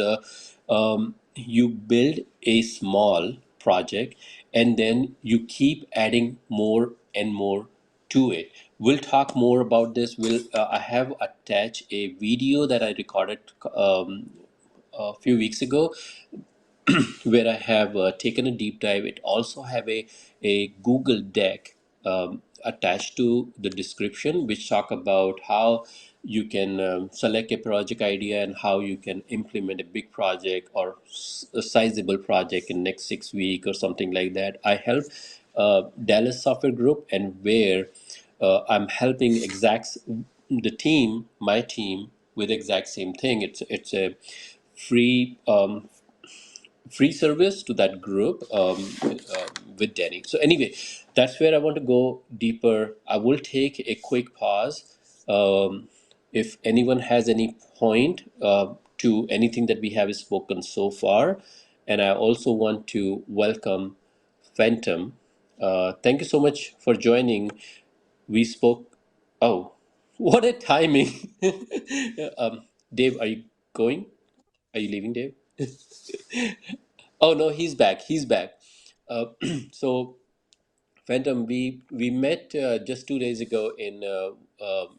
you build a small project and then you keep adding more and more to it. We'll talk more about this. I have attached a video that I recorded a few weeks ago where I have taken a deep dive. It also have a Google deck attached to the description, which talk about how you can select a project idea and how you can implement a big project or a sizable project in next 6 weeks or something like that. I help Dallas Software Group, and where I'm helping my team, with exact same thing. It's a free service to that group with Danny. So anyway, that's where I want to go deeper. I will take a quick pause. If anyone has any point to anything that we have spoken so far, and I also want to welcome Phantom. Thank you so much for joining. We spoke. Oh, what a timing! Dave, are you going? Are you leaving, Dave? Oh no, he's back. He's back. Uh, so, Phantom, we met just 2 days ago in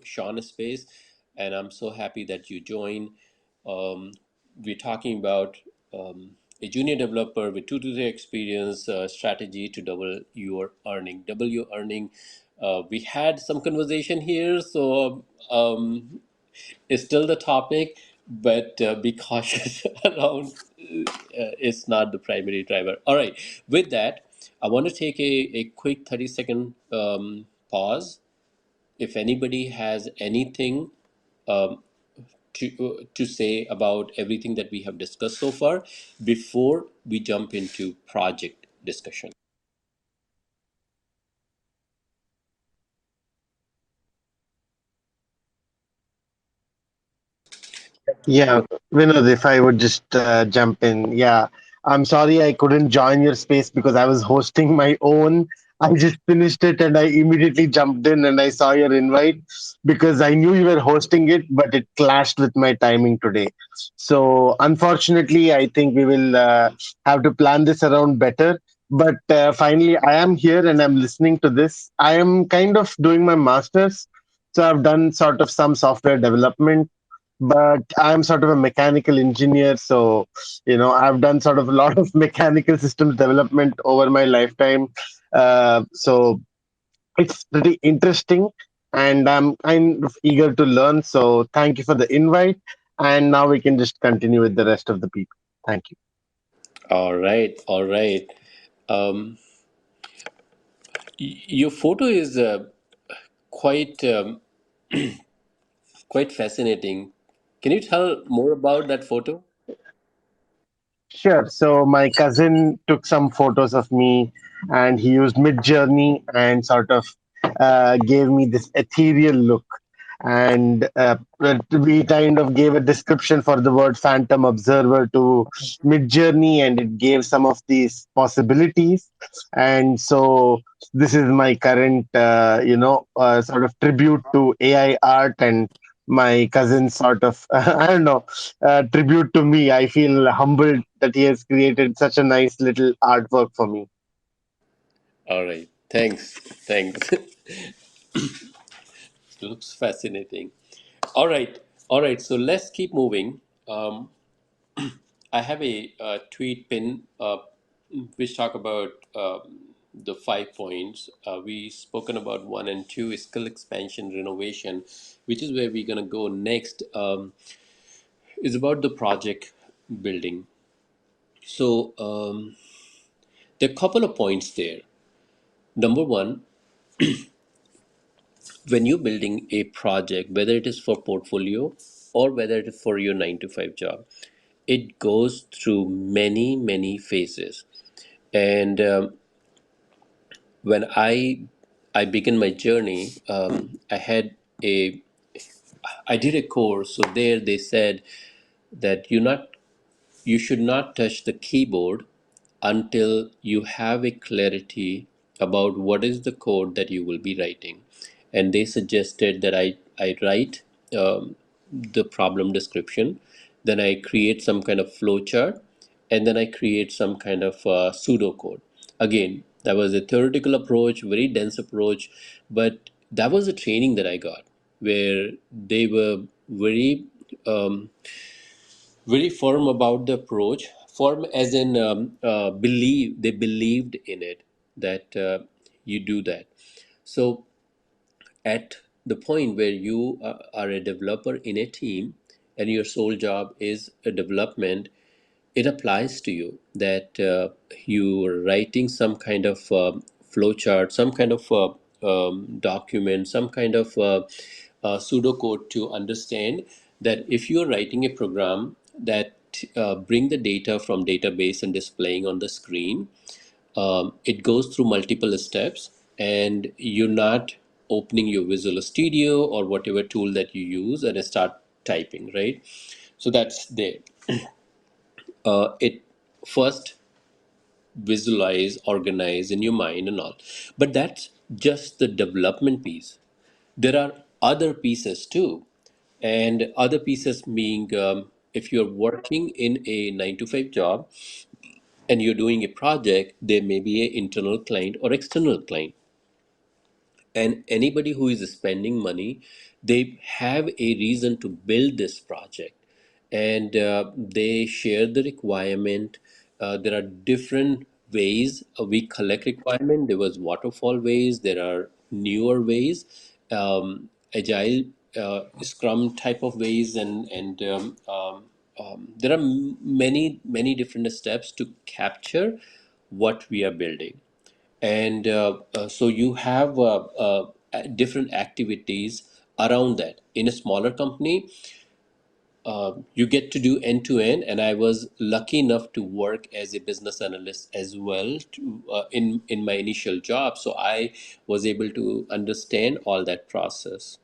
Shauna's space, and I'm so happy that you joined. Um, we're talking about a junior developer with 2 to 3 experience strategy to double your earning. Double your earning. We had some conversation here, so is still the topic, but be cautious around. It's not the primary driver. All right. With that, I want to take a quick 30-second pause. If anybody has anything um, to say about everything that we have discussed so far before we jump into project discussion. Yeah, Vinod, if I would just jump in. Yeah, I'm sorry I couldn't join your space because I was hosting my own. I just finished it and I immediately jumped in and I saw your invite because I knew you were hosting it, but it clashed with my timing today. So, unfortunately, I think we will have to plan this around better. But finally, I am here and I'm listening to this. I am kind of doing my master's. So, I've done sort of some software development, but I'm sort of a mechanical engineer. So, I've done sort of a lot of mechanical systems development over my lifetime. So it's pretty interesting and I'm kind of eager to learn. So thank you for the invite. And now we can just continue with the rest of the people. Thank you. All right. All right. Um, your photo is quite quite fascinating. Can you tell more about that photo? Sure. So my cousin took some photos of me and he used Mid Journey and sort of gave me this ethereal look. And we kind of gave a description for the word phantom observer to Mid Journey, and it gave some of these possibilities. And so this is my current, sort of tribute to AI art and my cousin sort of I don't know, tribute to me. I feel humbled that he has created such a nice little artwork for me. All right. Thanks. Thanks. Looks fascinating. All right. All right. So let's keep moving. Um, I have a, tweet pin which talk about the 5 points. We spoken about one and two, skill expansion, renovation, which is where we're gonna go next. Is about the project building. So there are a couple of points there. Number one, when you're building a project, whether it is for portfolio or whether it is for your 9 to 5 job, it goes through many phases. And when I began my journey, I did a course. So there they said that you should not touch the keyboard until you have a clarity about what is the code that you will be writing. And they suggested that I write the problem description, then I create some kind of flowchart, and then I create some kind of pseudocode. Again, that was a theoretical approach, very dense approach, but that was the training that I got, where they were um, very firm about the approach. Firm as in believe, they believed in it, that you do that. So at the point where you are a developer in a team and your sole job is a development, it applies to you that you are writing some kind of flowchart, some kind of document, some kind of pseudocode to understand that if you're writing a program that bring the data from database and displaying on the screen, it goes through multiple steps, and you're not opening your Visual Studio or whatever tool that you use and start typing, right? So that's there. It first visualize, organize in your mind and all, but that's just the development piece. There are other pieces too, and other pieces being if you're working in a 9 to 5 job and you're doing a project, there may be an internal client or external client, and anybody who is spending money, they have a reason to build this project, and they share the requirement. There are different ways we collect requirement. There was waterfall ways, there are newer ways, agile scrum type of ways, and there are many different steps to capture what we are building. And so you have different activities around that. In a smaller company, you get to do end to end, and I was lucky enough to work as a business analyst as well in my initial job, so I was able to understand all that process.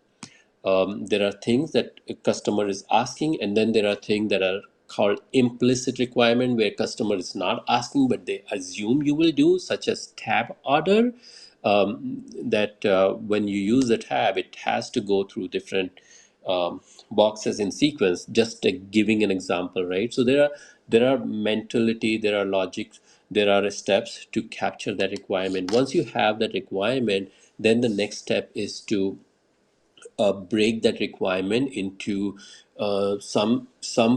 There are things that a customer is asking, and then there are things that are called implicit requirement, where customer is not asking but they assume you will do, such as tab order. That when you use the tab, it has to go through different boxes in sequence. Just giving an example, right? So there are mentality, there are logics, there are steps to capture that requirement. Once you have that requirement, then the next step is to break that requirement into some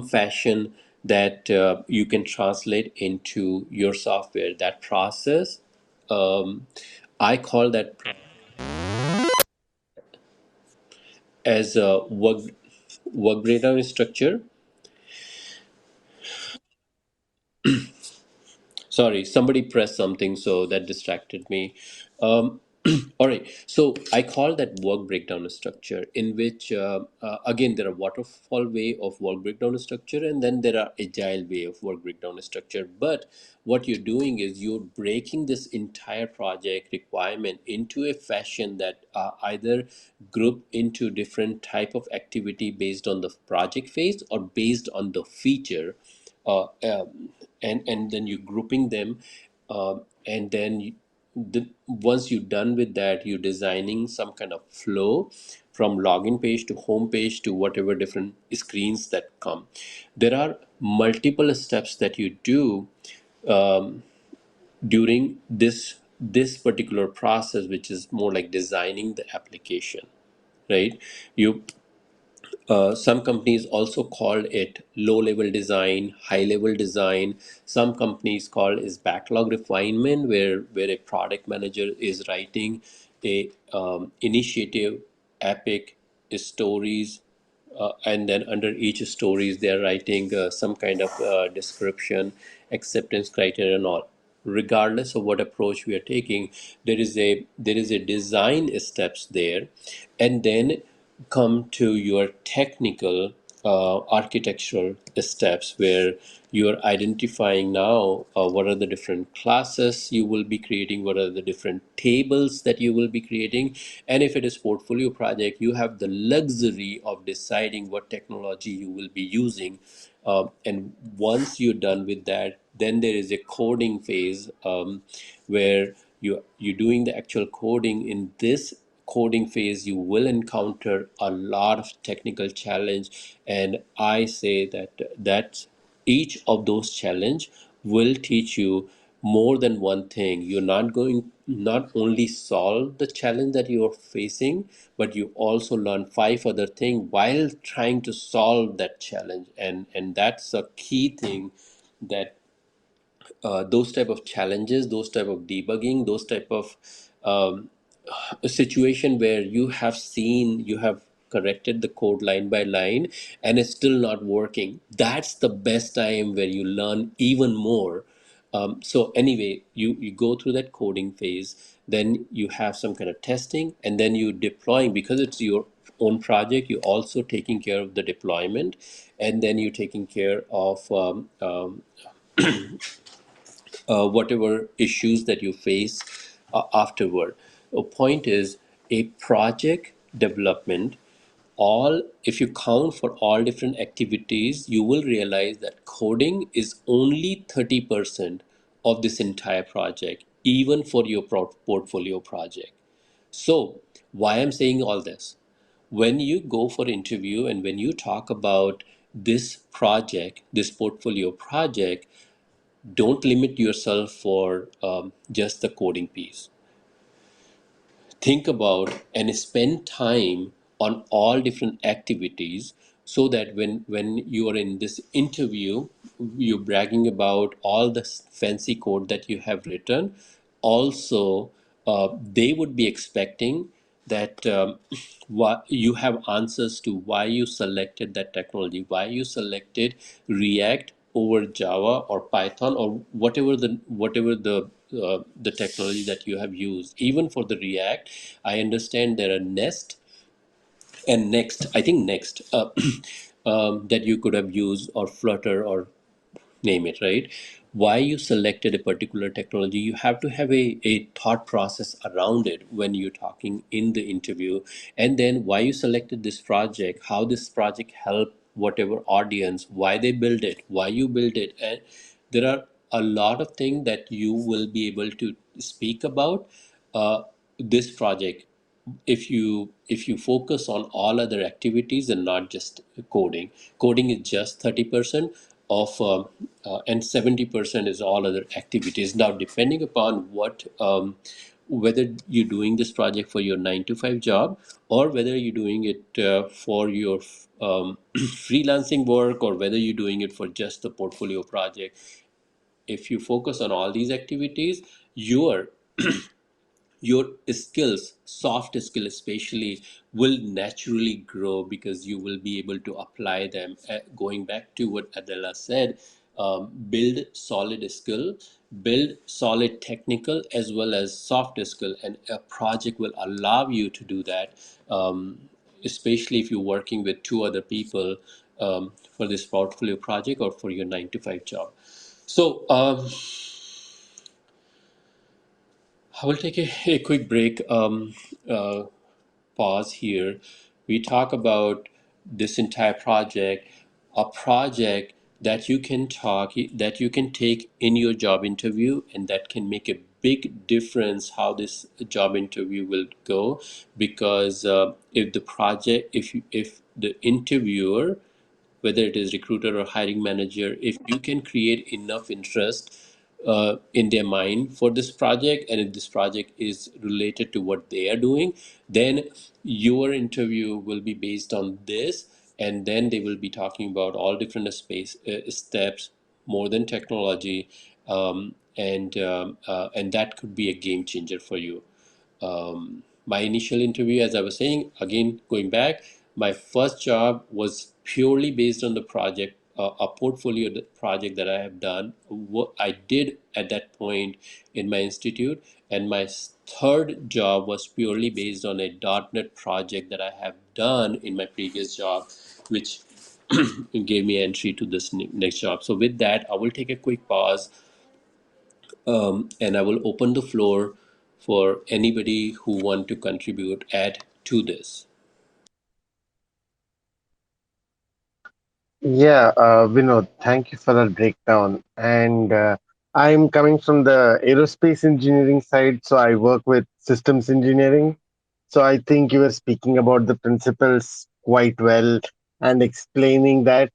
fashion that you can translate into your software. That process, um, I call that as a work breakdown structure. Sorry, somebody pressed something, so that distracted me. Um, all right, so I call that work breakdown structure, in which, again, there are waterfall way of work breakdown structure, and then there are agile way of work breakdown structure. But what you're doing is you're breaking this entire project requirement into a fashion that either group into different type of activity based on the project phase or based on the feature, uh, um, and then you grouping them, and then once you're done with that, you're designing some kind of flow from login page to home page to whatever different screens that come. There are multiple steps that you do um, during this particular process, which is more like designing the application, right? You Some companies also call it low level design, high level design. Some companies call is backlog refinement, where a product manager is writing a initiative, epic stories, and then under each stories they are writing some kind of description, acceptance criteria and all. Regardless of what approach we are taking, there is a design steps there, and then come to your technical architectural steps, where you're identifying now what are the different classes you will be creating, what are the different tables that you will be creating. And if it is portfolio project, you have the luxury of deciding what technology you will be using And once you're done with that, then there is a coding phase, where you're doing the actual coding. In this coding phase, you will encounter a lot of technical challenge, and I say that each of those challenge will teach you more than one thing. You're not going not only solve the challenge that you're facing, but you also learn five other things while trying to solve that challenge. And that's a key thing, that those type of challenges, those type of debugging, those type of um, a situation where you have corrected the code line by line and it's still not working, that's the best time where you learn even more. So anyway, you go through that coding phase, then you have some kind of testing, and then you deploying. Because it's your own project, you're also taking care of the deployment, and then you're taking care of whatever issues that you face afterward. The point is, a project development, all if you count for all different activities, you will realize that coding is only 30% of this entire project, even for your portfolio project. So why I'm saying all this, when you go for interview and when you talk about this project, this portfolio project, don't limit yourself for just the coding piece. Think about and spend time on all different activities, so that when you are in this interview, you're bragging about all the fancy code that you have written. Also, they would be expecting that what you have answers to why you selected that technology, why you selected React over Java or Python, or whatever the technology that you have used. Even for the React, I understand there are Nest and Next. I think Next that you could have used, or Flutter, or name it, right? Why you selected a particular technology, you have to have a thought process around it when you're talking in the interview. And then why you selected this project, how this project helped whatever audience, why they build it, why you build it. And there are a lot of things that you will be able to speak about this project, if you focus on all other activities and not just coding. Coding is just 30% of and 70% is all other activities. Now, depending upon what whether you're doing this project for your 9 to 5 job, or whether you're doing it for your freelancing work, or whether you're doing it for just the portfolio project, if you focus on all these activities, your skills, soft skill especially, will naturally grow, because you will be able to apply them. Going back to what Adela said, build solid skill, build solid technical as well as soft skill, and a project will allow you to do that, especially if you're working with two other people for this portfolio project or for your 9 to 5 job. So I will take a quick break, uh, pause here. We talk about this entire project, a project that you can that you can take in your job interview, and that can make a big difference how this job interview will go. Because if the interviewer, whether it is recruiter or hiring manager, if you can create enough interest in their mind for this project, and if this project is related to what they are doing, then your interview will be based on this. And then they will be talking about all different steps, more than technology, and that could be a game changer for you. My initial interview, as I was saying, again, going back, my first job was purely based on the project, a portfolio project that I have done, what I did at that point in my institute. And my third job was purely based on a .NET project that I have done in my previous job, which gave me entry to this next job. So with that, I will take a quick pause, and I will open the floor for anybody who want to contribute, add to this. Yeah, Vinod, thank you for that breakdown. And I'm coming from the aerospace engineering side, so I work with systems engineering. So I think you were speaking about the principles quite well and explaining that.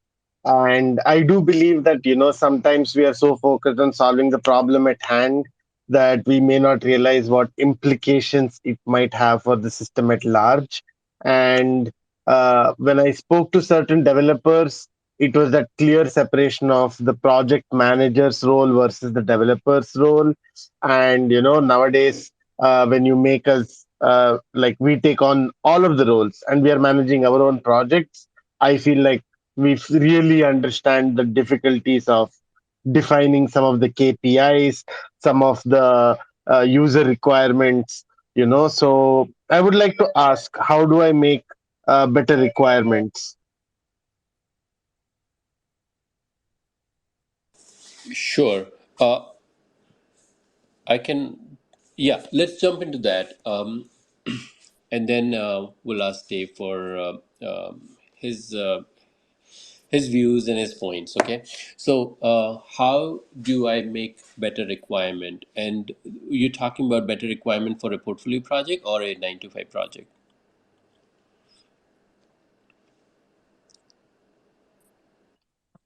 And I do believe that, sometimes we are so focused on solving the problem at hand that we may not realize what implications it might have for the system at large. And when I spoke to certain developers, it was that clear separation of the project manager's role versus the developer's role. And, nowadays, when you make us like we take on all of the roles and we are managing our own projects, I feel like we really understand the difficulties of defining some of the KPIs, some of the user requirements, So I would like to ask, how do I make better requirements? Sure. I can, yeah, let's jump into that. And then we'll ask Dave for his his views and his points. Okay, so how do I make better requirement? And you're talking about better requirement for a portfolio project or a 9 to 5 project?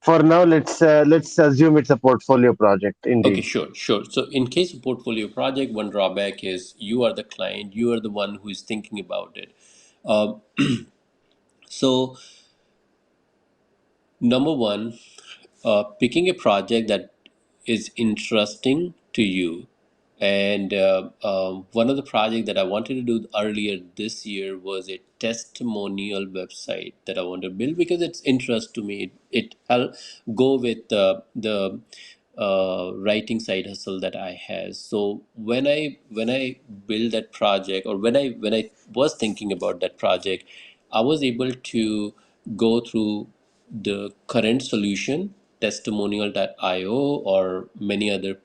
For now, let's assume it's a portfolio project. Okay, Indeed. sure, sure. So in case of portfolio project, one drawback is you are the client, you are the one who is thinking about it. Uh, so number one, picking a project that is interesting to you. And one of the projects that I wanted to do earlier this year was a testimonial website that I want to build because it's interest to me. I'll go with the writing side hustle that I have. So when I build that project, or when I was thinking about that project, I was able to go through the current solution, testimonial.io, or many other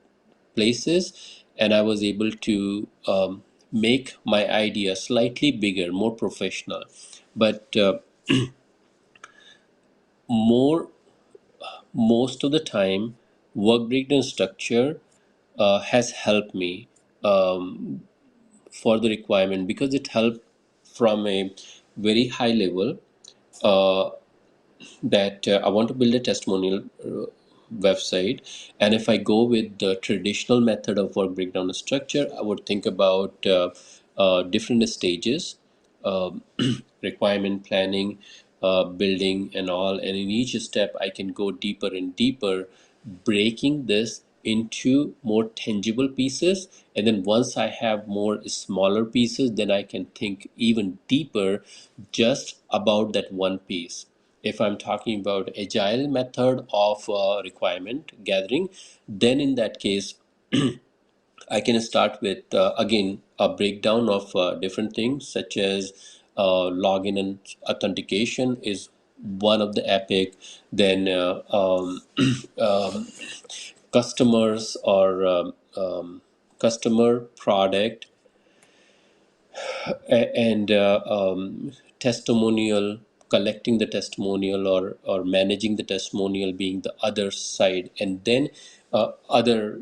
places, and I was able to make my idea slightly bigger, more professional. But more most of the time, work breakdown structure has helped me for the requirement, because it helped from a very high level, uh, that I want to build a testimonial website. And if I go with the traditional method of work breakdown structure, I would think about different stages, um, requirement planning, building, and all. And in each step, I can go deeper and deeper, breaking this into more tangible pieces. And then once I have more smaller pieces, then I can think even deeper just about that one piece. If I'm talking about agile method of requirement gathering, then in that case, I can start with again a breakdown of different things, such as login and authentication is one of the epic. Then um, customers, or customer, product, and testimonial, collecting the testimonial, or managing the testimonial being the other side, and then other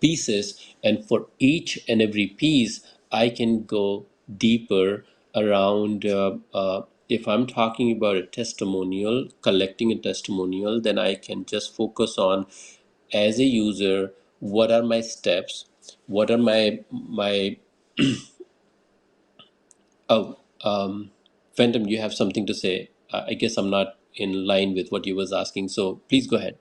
pieces. And for each and every piece, I can go deeper around. If I'm talking about a testimonial, collecting a testimonial, then I can just focus on, as a user, what are my steps, what are my Oh, Phantom, you have something to say. I guess I'm not in line with what you was asking, so please go ahead.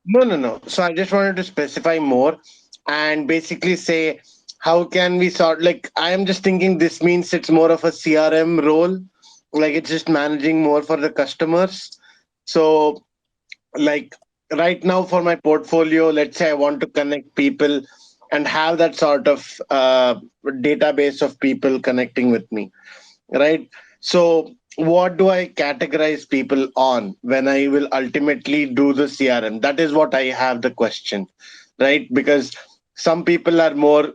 No, no, no. So I just wanted to specify more and basically say, how can we sort, like, I am just thinking this means it's more of a CRM role, like it's just managing more for the customers. So, like, right now for my portfolio, let's say I want to connect people and have that sort of database of people connecting with me, right? So what do I categorize people on when I will ultimately do the CRM? That is what I have the question, right? Because some people are more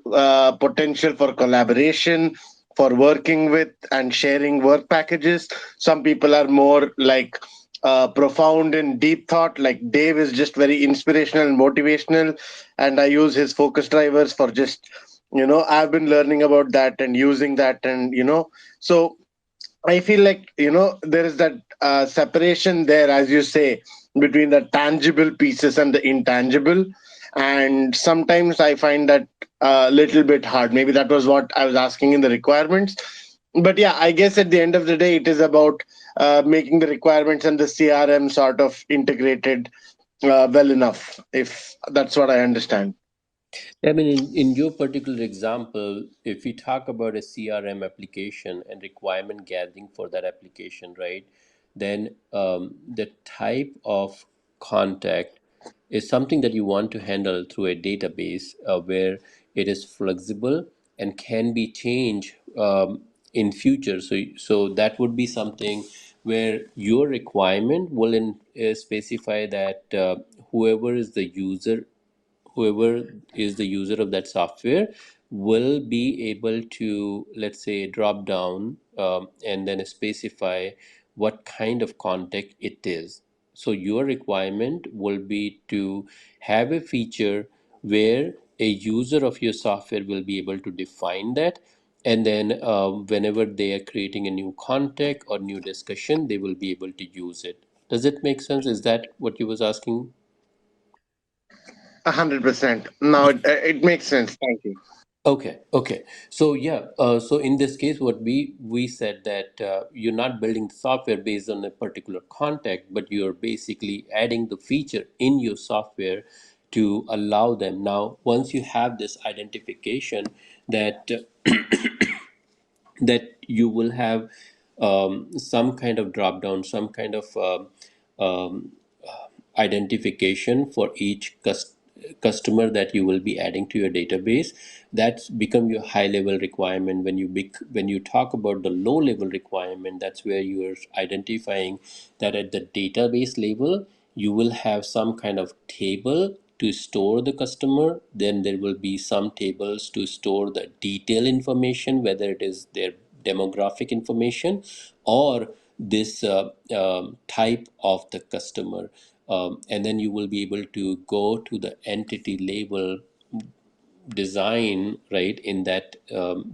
potential for collaboration, for working with and sharing work packages. Some people are more like profound and deep thought. Like Dave is just very inspirational and motivational, and I use his focus drivers for just, I've been learning about that and using that, and so I feel like, there is that separation there, as you say, between the tangible pieces and the intangible. And sometimes I find that a little bit hard. Maybe that was what I was asking in the requirements. But yeah, I guess at the end of the day, it is about making the requirements and the CRM sort of integrated well enough, if that's what I understand. I mean, in your particular example, if we talk about a CRM application and requirement gathering for that application, right, then the type of contact is something that you want to handle through a database where it is flexible and can be changed in future. So that would be something where your requirement will specify that whoever is the user, whoever is the user of that software will be able to, let's say, drop down and then specify what kind of contact it is. So your requirement will be to have a feature where a user of your software will be able to define that, and then whenever they are creating a new contact or new discussion, they will be able to use it. Does it make sense? Is that what you was asking? 100%. Now it makes sense. Thank you. Okay, okay. So yeah, so in this case, what we said that you're not building the software based on a particular contact, but you're basically adding the feature in your software to allow them. Now, once you have this identification that that you will have some kind of drop down, some kind of um, identification for each customer that you will be adding to your database. That's become your high level requirement. When when you talk about the low level requirement, that's where you are identifying that at the database level you will have some kind of table to store the customer. Then there will be some tables to store the detail information, whether it is their demographic information or this type of the customer. And then you will be able to go to the entity label design, right, in that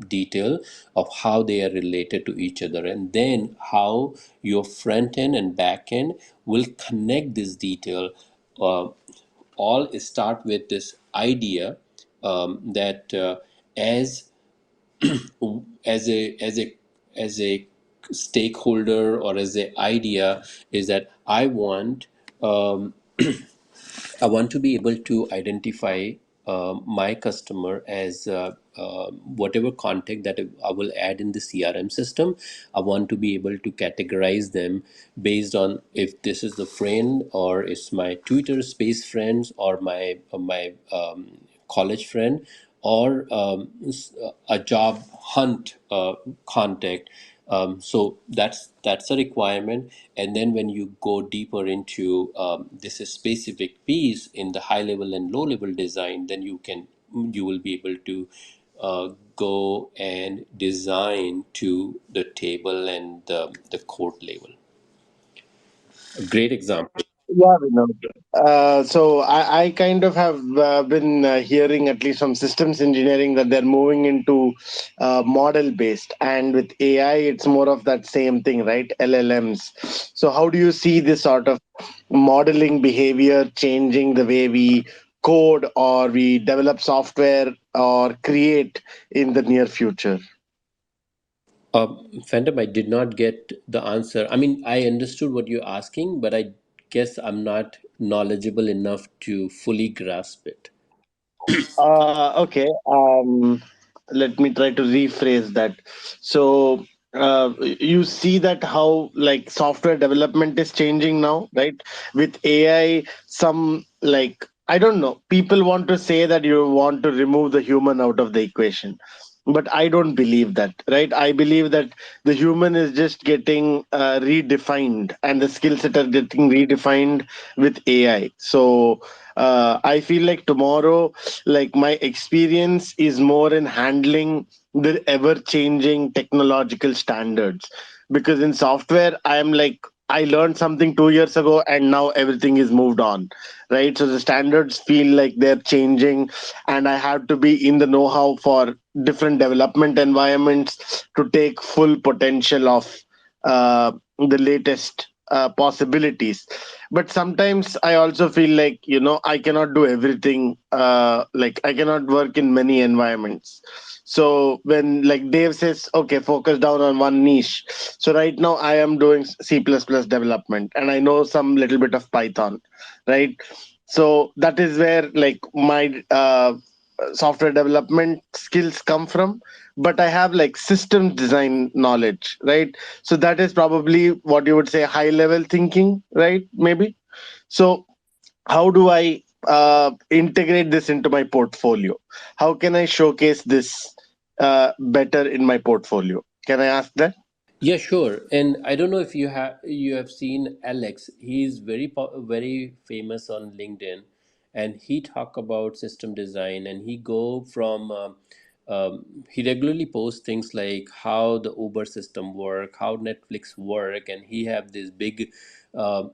detail of how they are related to each other, and then how your front end and back end will connect this detail. uh, all start with this idea that as as a stakeholder or as a idea is that um, I want to be able to identify my customer as whatever contact that I will add in the CRM system. I want to be able to categorize them based on if this is the friend or it's my Twitter space friends or my college friend or a job hunt contact. So that's a requirement. And then when you go deeper into this specific piece in the high level and low level design, then you will be able to go and design to the table and the code level. A great example. Yeah, Vinod. So I kind of have been hearing, at least from systems engineering, that they're moving into model based, and with AI, it's more of that same thing, right? LLMs. So how do you see this sort of modeling behavior changing the way we code or we develop software or create in the near future? Phantom, I did not get the answer. I mean, I understood what you're asking, but I guess I'm not knowledgeable enough to fully grasp it. Okay. Let me try to rephrase that. So, you see that how like software development is changing now, right? With AI, some like I don't know. People want to say that you want to remove the human out of the equation, but I don't believe that, right? I believe that the human is just getting redefined, and the skill set are getting redefined with AI. So I feel like tomorrow, like my experience is more in handling the ever changing technological standards, because in software I am like I learned something 2 years ago and now everything is moved on, right? So the standards feel like they're changing, and I have to be in the know how for different development environments to take full potential of the latest possibilities. But sometimes I also feel like, I cannot do everything, like I cannot work in many environments. So when like Dave says, okay, focus down on one niche. So right now I am doing C++ development and I know some little bit of Python, right? So that is where like my software development skills come from. But I have like systems design knowledge, right? So that is probably what you would say high level thinking, right? Maybe. So how do I integrate this into my portfolio? How can I showcase this better in my portfolio? Can I ask that? Yeah, sure. And I don't know if you have seen Alex. He's very famous on LinkedIn, and he talk about system design. And he go from he regularly posts things like how the Uber system work, how Netflix work, and he have this big, uh,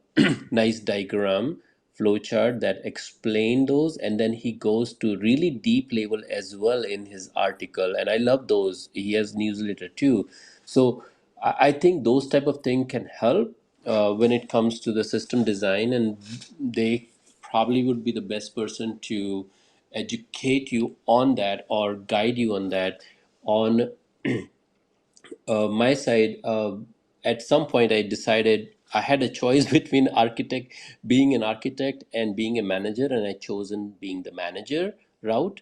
nice diagram flowchart that explain those, and then he goes to really deep level as well in his article. And I love those. He has newsletter too. So I think those type of thing can help when it comes to the system design, and they probably would be the best person to educate you on that or guide you on that. On my side, at some point, I decided I had a choice between being an architect and being a manager, and I chosen being the manager route.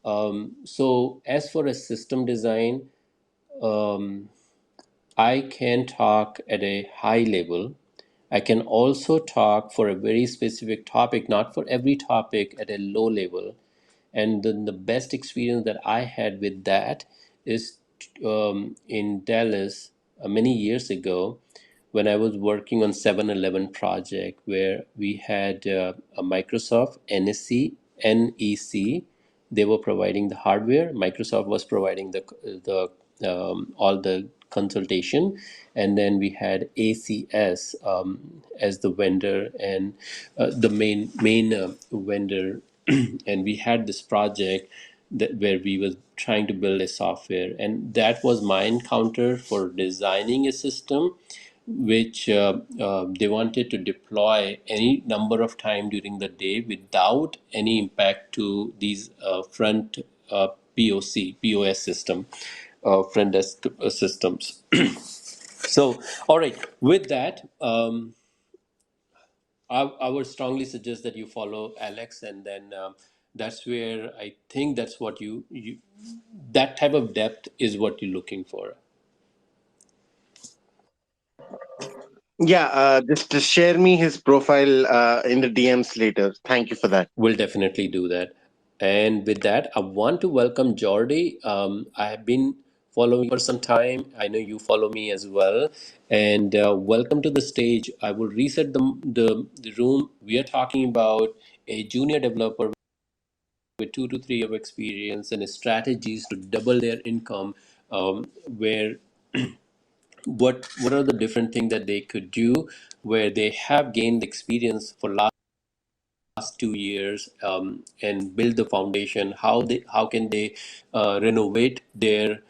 So as for a system design, um, I can talk at a high level. I can also talk for a very specific topic, not for every topic at a low level. And then the best experience that I had with that is in Dallas many years ago when I was working on 7-Eleven project where we had a Microsoft NEC. They were providing the hardware. Microsoft was providing the all the consultation, and then we had ACS as the vendor and the main vendor, and we had this project where we were trying to build a software, and that was my encounter for designing a system which they wanted to deploy any number of time during the day without any impact to these front POS system, front desk systems. So, all right, with that, I would strongly suggest that you follow Alex, and then that's where I think that's what you that type of depth is what you're looking for. Yeah, just share me his profile in the DMs later. Thank you for that. We'll definitely do that. And with that, I want to welcome Jordi. I have been following for some time. I know you follow me as well. And welcome to the stage. I will reset the room. We are talking about a junior developer with 2 to 3 years of experience and strategies to double their income. Where what are the different things that they could do where they have gained experience for last 2 years, and build the foundation. How can they renovate their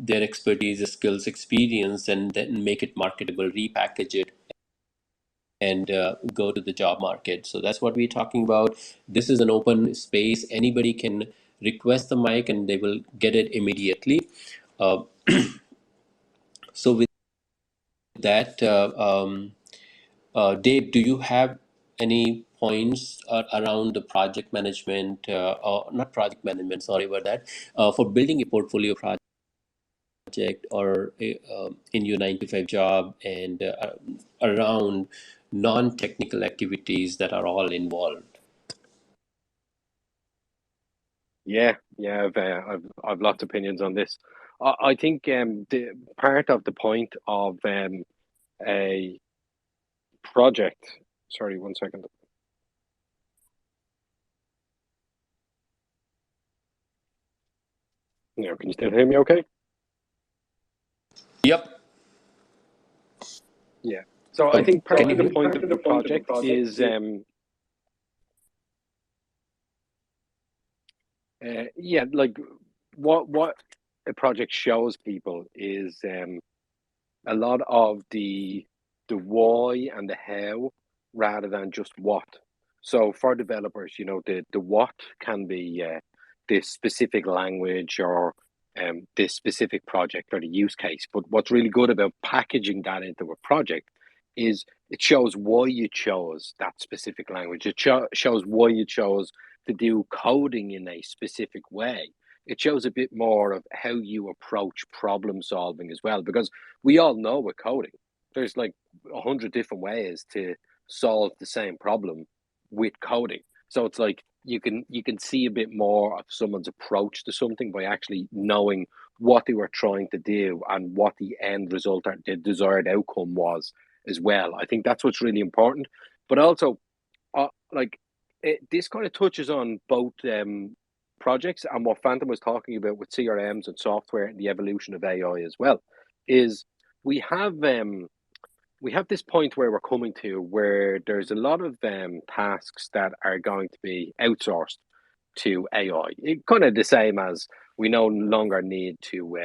expertise, skills, experience, and then make it marketable, repackage it, and go to the job market. So that's what we're talking about. This is an open space. Anybody can request the mic, and they will get it immediately. Uh, so with that, Dave, do you have any points around the project management, or not project management, sorry about that, for building a portfolio project or in your 9 to 5 job, and around non-technical activities that are all involved? Yeah. I've lots of opinions on this. I think the part of the point of a project. Sorry, 1 second. Yeah, can you still hear me? Okay. Yep. Yeah. So I think Can part you of the hear? point of the project is, yeah, like what a project shows people is a lot of the why and the how rather than just what. So for developers, the what can be this specific language or this specific project or the use case. But what's really good about packaging that into a project is it shows why you chose that specific language. It shows why you chose to do coding in a specific way. It shows a bit more of how you approach problem solving as well, because we all know with coding, there's like 100 different ways to solve the same problem with coding. So it's like you can see a bit more of someone's approach to something by actually knowing what they were trying to do and what the end result or the desired outcome was as well. I think that's what's really important. But also, like this kind of touches on both projects and what Phantom was talking about with CRMs and software and the evolution of AI as well. Is we have this point where we're coming to where there's a lot of tasks that are going to be outsourced to AI. It kind of the same as we no longer need to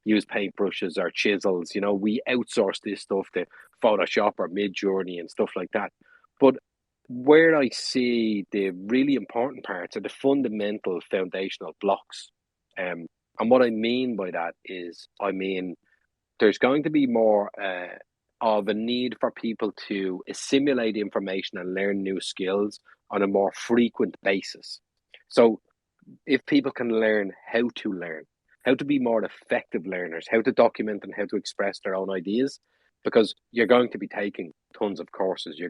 use paintbrushes or chisels. We outsource this stuff to Photoshop or Midjourney and stuff like that. But where I see the really important parts are the fundamental foundational blocks. And what I mean by that is, I mean, there's going to be more of a need for people to assimilate information and learn new skills on a more frequent basis. So if people can learn how to be more effective learners, how to document and how to express their own ideas, because you're going to be taking tons of courses.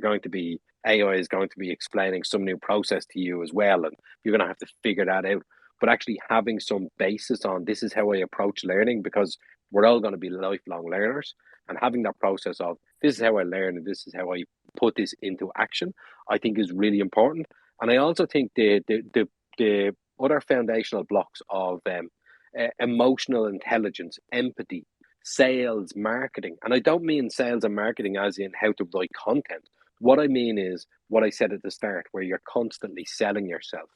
AI is going to be explaining some new process to you as well, and you're going to have to figure that out. But actually having some basis on this is how I approach learning, because we're all going to be lifelong learners, and having that process of this is how I learn and this is how I put this into action, I think is really important. And I also think the other foundational blocks of emotional intelligence, empathy, sales, marketing. And I don't mean sales and marketing as in how to write content. What I mean is what I said at the start, where you're constantly selling yourself.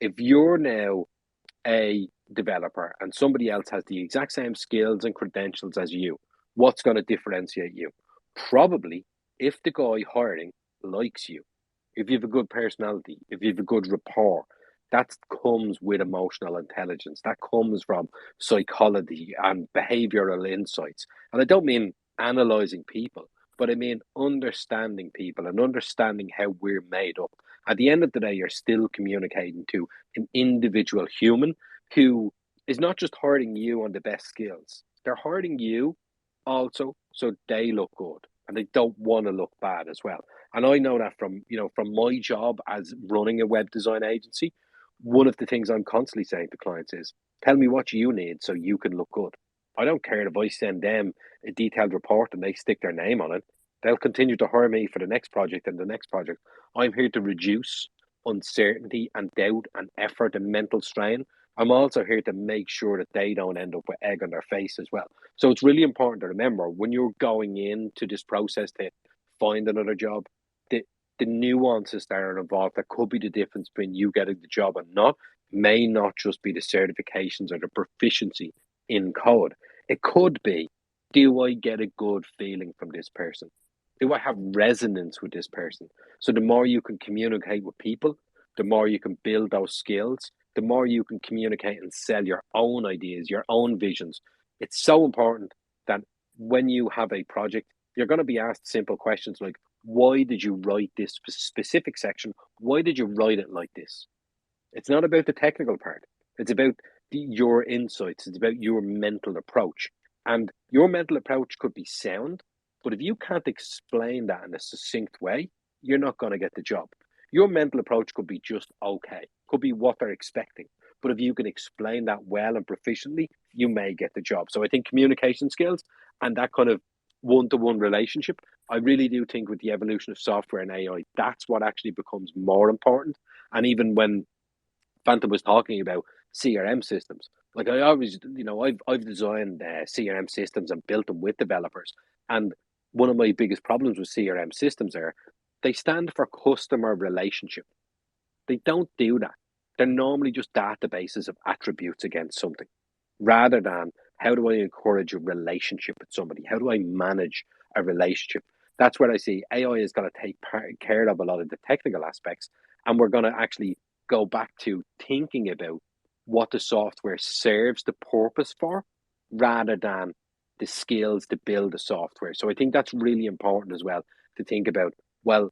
If you're now a developer and somebody else has the exact same skills and credentials as you, what's going to differentiate you? Probably if the guy hiring likes you, if you have a good personality, if you have a good rapport. That comes with emotional intelligence. That comes from psychology and behavioral insights. And I don't mean analyzing people, but I mean understanding people and understanding how we're made up. At the end of the day, you're still communicating to an individual human who is not just hurting you on the best skills. They're hurting you also so they look good and they don't want to look bad as well. And I know that from my job as running a web design agency, one of the things I'm constantly saying to clients is, tell me what you need so you can look good. I don't care if I send them a detailed report and they stick their name on it. They'll continue to hire me for the next project and the next project. I'm here to reduce uncertainty and doubt and effort and mental strain. I'm also here to make sure that they don't end up with egg on their face as well. So it's really important to remember when you're going into this process to find another job, the, the nuances that are involved, that could be the difference between you getting the job and not, may not just be the certifications or the proficiency in code. It could be, do I get a good feeling from this person? Do I have resonance with this person? So the more you can communicate with people, the more you can build those skills, the more you can communicate and sell your own ideas, your own visions. It's so important that when you have a project, you're going to be asked simple questions like, why did you write this specific section? Why did you write it like this? It's not about the technical part. It's about your insights. It's about your mental approach. And your mental approach could be sound, but if you can't explain that in a succinct way, you're not going to get the job. Your mental approach could be just okay, could be what they're expecting. But if you can explain that well and proficiently, you may get the job. So I think communication skills and that kind of one-to-one relationship, I really do think with the evolution of software and AI, that's what actually becomes more important. And even when Phantom was talking about CRM systems. Like I always, I've designed CRM systems and built them with developers. And one of my biggest problems with CRM systems are they stand for customer relationship. They don't do that. They're normally just databases of attributes against something, rather than how do I encourage a relationship with somebody? How do I manage a relationship? That's where I see AI is going to take care of a lot of the technical aspects, and we're going to actually go back to thinking about what the software serves the purpose for, rather than the skills to build the software. So I think that's really important as well, to think about, well,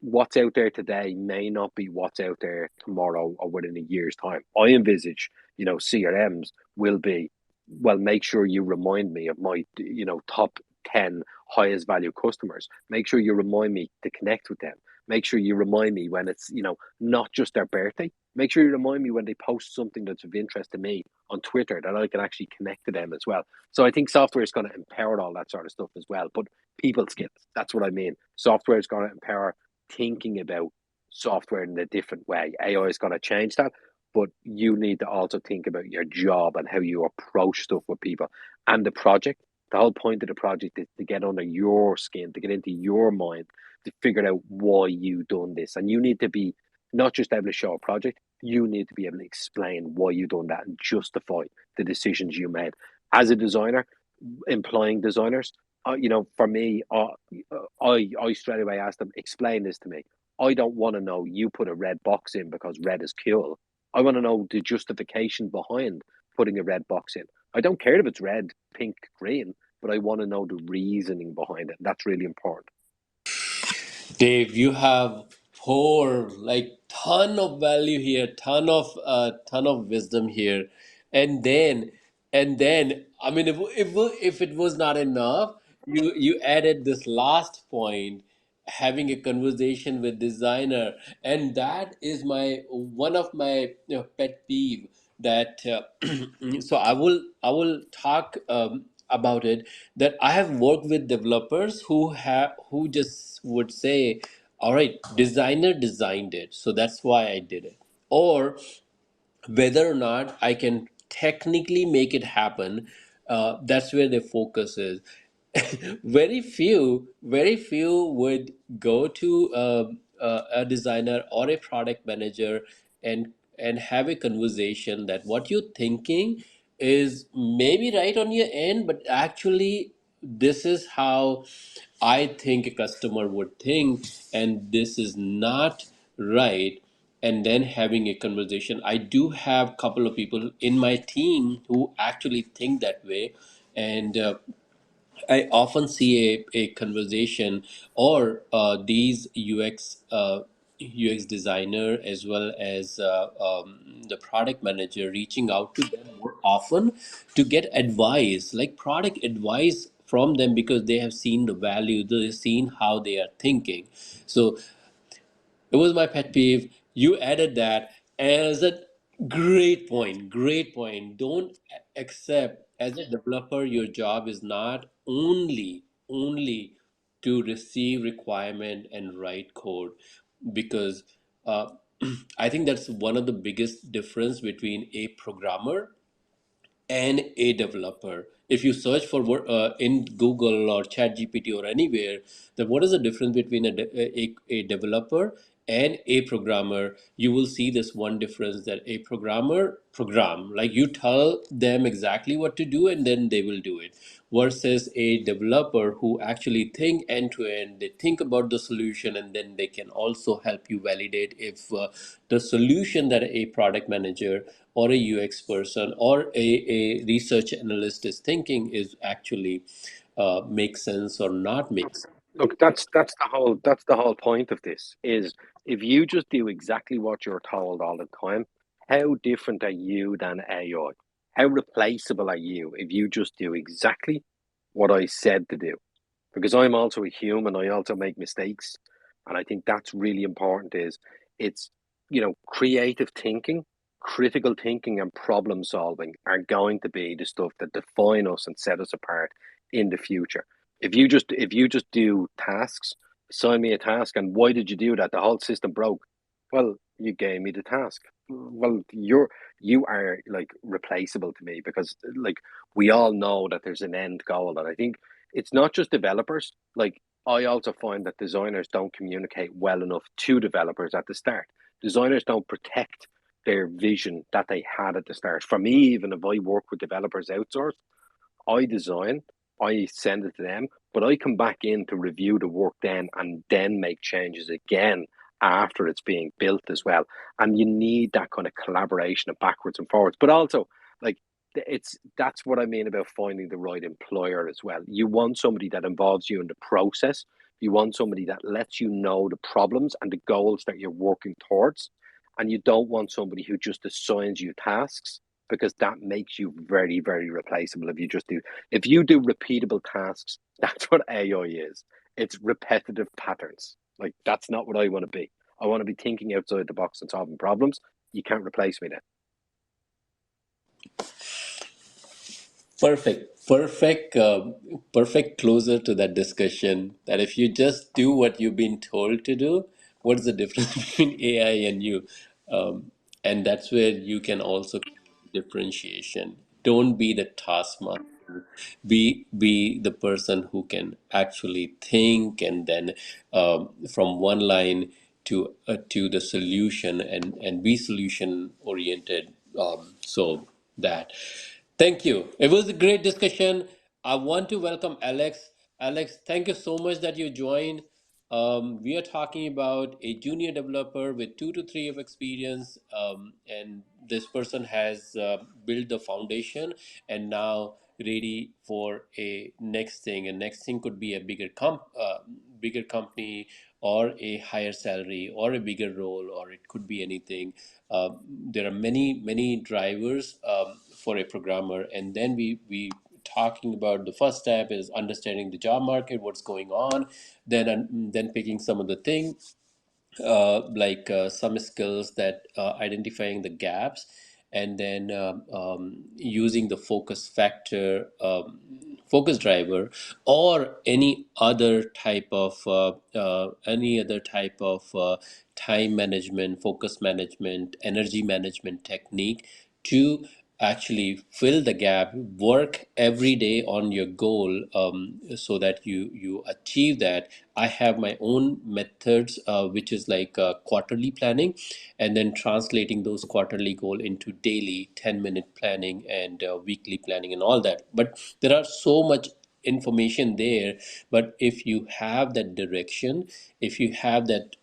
what's out there today may not be what's out there tomorrow or within a year's time. I envisage, CRMs will be, well, make sure you remind me of my, top 10 highest value customers. Make sure you remind me to connect with them. Make sure you remind me when it's, not just their birthday. Make sure you remind me when they post something that's of interest to me on Twitter, that I can actually connect to them as well. So I think software is going to empower all that sort of stuff as well. But people skills, that's what I mean. Software is going to empower thinking about software in a different way. AI is going to change that, but you need to also think about your job and how you approach stuff with people and the project. The whole point of the project is to get under your skin, to get into your mind, to figure out why you done this. And you need to be not just able to show a project, you need to be able to explain why you done that and justify the decisions you made. As a designer, employing designers, for me, I straight away ask them, explain this to me. I don't want to know you put a red box in because red is cool. I want to know the justification behind putting a red box in. I don't care if it's red, pink, green, but I want to know the reasoning behind it. That's really important. Dave, you have poured like ton of value here, ton of wisdom here, and then I mean, if it was not enough, you added this last point, having a conversation with designer, and that is my one of my pet peeve that so I will talk about it, that I have worked with developers who just would say, all right, designer designed it, so that's why I did it. Or whether or not I can technically make it happen, that's where the focus is. Very few would go to a designer or a product manager and have a conversation that what you're thinking is maybe right on your end, but actually this is how I think a customer would think, and this is not right. And then having a conversation. I do have a couple of people in my team who actually think that way, and I often see a conversation or these UX designer as well as the product manager reaching out to them more often to get advice, like product advice from them, because they have seen the value, they've seen how they are thinking. So it was my pet peeve. You added that as a great point. Great point. Don't accept as a developer, your job is not only to receive requirement and write code, because uh, I think that's one of the biggest difference between a programmer and a developer. If you search for what in Google or ChatGPT or anywhere, then what is the difference between a developer and a programmer? You will see this one difference, that a programmer program, like you tell them exactly what to do and then they will do it, versus a developer who actually think end to end. They think about the solution and then they can also help you validate if the solution that a product manager or a UX person or a research analyst is thinking is actually makes sense or not makes sense. Look, that's the whole point of this is, if you just do exactly what you're told all the time, how different are you than AI? How replaceable are you if you just do exactly what I said to do? Because I'm also a human, I also make mistakes, and I think that's really important. Is it's creative thinking, critical thinking, and problem solving are going to be the stuff that define us and set us apart in the future. If you just do tasks, assign me a task, and why did you do that? The whole system broke. Well, you gave me the task. Well, you are like replaceable to me, because like we all know that there's an end goal, and I think it's not just developers. Like, I also find that designers don't communicate well enough to developers at the start. Designers don't protect their vision that they had at the start. For me, even if I work with developers outsourced, I design, I send it to them, but I come back in to review the work then and then make changes again after it's being built as well. And you need that kind of collaboration of backwards and forwards. But also, like, that's what I mean about finding the right employer as well. You want somebody that involves you in the process. You want somebody that lets you know the problems and the goals that you're working towards. And you don't want somebody who just assigns you tasks, because that makes you very, very replaceable. If you do repeatable tasks, that's what AI is. It's repetitive patterns. Like, that's not what I want to be. I want to be thinking outside the box and solving problems. You can't replace me then. Perfect closer to that discussion. That if you just do what you've been told to do, what's the difference between AI and you? And that's where you can also differentiation. Don't be the taskmaster. Be the person who can actually think, and then from one line to the solution, and be solution oriented. So that. Thank you. It was a great discussion. I want to welcome Alex. Alex, thank you so much that you joined. We are talking about a junior developer with 2 to 3 of experience, and this person has built the foundation and now ready for a next thing. And next thing could be a bigger company, or a higher salary, or a bigger role, or it could be anything. There are many drivers for a programmer, and then we talking about the first step is understanding the job market, what's going on, then picking some of the things, like some skills that identifying the gaps, and then using the focus driver, or any other type of time management, focus management, energy management technique to actually fill the gap, work every day on your goal, so that you achieve that. I have my own methods, which is like quarterly planning, and then translating those quarterly goal into daily 10-minute planning, and weekly planning, and all that. But there are so much information there. But if you have that direction, if you have that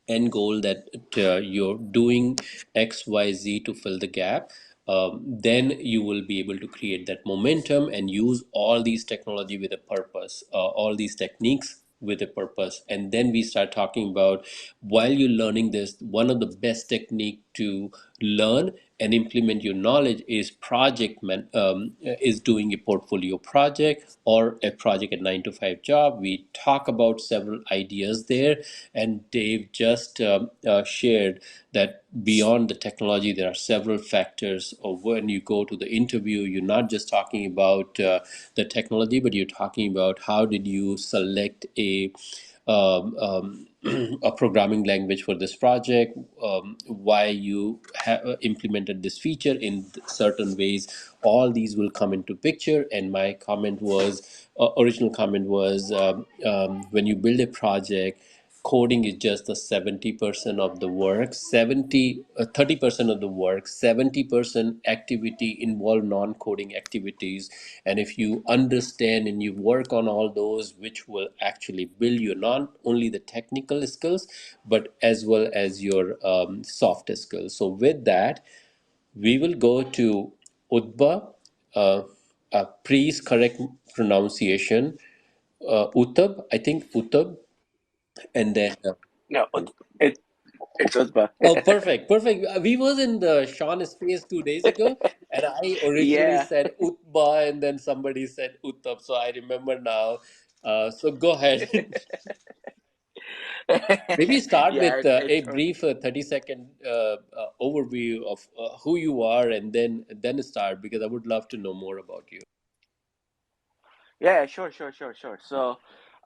end goal, that you're doing XYZ to fill the gap, then you will be able to create that momentum and use all these technology with a purpose, all these techniques with a purpose. And then we start talking about, while you're learning this, one of the best technique to learn and implement your knowledge is is doing a portfolio project, or a project at 9 to 5 job. We talk about several ideas there, and Dave just shared that beyond the technology, there are several factors of when you go to the interview. You're not just talking about the technology, but you're talking about how did you select a programming language for this project, why you implemented this feature in certain ways. All these will come into picture. And my comment was, original comment was, when you build a project, coding is just the 70% of the work, 30% of the work, 70% activity involve non-coding activities. And if you understand and you work on all those, which will actually build you not only the technical skills, but as well as your soft skills. So with that, we will go to Utba. Please correct pronunciation. Utab, I think Utab, and then No, it's Uzba. oh, perfect, perfect. We was in the Sean space 2 days ago, and I originally Yeah. said Utba, and then somebody said Uttab, so I remember now. So go ahead. Maybe start Yeah, with a it's brief 30-second overview of who you are, and then start, because I would love to know more about you. yeah, sure.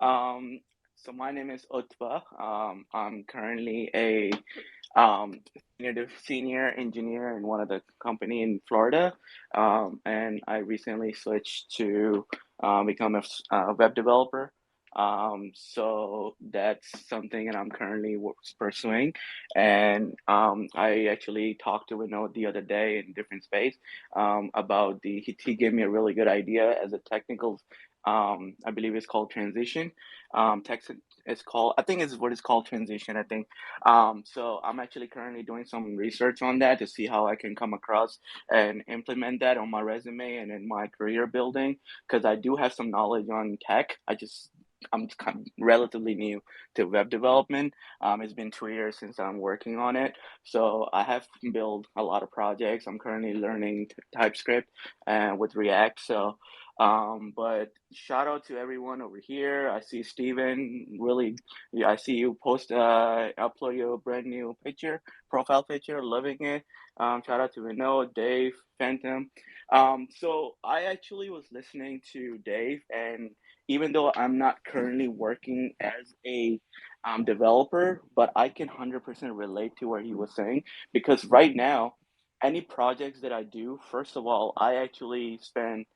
Um, so my name is Utva. I'm currently a um senior engineer in one of the company in Florida. And I recently switched to become a web developer. So that's something that I'm currently pursuing. And I actually talked to Vinod the other day in a different space about he gave me a really good idea as a technical, I believe it's called transition. Text it's called, I think it's what it's called, transition, I think. So I'm actually currently doing some research on that to see how I can come across and implement that on my resume and in my career building, because I do have some knowledge on tech. I'm kind of relatively new to web development. It's been 2 years since I'm working on it, so I have built a lot of projects. I'm currently learning TypeScript and with React. So, but shout out to everyone over here. I see Steven, really, yeah, I see you upload your brand new profile picture, loving it. Shout out to Vinod, Dave, Phantom. So I actually was listening to Dave, and even though I'm not currently working as a developer, but I can 100% relate to what he was saying, because right now, any projects that I do, first of all, I actually spend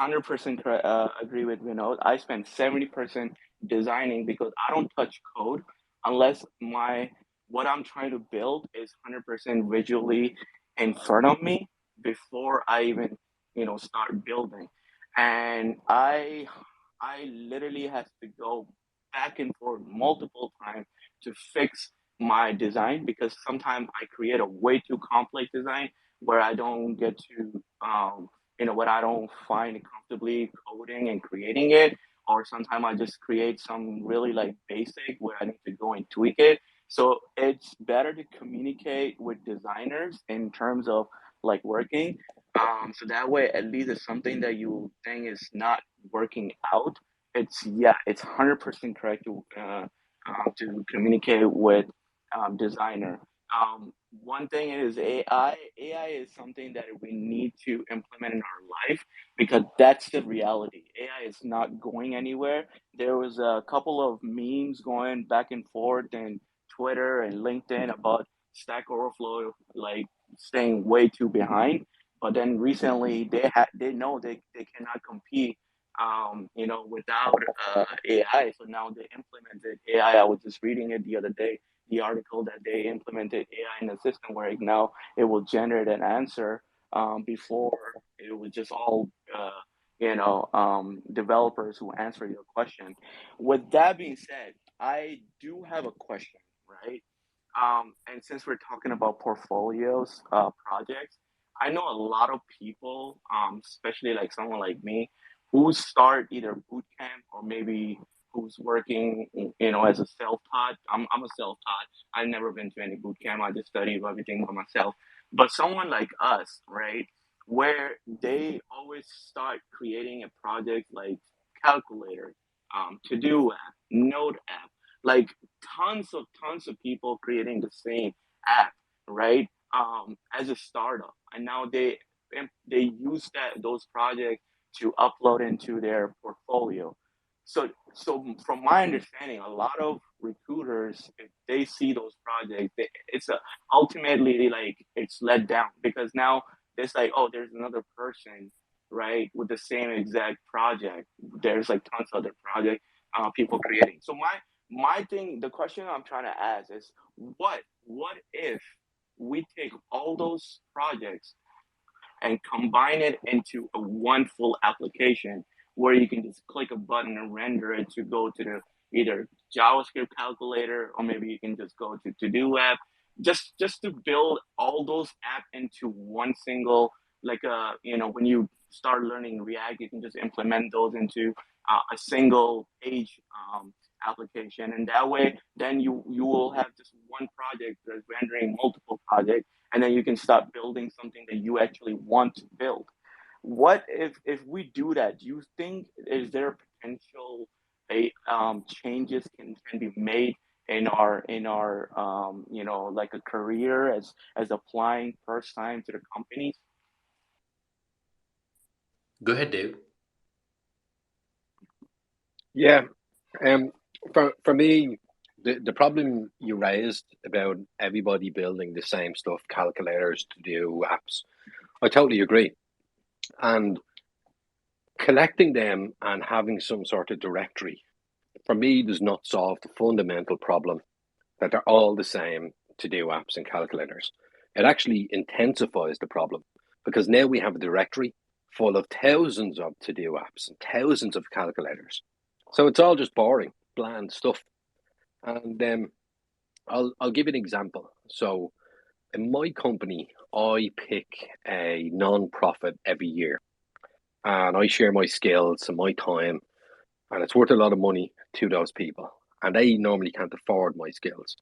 100% agree with Vinod. I spend 70% designing because I don't touch code unless my what I'm trying to build is 100% visually in front of me before I even start building. And I literally have to go back and forth multiple times to fix my design, because sometimes I create a way too complex design where I don't get to what I don't find comfortably coding and creating it, or sometimes I just create some really like basic where I need to go and tweak it. So it's better to communicate with designers in terms of like working. So that way, at least it's something that you think is not working out. It's 100% correct to communicate with designer. One thing is AI. AI is something that we need to implement in our life, because that's the reality. AI is not going anywhere. There was a couple of memes going back and forth in Twitter and LinkedIn about Stack Overflow like staying way too behind. But then recently they know they cannot compete without AI. So now they implemented AI. I was just reading it the other day, the article that they implemented AI in the system where now it will generate an answer. Before it was just all developers who answer your question. With that being said, I do have a question, right? And since we're talking about portfolios, projects, I know a lot of people, especially like someone like me, who start either boot camp or maybe who's working, as a self-taught. I'm a self-taught. I've never been to any boot camp. I just study everything by myself. But someone like us, right, where they always start creating a project like calculator, to-do app, note app, like tons of people creating the same app, right? As a startup, and now they use those projects to upload into their portfolio. So from my understanding, a lot of recruiters, if they see those projects, ultimately like it's let down, because now it's like, oh, there's another person, right, with the same exact project. There's like tons of other projects people creating. So my thing, the question I'm trying to ask is, what if we take all those projects and combine it into a one full application where you can just click a button and render it to go to the either JavaScript calculator, or maybe you can just go to do app, just to build all those apps into one single, like when you start learning React, you can just implement those into a single page application, and that way then you will have just one project that's rendering multiple projects, and then you can start building something that you actually want to build. What if we do that? Do you think is there potential changes can be made in our like a career as applying first time to the companies? Go ahead, Dave. Yeah. Um, for me, the problem you raised about everybody building the same stuff, calculators to do apps, I totally agree. And Collecting them and having some sort of directory, for me, does not solve the fundamental problem that they're all the same to-do apps and calculators. It actually intensifies the problem because now we have a directory full of thousands of to-do apps and thousands of calculators. So it's all just boring, bland stuff. And I'll give you an example. So in my company, I pick a non-profit every year, and I share my skills and my time, and it's worth a lot of money to those people, and they normally can't afford my skills.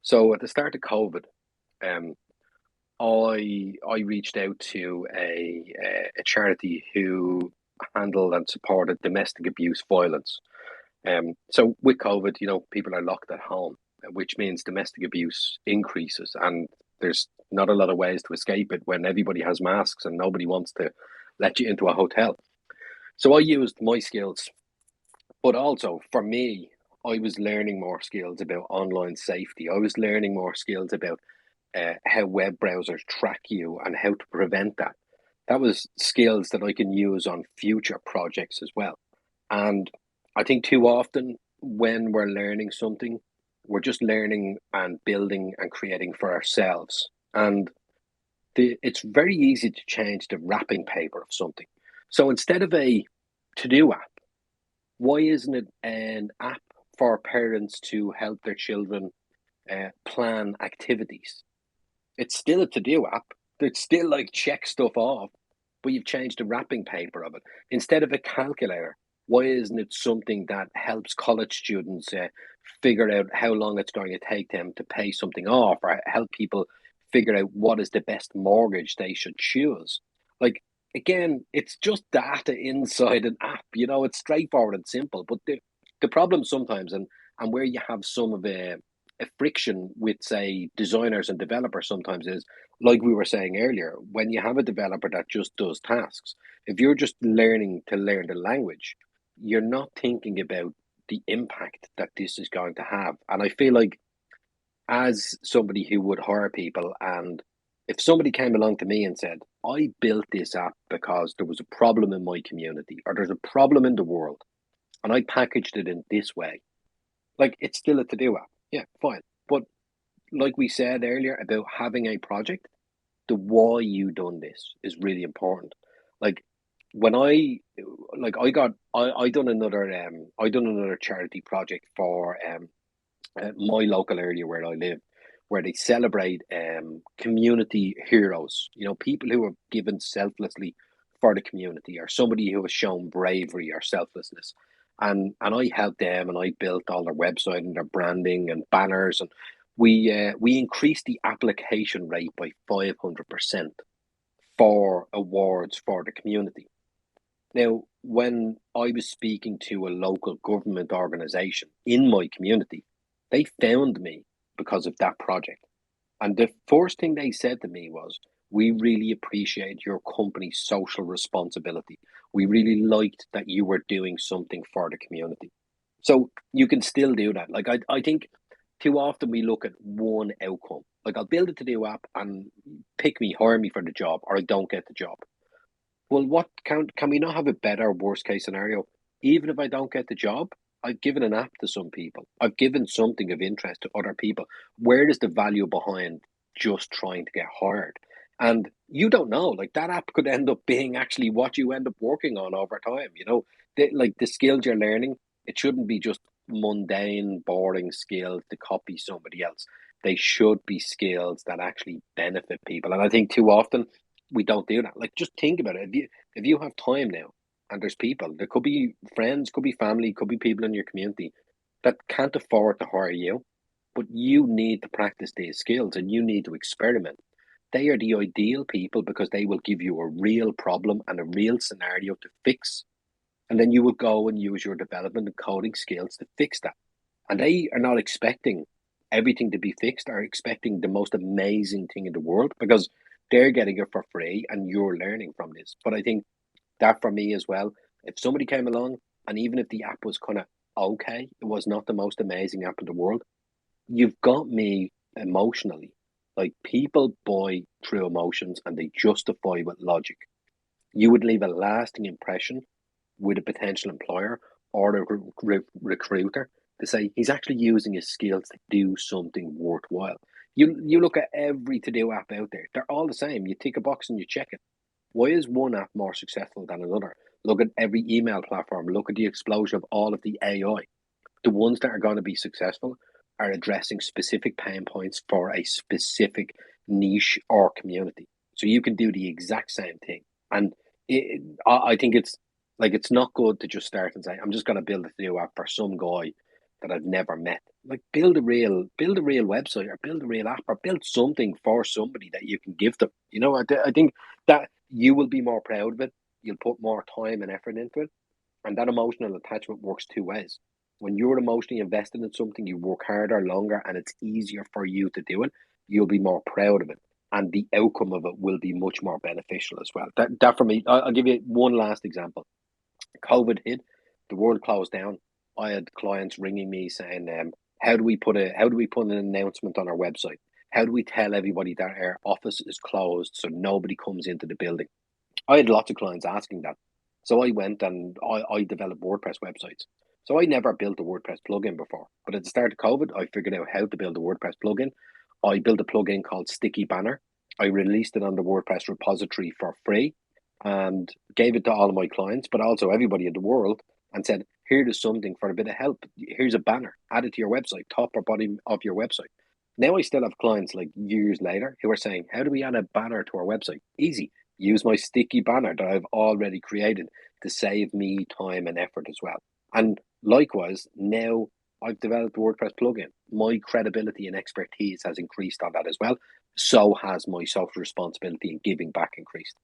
So at the start of COVID, um, I reached out to a charity who handled and supported domestic abuse violence. So with COVID, people are locked at home, which means domestic abuse increases, and there's not a lot of ways to escape it when everybody has masks and nobody wants to let you into a hotel. So I used my skills, but also for me, I was learning more skills about online safety. I was learning more skills about how web browsers track you and how to prevent that. That was skills that I can use on future projects as well. And I think too often when we're learning something, we're just learning and building and creating for ourselves. And it's very easy to change the wrapping paper of something. So instead of a to do app, why isn't it an app for parents to help their children plan activities? It's still a to-do app. It's still like check stuff off, but you've changed the wrapping paper of it. Instead of a calculator, why isn't it something that helps college students figure out how long it's going to take them to pay something off, or help people figure out what is the best mortgage they should choose? Like, again, it's just data inside an app. It's straightforward and simple. But the problem sometimes, and where you have some of a friction with, say, designers and developers sometimes is, like we were saying earlier, when you have a developer that just does tasks, if you're just learning to learn the language, you're not thinking about the impact that this is going to have. And I feel like, as somebody who would hire people, and if somebody came along to me and said, I built this app because there was a problem in my community or there's a problem in the world, and I packaged it in this way, like, it's still a to-do app. Yeah, fine. But like we said earlier about having a project, the why you done this is really important. Like, when I done another charity project for my local area where I live, where they celebrate community heroes. People who have given selflessly for the community, or somebody who has shown bravery or selflessness. And I helped them, and I built all their website and their branding and banners, and we increased the application rate by 500% for awards for the community. Now, when I was speaking to a local government organisation in my community, they found me because of that project. And the first thing they said to me was, we really appreciate your company's social responsibility. We really liked that you were doing something for the community. So you can still do that. Like, I think too often we look at one outcome. Like, I'll build a to-do app and hire me for the job, or I don't get the job. Well, what can we not have a better worst case scenario? Even if I don't get the job, I've given an app to some people. I've given something of interest to other people. Where is the value behind just trying to get hired? And you don't know, like, that app could end up being actually what you end up working on over time. Like, the skills you're learning, it shouldn't be just mundane, boring skills to copy somebody else. They should be skills that actually benefit people. And I think too often we don't do that. Like, just think about it. If you have time now, and there's people, there could be friends, could be family, could be people in your community that can't afford to hire you, but you need to practice these skills and you need to experiment. They are the ideal people because they will give you a real problem and a real scenario to fix. And then you will go and use your development and coding skills to fix that. And they are not expecting everything to be fixed, are expecting the most amazing thing in the world, because they're getting it for free and you're learning from this. But I think that, for me as well, if somebody came along, and even if the app was kind of okay, it was not the most amazing app in the world, you've got me emotionally. Like, people buy through emotions and they justify with logic. You would leave a lasting impression with a potential employer or a recruiter to say he's actually using his skills to do something worthwhile. You look at every to-do app out there; they're all the same. You tick a box and you check it. Why is one app more successful than another? Look at every email platform. Look at the explosion of all of the AI. The ones that are going to be successful are addressing specific pain points for a specific niche or community. So you can do the exact same thing. And I think it's not good to just start and say, I'm just going to build a new app for some guy that I've never met. Like build a real website or build a real app or build something for somebody that you can give them. I think that you will be more proud of it. You'll put more time and effort into it. And that emotional attachment works two ways. When you're emotionally invested in something, you work harder, longer, and it's easier for you to do it. You'll be more proud of it, and the outcome of it will be much more beneficial as well. That for me, I'll give you one last example. COVID hit, the world closed down. I had clients ringing me saying, "How do we put an announcement on our website? How do we tell everybody that our office is closed so nobody comes into the building?" I had lots of clients asking that. So I went and I developed WordPress websites. So I never built a WordPress plugin before. But at the start of COVID, I figured out how to build a WordPress plugin. I built a plugin called Sticky Banner. I released it on the WordPress repository for free and gave it to all of my clients, but also everybody in the world, and said, here is something for a bit of help. Here's a banner. Add it to your website, top or bottom of your website. Now I still have clients like years later who are saying, how do we add a banner to our website? Easy. Use my sticky banner that I've already created to save me time and effort as well. And likewise, now I've developed a WordPress plugin. My credibility and expertise has increased on that as well. So has my social responsibility and giving back increased.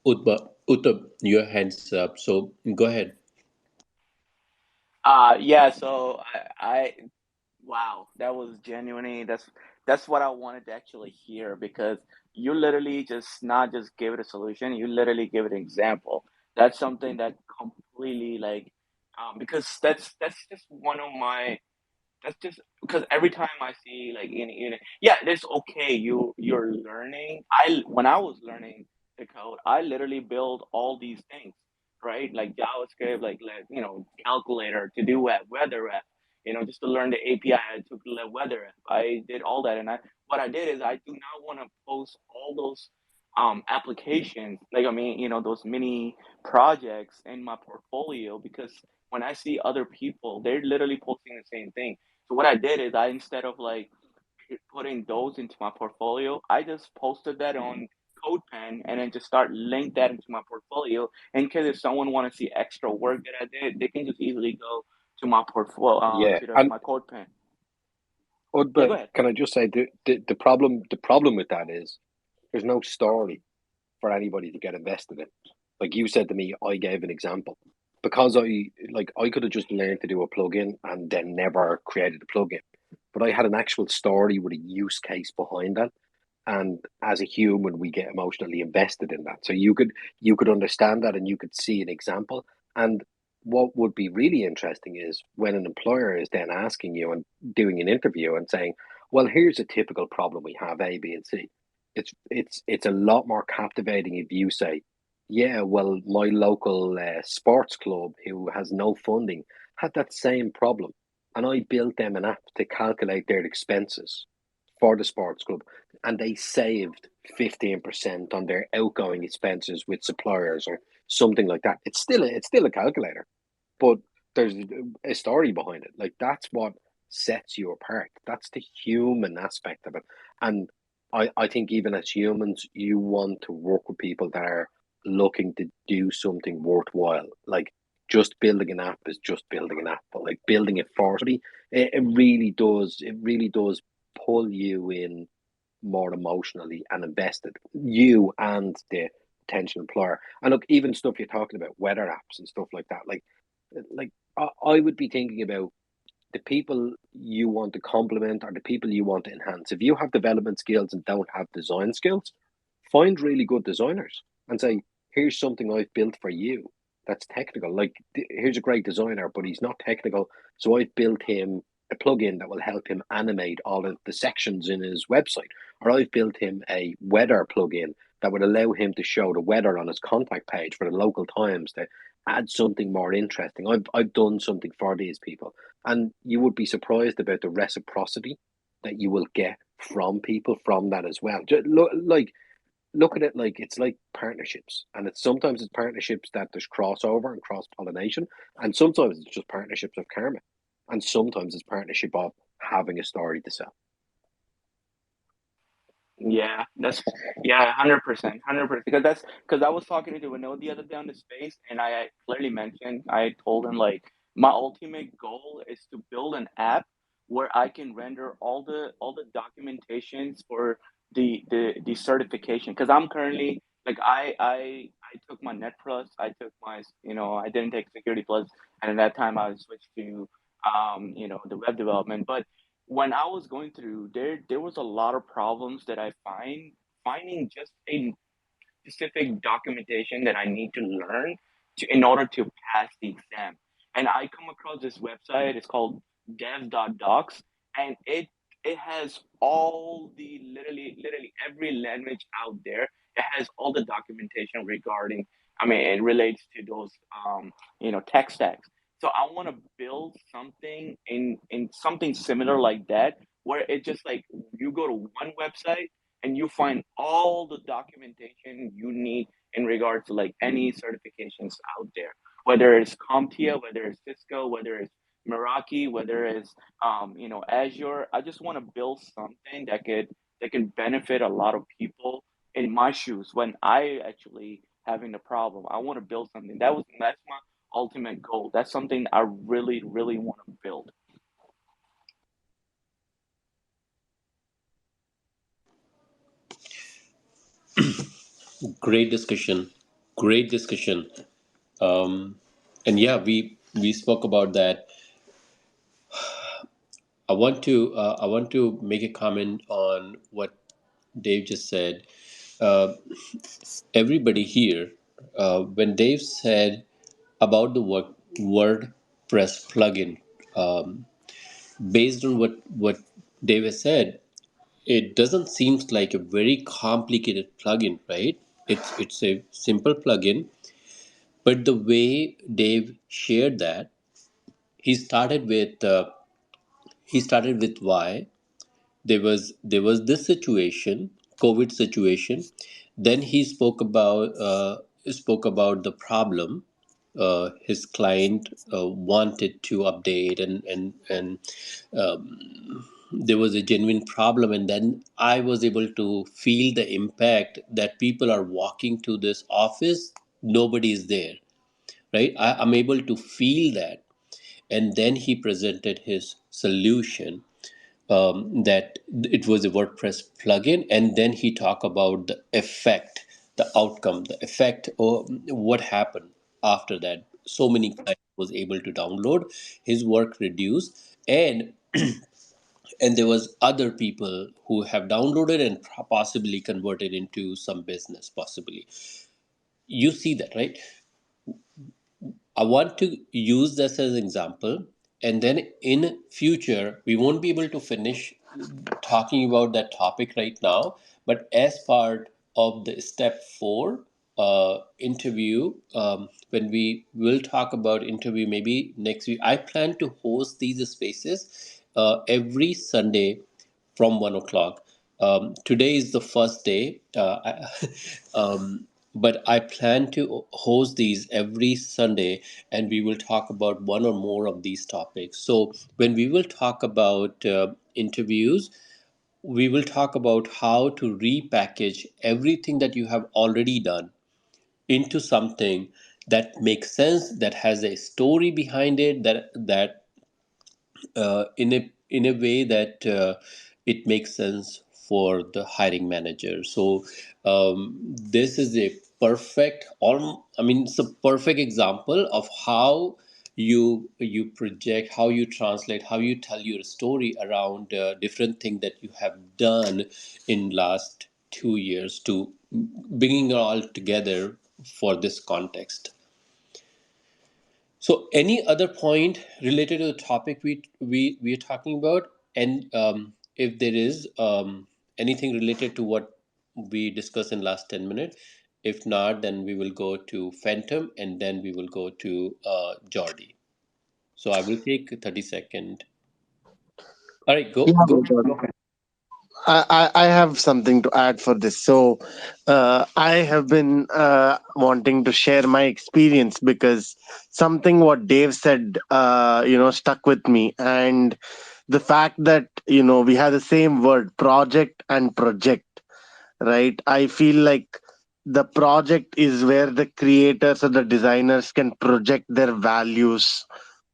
Uttab, your hands up. So go ahead. Yeah, so I wow, that was genuinely that's what I wanted to actually hear, because you literally just not just give it a solution, you literally give it an example. That's something that completely like because that's just one of my that's just because every time I see like yeah, it's okay. You're learning. When I was learning the code, I literally build all these things, right? Like JavaScript, calculator to do a weather app. Just to learn the API, I took the weather app. I did all that, and what I did is I do not want to post all those applications, like those mini projects in my portfolio, because when I see other people, they're literally posting the same thing. So what I did is instead of like putting those into my portfolio, I just posted that on CodePen and then just start link that into my portfolio. In case if someone want to see extra work that I did, they can just easily go to my portfolio, Yeah. to And my CodePen. Yeah, but go ahead. can I just say the problem with that is there's no story for anybody to get invested in. Like you said to me, I gave an example. Because I could have just learned to do a plugin and then never created a plugin. But I had an actual story with a use case behind that. And as a human, we get emotionally invested in that. So you could understand that and you could see an example. And what would be really interesting is when an employer is then asking you and doing an interview and saying, well, here's a typical problem we have, A, B, and C. It's a lot more captivating if you say, yeah, well, my local sports club who has no funding had that same problem, and I built them an app to calculate their expenses for the sports club, and they saved 15% on their outgoing expenses with suppliers or something like that. It's still a calculator, but there's a story behind it. Like that's what sets you apart. That's the human aspect of it. And I think even as humans, you want to work with people that are looking to do something worthwhile. Like just building an app is just building an app, but like building it for somebody, it really does pull you in more emotionally and invested, you and the potential employer. And look, even stuff you're talking about, weather apps and stuff like that, like I would be thinking about the people you want to complement or the people you want to enhance. If you have development skills and don't have design skills, find really good designers and say, here's something I've built for you that's technical. Like, here's a great designer, but he's not technical. So I've built him a plugin that will help him animate all of the sections in his website. Or I've built him a weather plugin that would allow him to show the weather on his contact page for the local times to add something more interesting. I've done something for these people, and you would be surprised about the reciprocity that you will get from people from that as well. Just look at it like it's like partnerships, and it's sometimes it's partnerships that there's crossover and cross pollination, and sometimes it's just partnerships of karma, and sometimes it's partnership of having a story to sell. Yeah, that's yeah, 100%, 100%. Because I was talking to Vinod the other day on the space, and I clearly mentioned, I told him like my ultimate goal is to build an app where I can render all the documentations for the certification. Because I'm currently like I took my Net Plus, I took my I didn't take Security Plus, and at that time I switched to the web development, but when I was going through there was a lot of problems that I finding just a specific documentation that I need to learn in order to pass the exam. And I come across this website. It's called dev.docs, and it has all the literally every language out there. It has all the documentation regarding. I mean, it relates to those tech stacks. So I want to build something in something similar like that, where it just like you go to one website and you find all the documentation you need in regards to like any certifications out there, whether it's CompTIA, whether it's Cisco, whether it's Meraki, whether it's Azure. I just want to build something that can benefit a lot of people in my shoes when I actually having the problem. I want to build something. That's my ultimate goal. That's something I really, really want to build. Great discussion. Great discussion. And yeah, we spoke about that. I want to make a comment on what Dave just said. Uh, Everybody here, when Dave said about the WordPress plugin, um, based on what Dave has said, it doesn't seem like a very complicated plugin, right? It's a simple plugin, but the way Dave shared that, he started with why there was this situation, COVID situation. Then he spoke about the problem. His client wanted to update, and there was a genuine problem. And then I was able to feel the impact that people are walking to this office, nobody is there, right? I'm able to feel that. And then he presented his solution, that it was a WordPress plugin, and then he talked about the effect, the outcome, the effect, or what happened after that. So many clients was able to download, his work reduced, and there was other people who have downloaded and possibly converted into some business, possibly. You see that, right? I want to use this as an example, and then in future we won't be able to finish talking about that topic right now. But as part of the step 4 interview, when we will talk about interview maybe next week, I plan to host these spaces every Sunday from 1 o'clock. Today is the first day, but I plan to host these every Sunday, and we will talk about one or more of these topics. So, when we will talk about interviews, we will talk about how to repackage everything that you have already done into something that makes sense, that has a story behind it, that in a way that it makes sense for the hiring manager. So this is a perfect, I mean, it's a perfect example of how you project, how you translate, how you tell your story around different things that you have done in last 2 years to bringing it all together for this context. So, any other point related to the topic we are talking about, and if there is anything related to what we discussed in last 10 minutes, if not, then we will go to Phantom, and then we will go to Jordi. So I will take 30 second. All right, Yeah, go. I have something to add for this. So, I have been wanting to share my experience because something what Dave said, stuck with me. And the fact that, we have the same word, project and project, right? I feel like the project is where the creators or the designers can project their values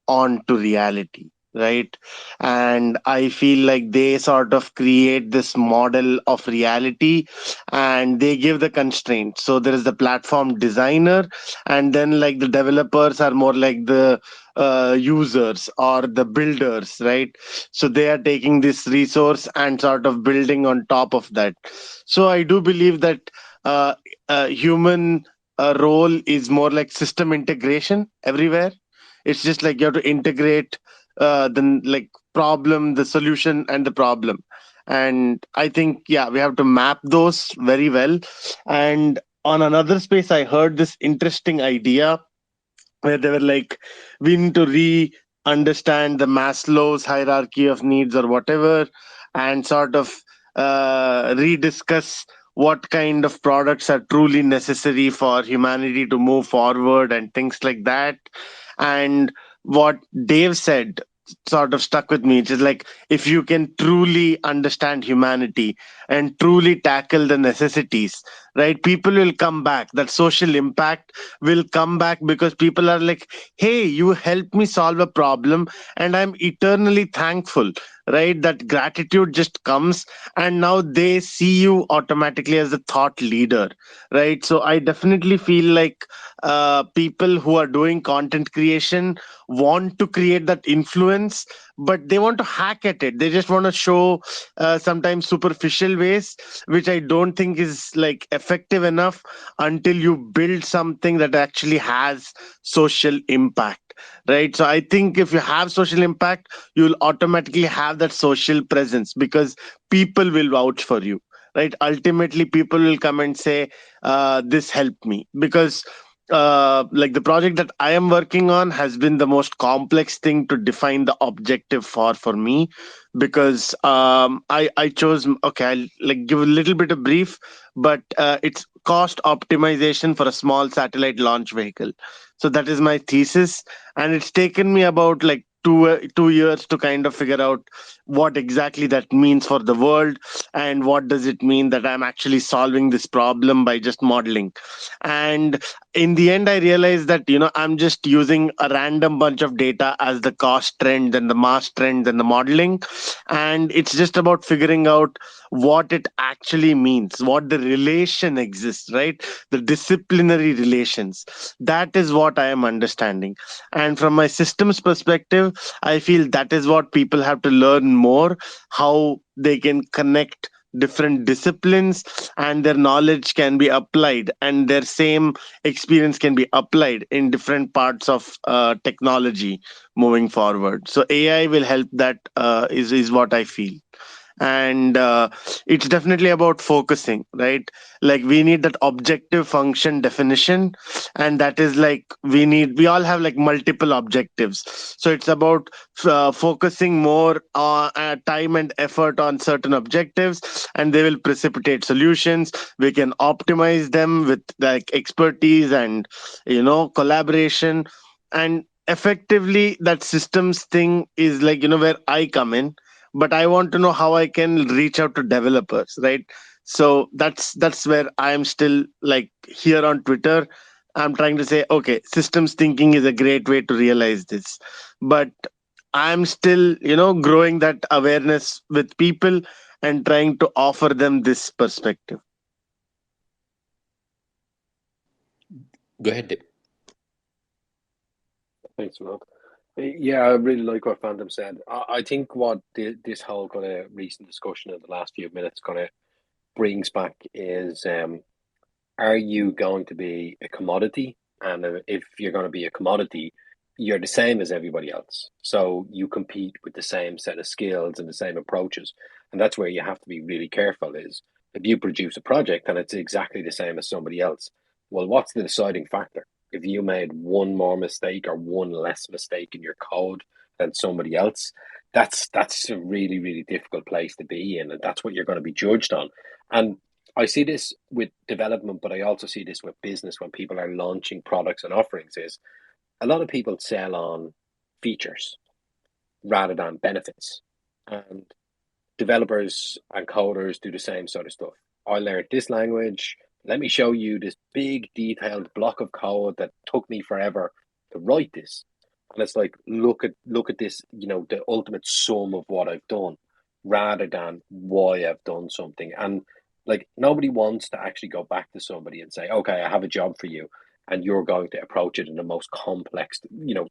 onto reality, right? And I feel like they sort of create this model of reality, and they give the constraints. So there is the platform designer, and then like the developers are more like the users or the builders, right? So they are taking this resource and sort of building on top of that. So I do believe that uh, human role is more like system integration everywhere. It's just like you have to integrate the like problem, the solution, and the problem. And I think, yeah, we have to map those very well. And on another space, I heard this interesting idea where they were like, we need to understand the Maslow's hierarchy of needs or whatever, and sort of rediscuss what kind of products are truly necessary for humanity to move forward and things like that. And what Dave said sort of stuck with me. It's just like, if you can truly understand humanity and truly tackle the necessities, right, people will come back. That social impact will come back because people are like, hey, you helped me solve a problem, and I'm eternally thankful, right? That gratitude just comes, and now they see you automatically as a thought leader, right? So I definitely feel like people who are doing content creation want to create that influence, but they want to hack at it. They just want to show sometimes superficial ways, which I don't think is like effective enough until you build something that actually has social impact, right? So I think if you have social impact, you'll automatically have that social presence because people will vouch for you, right? Ultimately people will come and say, this helped me. Because like the project that I am working on has been the most complex thing to define the objective for me. Because I chose, okay, I'll like give a little bit of brief, but it's cost optimization for a small satellite launch vehicle. So that is my thesis, and it's taken me about like 2 years to kind of figure out what exactly that means for the world, and what does it mean that I'm actually solving this problem by just modeling. And in the end I realized that, I'm just using a random bunch of data as the cost trend and the mass trend and the modeling, and it's just about figuring out what it actually means, what the relation exists, right? The disciplinary relations. That is what I am understanding. And from my systems perspective, I feel that is what people have to learn more, how they can connect different disciplines, and their knowledge can be applied, and their same experience can be applied in different parts of technology moving forward. So AI will help. That is what I feel. And it's definitely about focusing, right? Like we need that objective function definition, and that is like, we all have like multiple objectives. So it's about focusing more on time and effort on certain objectives, and they will precipitate solutions. We can optimize them with like expertise and collaboration. And effectively that systems thing is like, where I come in. But I want to know how I can reach out to developers, right? So that's where I am still like here on Twitter. I'm trying to say, okay, systems thinking is a great way to realize this. But I'm still, growing that awareness with people and trying to offer them this perspective. Go ahead, Dave. Thanks, Rob. Yeah, I really like what Phantom said. I think what this whole kind of recent discussion in the last few minutes kind of brings back is, are you going to be a commodity? And if you're going to be a commodity, you're the same as everybody else. So you compete with the same set of skills and the same approaches. And that's where you have to be really careful is if you produce a project and it's exactly the same as somebody else, well, what's the deciding factor? If you made one more mistake or one less mistake in your code than somebody else, that's a really, really difficult place to be in. And that's what you're going to be judged on. And I see this with development, but I also see this with business when people are launching products and offerings is a lot of people sell on features rather than benefits. And developers and coders do the same sort of stuff. I learned this language. Let me show you this big detailed block of code that took me forever to write this. And it's like, look at this, the ultimate sum of what I've done rather than why I've done something. And like nobody wants to actually go back to somebody and say, okay, I have a job for you. And you're going to approach it in the most complex,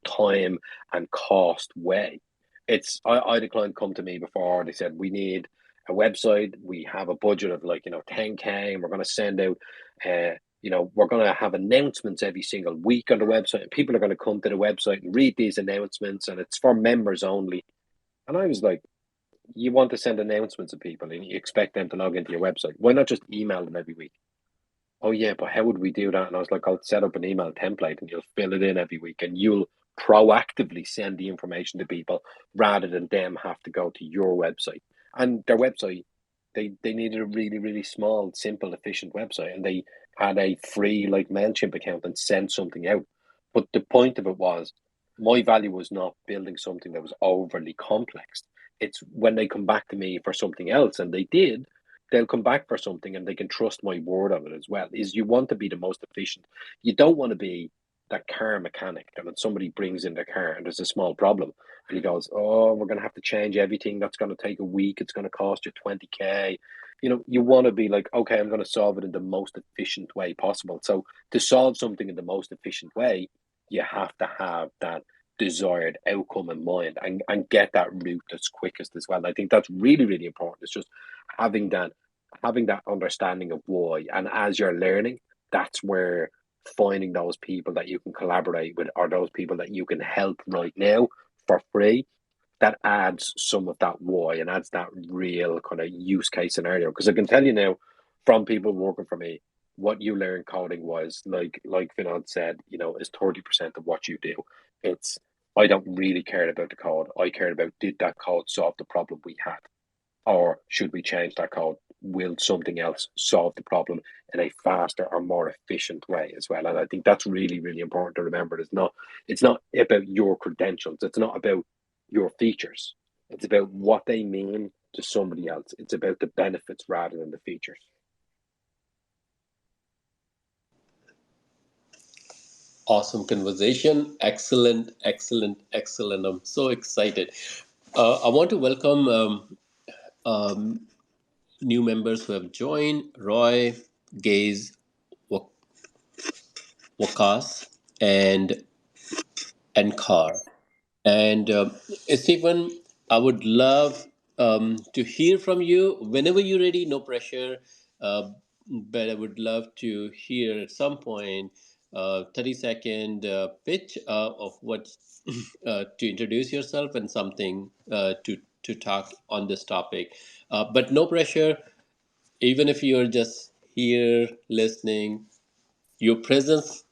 time and cost way. I had a client come to me before. They said we need a website. We have a budget of 10K, and we're going to send out. We're going to have announcements every single week on the website, and people are going to come to the website and read these announcements, and it's for members only. And I was like, you want to send announcements to people, and you expect them to log into your website? Why not just email them every week? Oh yeah, but how would we do that? And I was like, I'll set up an email template, and you'll fill it in every week, and you'll proactively send the information to people rather than them have to go to your website. And their website, they needed a really, really small, simple, efficient website, and they had a free MailChimp account and sent something out. But the point of it was, my value was not building something that was overly complex. It's when they come back to me for something else, and they did, they'll come back for something and they can trust my word on it as well. Is you want to be the most efficient. You don't want to be that car mechanic that when somebody brings in their car and there's a small problem and he goes, oh, we're going to have to change everything. That's going to take a week. It's going to cost you 20K. You want to be like, okay, I'm going to solve it in the most efficient way possible. So to solve something in the most efficient way, you have to have that desired outcome in mind and get that route that's quickest as well. I think that's really, really important. It's just having that understanding of why. And as you're learning, that's where finding those people that you can collaborate with or those people that you can help right now for free, that adds some of that why and adds that real kind of use case scenario. Because I can tell you now from people working for me, what you learn coding wise, like Vinod said, is 30% of what you do. It's I don't really care about the code. I cared about, did that code solve the problem we had? Or should we change that code? Will something else solve the problem in a faster or more efficient way as well? And I think that's really, really important to remember. It's not about your credentials. It's not about your features. It's about what they mean to somebody else. It's about the benefits rather than the features. Awesome conversation. Excellent, excellent, excellent. I'm so excited. I want to welcome um, new members who have joined: Roy, Gaze, Wak- Wakas, and Car. And Stephen, I would love to hear from you whenever you're ready. No pressure, uh, but I would love to hear at some point 30-second pitch of what to introduce yourself and something to talk on this topic. But no pressure. Even if you're just here listening, your presence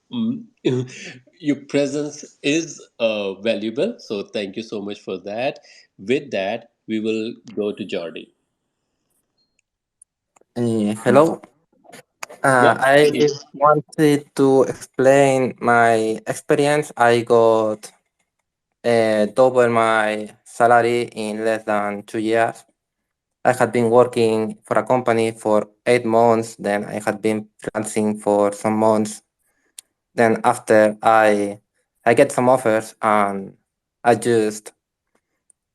your presence is valuable, so thank you so much for that. With that, we will go to Jordi. Hello. Yep. I wanted to explain my experience. I got double my salary in less than 2 years. I had been working for a company for 8 months, then I had been freelancing for some months. Then after I get some offers and I just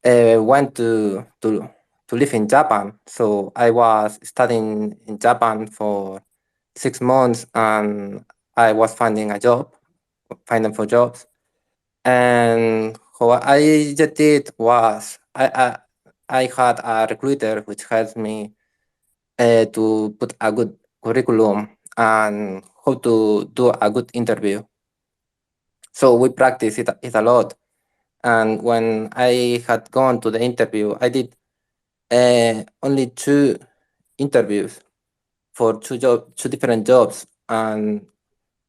went to live in Japan. So I was studying in Japan for 6 months and I was finding for jobs. And what I just did was I had a recruiter which helped me to put a good curriculum and how to do a good interview. So we practice it a lot. And when I had gone to the interview, I did only 2 interviews for two different jobs. And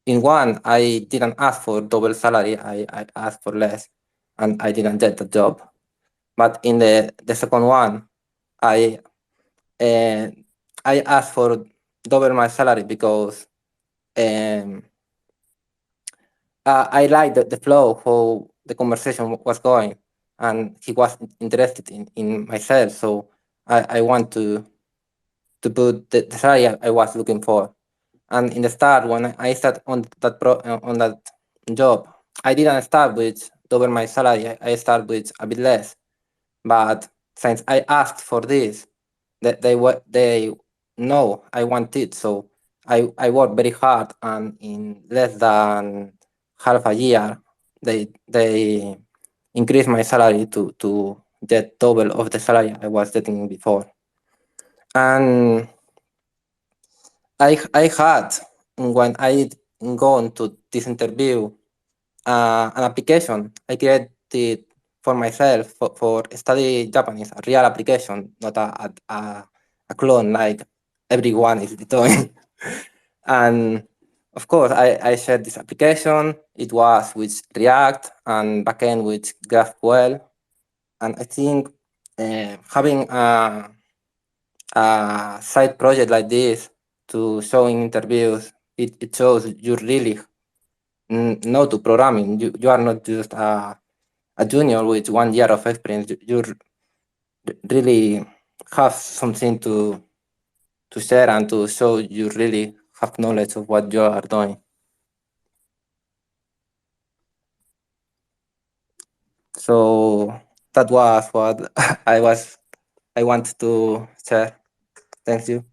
in one, I didn't ask for double salary. I asked for less, and I didn't get the job. But in the second one, I uh, I asked for double my salary because um, I liked the flow, how the conversation was going, and he was interested in myself. So I want to put the salary I was looking for. And in the start, when I started on that job, I didn't start with double my salary. I started with a bit less. But since I asked for this, that they know I want it. So I worked very hard, and in less than half a year, they increased my salary to get double of the salary I was getting before. And I had, when I gone to this interview, an application I created for myself for study Japanese, a real application, not a clone like everyone is doing. And of course, I shared this application. It was with React and backend with GraphQL. And I think having a side project like this to show in interviews, it shows you really know to programming. You are not just a junior with 1 year of experience. You really have something to share and to show you really have knowledge of what you are doing. So that was what I wanted to share. Thank you.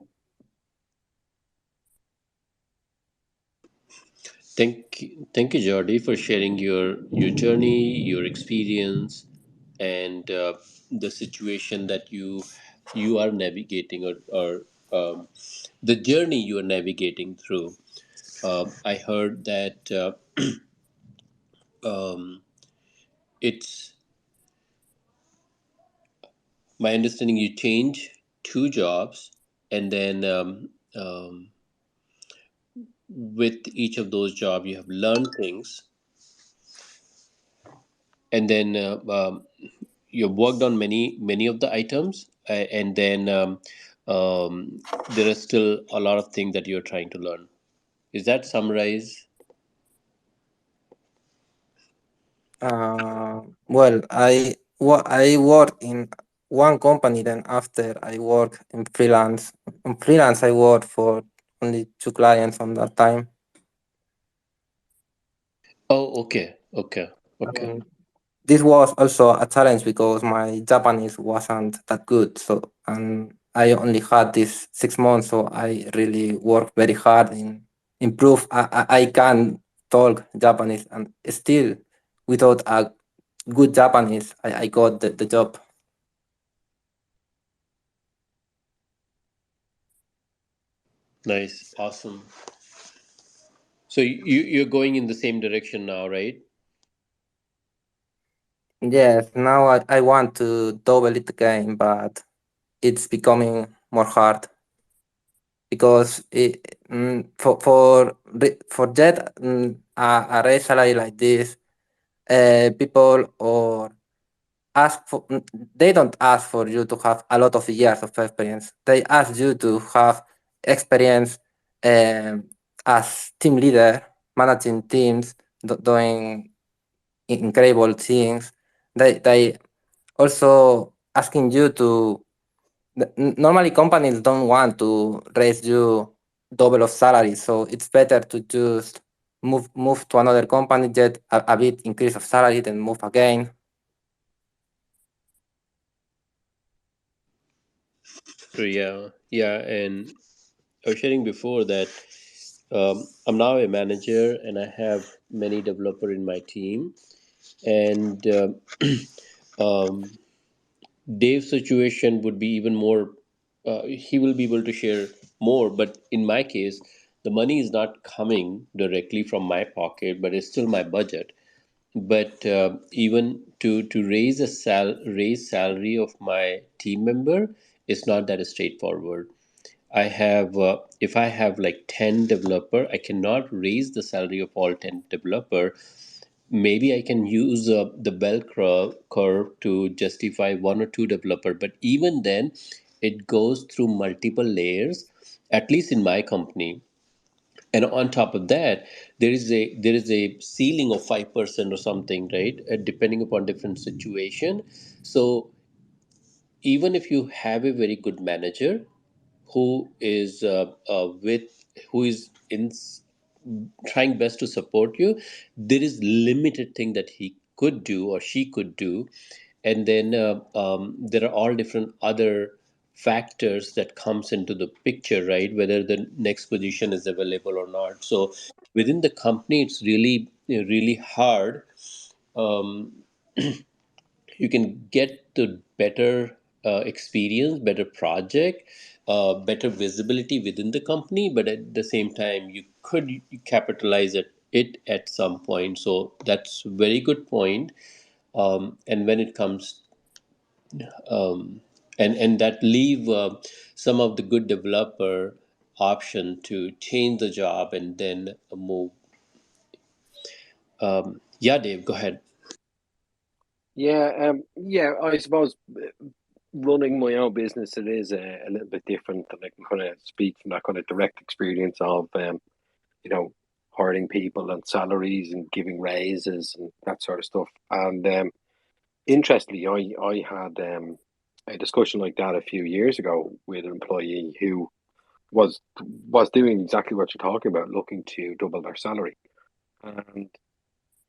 Thank you, Jordi, for sharing your journey, your experience, and the situation that you are navigating, or the journey you are navigating through. I heard that um, it's my understanding you change 2 jobs, and then with each of those jobs you have learned things, and then you've worked on many of the items, and then there are still a lot of things that you're trying to learn. Is that summarize? Well, I work in one company. Then after I work in freelance. In freelance, I work for only 2 clients on that time. Oh, okay, okay, okay. And this was also a challenge because my Japanese wasn't that good. So, and I only had this 6 months, so I really worked very hard in improve. I can talk Japanese, and still without a good Japanese, I got the job. Nice, awesome. So you're going in the same direction now, right? Yes, now I want to double it again, but it's becoming more hard because for that a raise salary like this, people or ask for they don't ask for you to have a lot of years of experience. They ask you to have experience as team leader, managing teams, doing incredible things. They also asking you to. Normally, companies don't want to raise you double of salary, so it's better to just move to another company, get a bit increase of salary, then move again. So yeah, yeah, and I was sharing before that I'm now a manager and I have many developer in my team, and um, Dave's situation would be even more. He will be able to share more, but in my case, the money is not coming directly from my pocket, but it's still my budget. but even to raise salary of my team member is not that straightforward. I have if I have like 10 developer, I cannot raise the salary of all 10 developer. Maybe I can use the curve to justify one or two developer, but even then it goes through multiple layers, at least in my company. And on top of that, there is a ceiling of 5% or something, right? Depending upon different situation. So even if you have a very good manager who is with who is trying best to support you, there is limited thing that he could do or she could do. And then there are all different other factors that comes into the picture, right? Whether the next position is available or not. So within the company it's really hard. um, you can get the better experience, better project, better visibility within the company, but at the same time you could capitalize it at some point. So that's very good point. And when it comes and that leave some of the good developer option to change the job and then move. Yeah, Dave, go ahead. Yeah, I suppose running my own business, it is a little bit different, and I can kind of speak from that kind of direct experience of you know, hiring people and salaries and giving raises and that sort of stuff. And interestingly, I had a discussion like that a few years ago with an employee who was doing exactly what you're talking about, looking to double their salary. And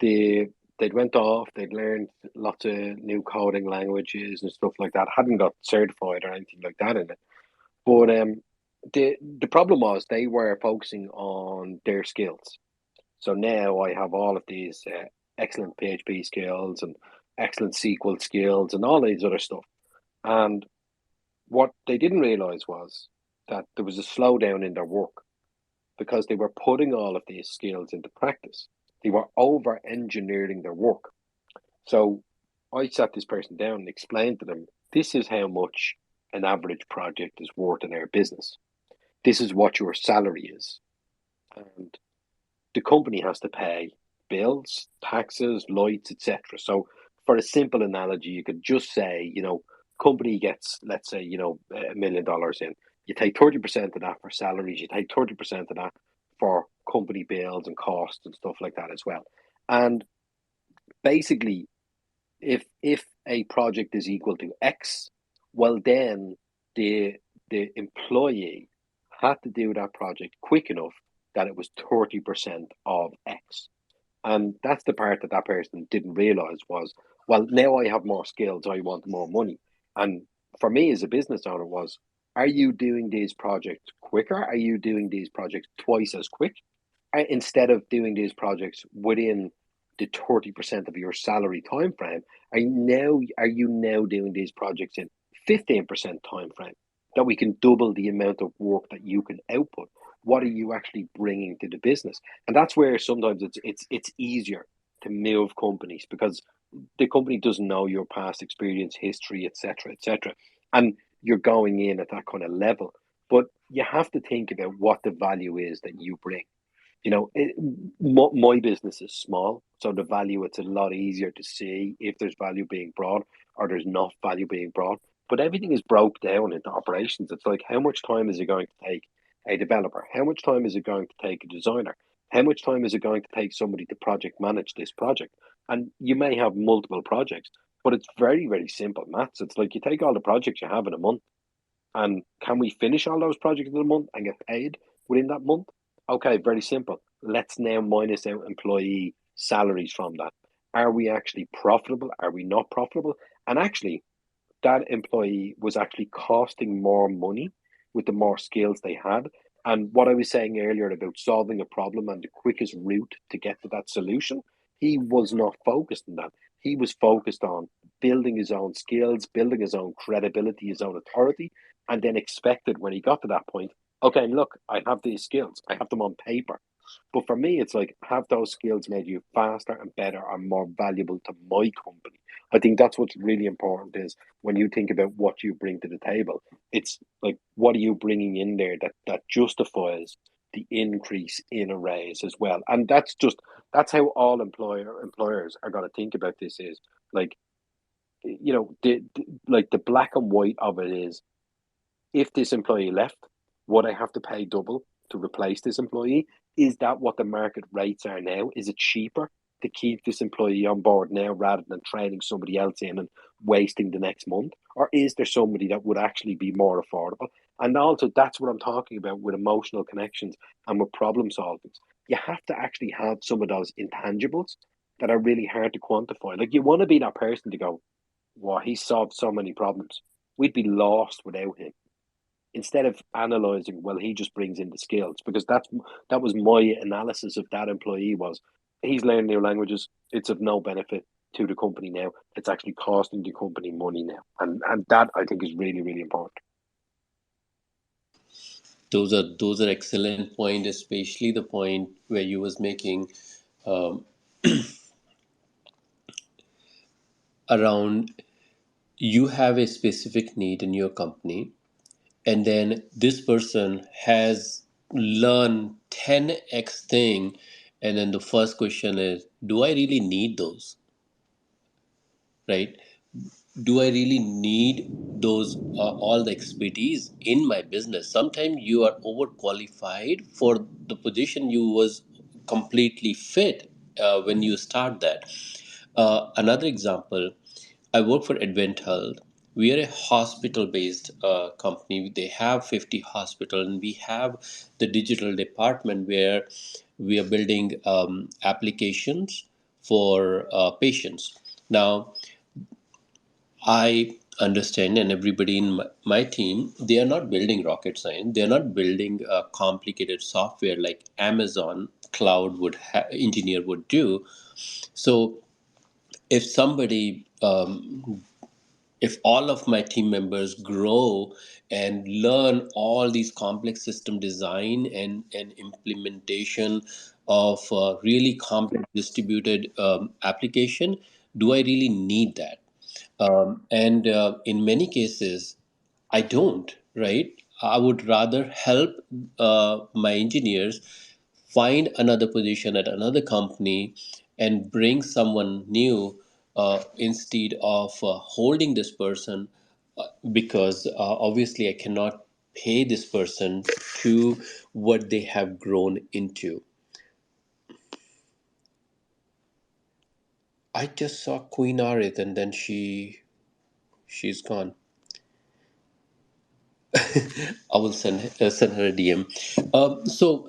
they they'd went off, they'd learned lots of new coding languages and stuff like that. Hadn't got certified or anything like that in it. But the problem was they were focusing on their skills. So now I have all of these excellent PHP skills and excellent SQL skills and all these other stuff. And what they didn't realize was that there was a slowdown in their work because they were putting all of these skills into practice. They were over engineering their work. So I sat this person down and explained to them, this is how much an average project is worth in our business. This is what your salary is. And the company has to pay bills, taxes, lights, etc. So for a simple analogy, you could just say, company gets, let's say, $1 million in. You take 30% of that for salaries, you take 30% of that for company bills and costs and stuff like that as well. And basically, if a project is equal to X, well then the employee had to do that project quick enough that it was 30% of X. And that's the part that that person didn't realize was, well, now I have more skills, I want more money. And for me as a business owner was, are you doing these projects quicker? Are you doing these projects twice as quick? Instead of doing these projects within the 30% of your salary time frame, are you now doing these projects in 15% time frame, that we can double the amount of work that you can output? What are you actually bringing to the business? And that's where sometimes it's easier to move companies, because the company doesn't know your past experience, history, etc., and you're going in at that kind of level. But you have to think about what the value is that you bring. My business is small, so the value, it's a lot easier to see if there's value being brought or there's not value being brought. But everything is broke down into operations. It's like, how much time is it going to take a developer? How much time is it going to take a designer? How much time is it going to take somebody to project manage this project? And you may have multiple projects, but it's very, very simple maths. It's like you take all the projects you have in a month, and can we finish all those projects in a month and get paid within that month? Okay, very simple. Let's now minus out employee salaries from that. Are we actually profitable? Are we not profitable? And actually, that employee was actually costing more money with the more skills they had. And what I was saying earlier about solving a problem and the quickest route to get to that solution, he was not focused on that. He was focused on building his own skills, building his own credibility, his own authority, and then expected when he got to that point, okay, look, I have these skills, I have them on paper. But for me, it's like, have those skills made you faster and better and more valuable to my company? I think that's what's really important is when you think about what you bring to the table, it's like, what are you bringing in there that justifies the increase in a raise as well? And that's how all employers are going to think about this is like, like the black and white of it is, if this employee left, would I have to pay double to replace this employee? Is that what the market rates are now? Is it cheaper to keep this employee on board now rather than training somebody else in and wasting the next month? Or is there somebody that would actually be more affordable? And also, that's what I'm talking about with emotional connections and with problem solving. You have to actually have some of those intangibles that are really hard to quantify. Like, you want to be that person to go, wow, he solved so many problems. We'd be lost without him, instead of analyzing, well, he just brings in the skills. Because that was my analysis of that employee was, he's learning new languages, it's of no benefit to the company now, it's actually costing the company money now. And that, I think, is really, really important. Those are excellent point, especially the point where you was making um, around, you have a specific need in your company, and then this person has learned 10x thing, and then the first question is, do I really need those, right? Do I really need those, all the expertise in my business? Sometimes you are overqualified for the position you was completely fit when you start that. Another example, I work for Advent Health. We are a hospital-based company. They have 50 hospitals, and we have the digital department where we are building applications for patients. Now, I understand, and everybody in my team, they are not building rocket science. They are not building complicated software like Amazon cloud engineer would do. So if somebody, if all of my team members grow and learn all these complex system design and implementation of really complex distributed application, do I really need that? And in many cases, I don't, right? I would rather help my engineers find another position at another company and bring someone new instead of holding this person, because obviously I cannot pay this person to what they have grown into. I just saw Queen Arith and then she's gone. I will send her a DM. So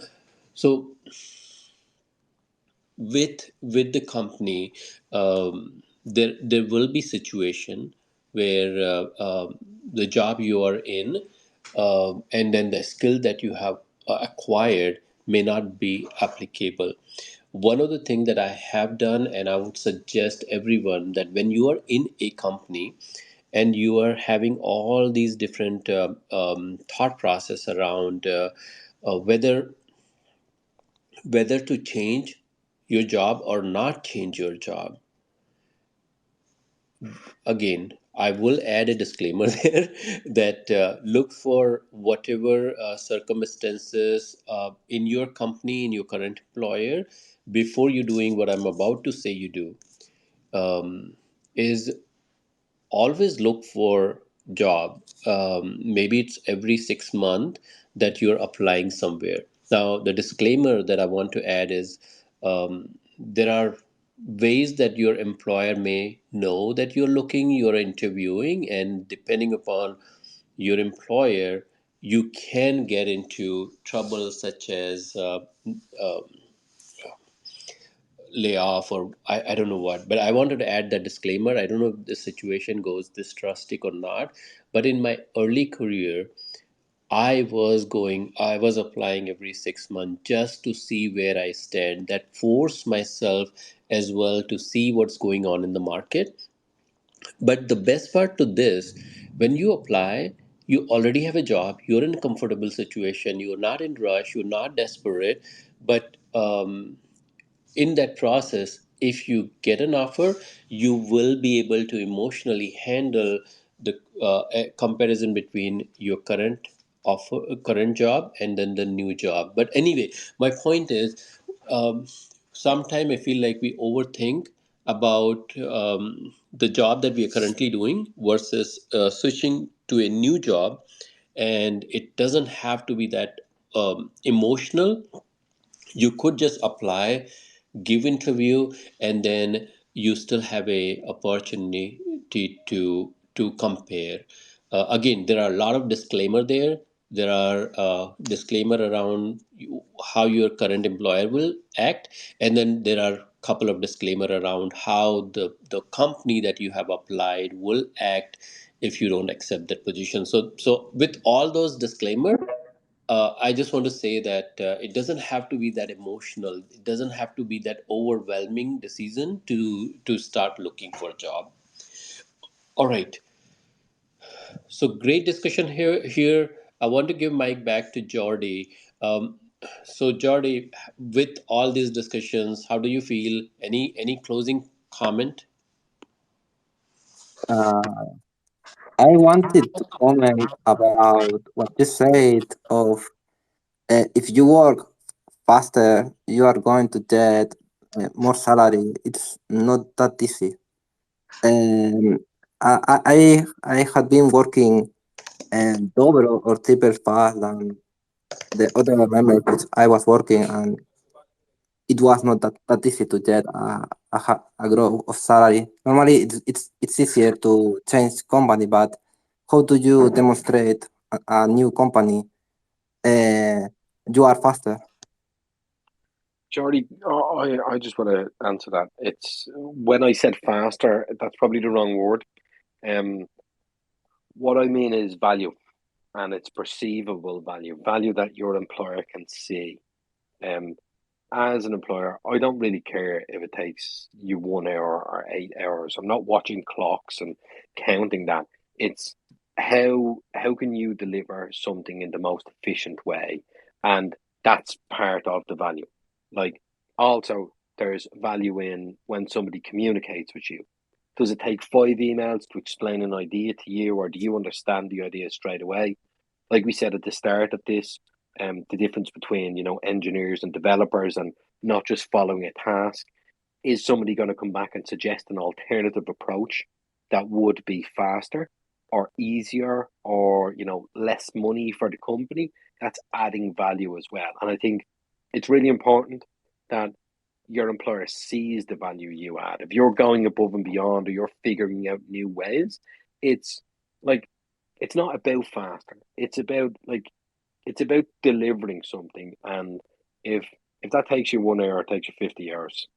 with the company, there will be situation where the job you are in, and then the skill that you have acquired may not be applicable. One of the things that I have done, and I would suggest everyone, that when you are in a company and you are having all these different thought process around whether to change your job or not change your job. Again, I will add a disclaimer there that look for whatever circumstances in your company, in your current employer, before you doing what I'm about to say you do. Is always look for job. Maybe it's every 6 months that you're applying somewhere. Now the disclaimer that I want to add is, there are ways that your employer may know that you're looking, you're interviewing, and depending upon your employer, you can get into trouble such as uh, layoff, or I don't know what. But I wanted to add that disclaimer. I don't know if the situation goes this drastic or not, but in my early career, I was applying every 6 months just to see where I stand. That forced myself as well to see what's going on in the market. But the best part to this, when you apply, You already have a job, you're in a comfortable situation, you're not in rush, you're not desperate, but in that process, if you get an offer, you will be able to emotionally handle the a comparison between your current offer, current job, and then the new job. But anyway, my point is, sometimes I feel like we overthink about the job that we are currently doing versus switching to a new job, and it doesn't have to be that emotional. You could just apply, give interview, and then you still have a opportunity to compare. Again, there are a lot of disclaimer there. There are disclaimer around how your current employer will act, and then there are couple of disclaimer around how the company that you have applied will act if you don't accept that position. So with all those disclaimer, I just want to say that it doesn't have to be that emotional. It doesn't have to be that overwhelming decision to start looking for a job. All right. So great discussion here. I want to give mic back to Jordy. So Jordy, with all these discussions, how do you feel? Any closing comment? Uh, I wanted to comment about what you said of if you work faster, you are going to get more salary. It's not that easy. Um, I had been working double or triple fast than the other members I was working, and it was not that easy to get a growth of salary. Normally, it's easier to change company, but how do you demonstrate a new company you are faster? Jordy, I just want to answer that. It's when I said faster, that's probably the wrong word. Um, what I mean is value, and it's perceivable value, value that your employer can see. Um, as an employer, I don't really care if it takes you 1 hour or 8 hours. I'm not watching clocks and counting that. It's how can you deliver something in the most efficient way, and that's part of the value. Like also, there's value in when somebody communicates with you. Does it take 5 emails to explain an idea to you, or do you understand the idea straight away? Like we said at the start of this, the difference between engineers and developers, and not just following a task. Is somebody going to come back and suggest an alternative approach that would be faster or easier, or less money for the company? That's adding value as well. And I think it's really important that your employer sees the value you add. If you're going above and beyond, or you're figuring out new ways, it's like it's not about faster. It's about delivering something. And if if that takes you 1 hour, it takes you 50 hours.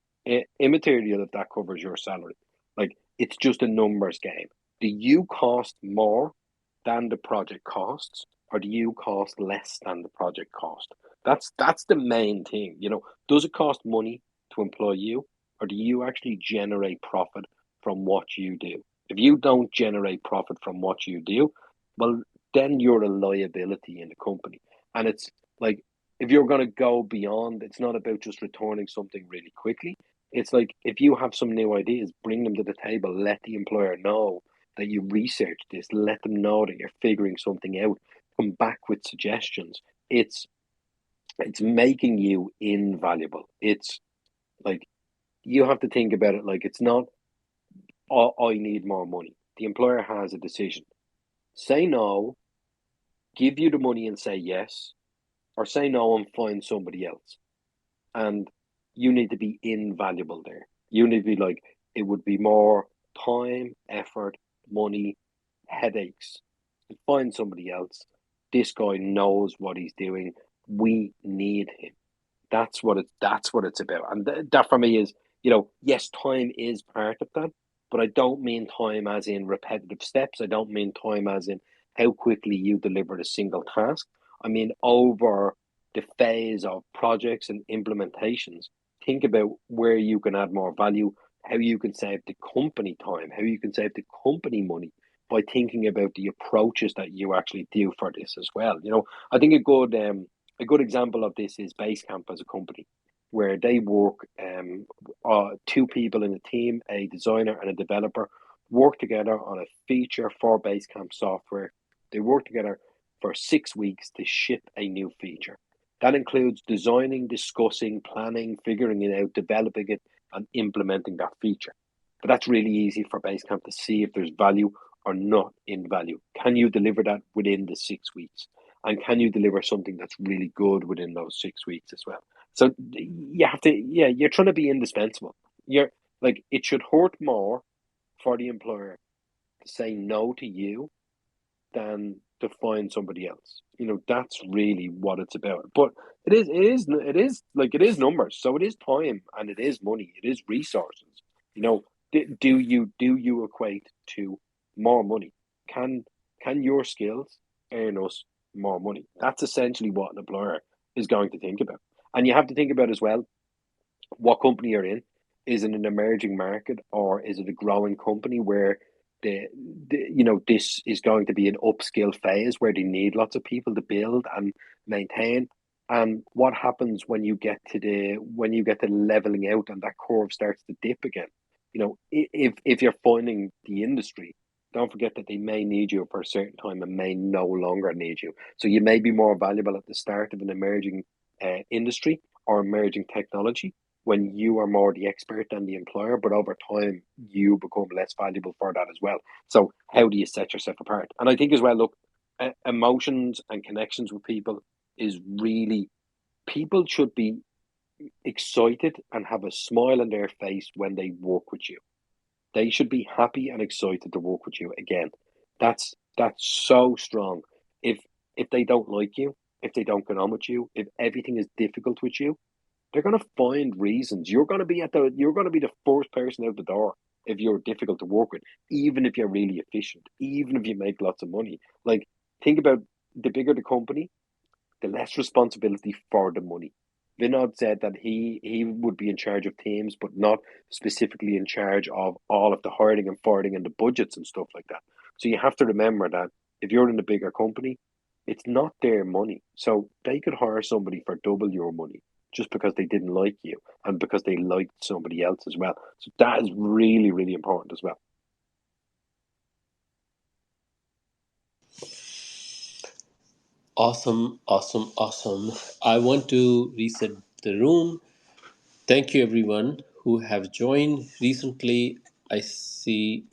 Immaterial if that covers your salary. Like, it's just a numbers game. Do you cost more than the project costs, or do you cost less than the project cost? That's the main thing. Does it cost money to employ you, or do you actually generate profit from what you do? If you don't generate profit from what you do, well, then you're a liability in the company. And it's like, if you're going to go beyond, it's not about just returning something really quickly. It's like, if you have some new ideas, bring them to the table. Let the employer know that you researched this. Let them know that you're figuring something out. Come back with suggestions. It's making you invaluable. It's like, you have to think about it like, it's not, oh, I need more money. The employer has a decision. Say no, give you the money and say yes, or say no and find somebody else. And you need to be invaluable there. You need to be like, it would be more time, effort, money, headaches to find somebody else. This guy knows what he's doing. We need him. That's what it's about. And that for me is, yes, time is part of that, but I don't mean time as in repetitive steps. I don't mean time as in how quickly you delivered a single task. I mean, over the phase of projects and implementations, think about where you can add more value, how you can save the company time, how you can save the company money. by thinking about the approaches that you actually do for this as well. I think a good example of this is Basecamp as a company, where they work, two people in a team, a designer and a developer, work together on a feature for Basecamp software. They work together for 6 weeks to ship a new feature. That includes designing, discussing, planning, figuring it out, developing it, and implementing that feature. But that's really easy for Basecamp to see if there's value or not in value. Can you deliver that within the 6 weeks? And can you deliver something that's really good within those 6 weeks as well? So you have to, yeah, you're trying to be indispensable. You're like, it should hurt more for the employer to say no to you than to find somebody else. That's really what it's about. But it is numbers. So it is time and it is money. It is resources. Do you equate to more money? Can your skills earn us more money? That's essentially what an employer is going to think about. And you have to think about as well what company you're in. Is it an emerging market, or is it a growing company where this is going to be an upskill phase where they need lots of people to build and maintain? And what happens when you get to leveling out and that curve starts to dip again? If you're finding the industry, don't forget that they may need you for a certain time and may no longer need you. So you may be more valuable at the start of an emerging industry or emerging technology, when you are more the expert than the employer, but over time you become less valuable for that as well. So how do you set yourself apart? And I think as well, look, emotions and connections with people is really, people should be excited and have a smile on their face when they work with you. They should be happy and excited to work with you again. That's so strong. If they don't like you, if they don't get on with you, if everything is difficult with you, they're going to find reasons. You're going to be the first person out the door if you're difficult to work with, even if you're really efficient, even if you make lots of money. Like, think about, the bigger the company, the less responsibility for the money. Vinod said that he would be in charge of teams, but not specifically in charge of all of the hiring and firing and the budgets and stuff like that. So you have to remember that if you're in a bigger company, it's not their money. So they could hire somebody for double your money just because they didn't like you and because they liked somebody else as well. So that is really, really important as well. Awesome, awesome, awesome. I want to reset the room. Thank you, everyone who have joined recently. I see,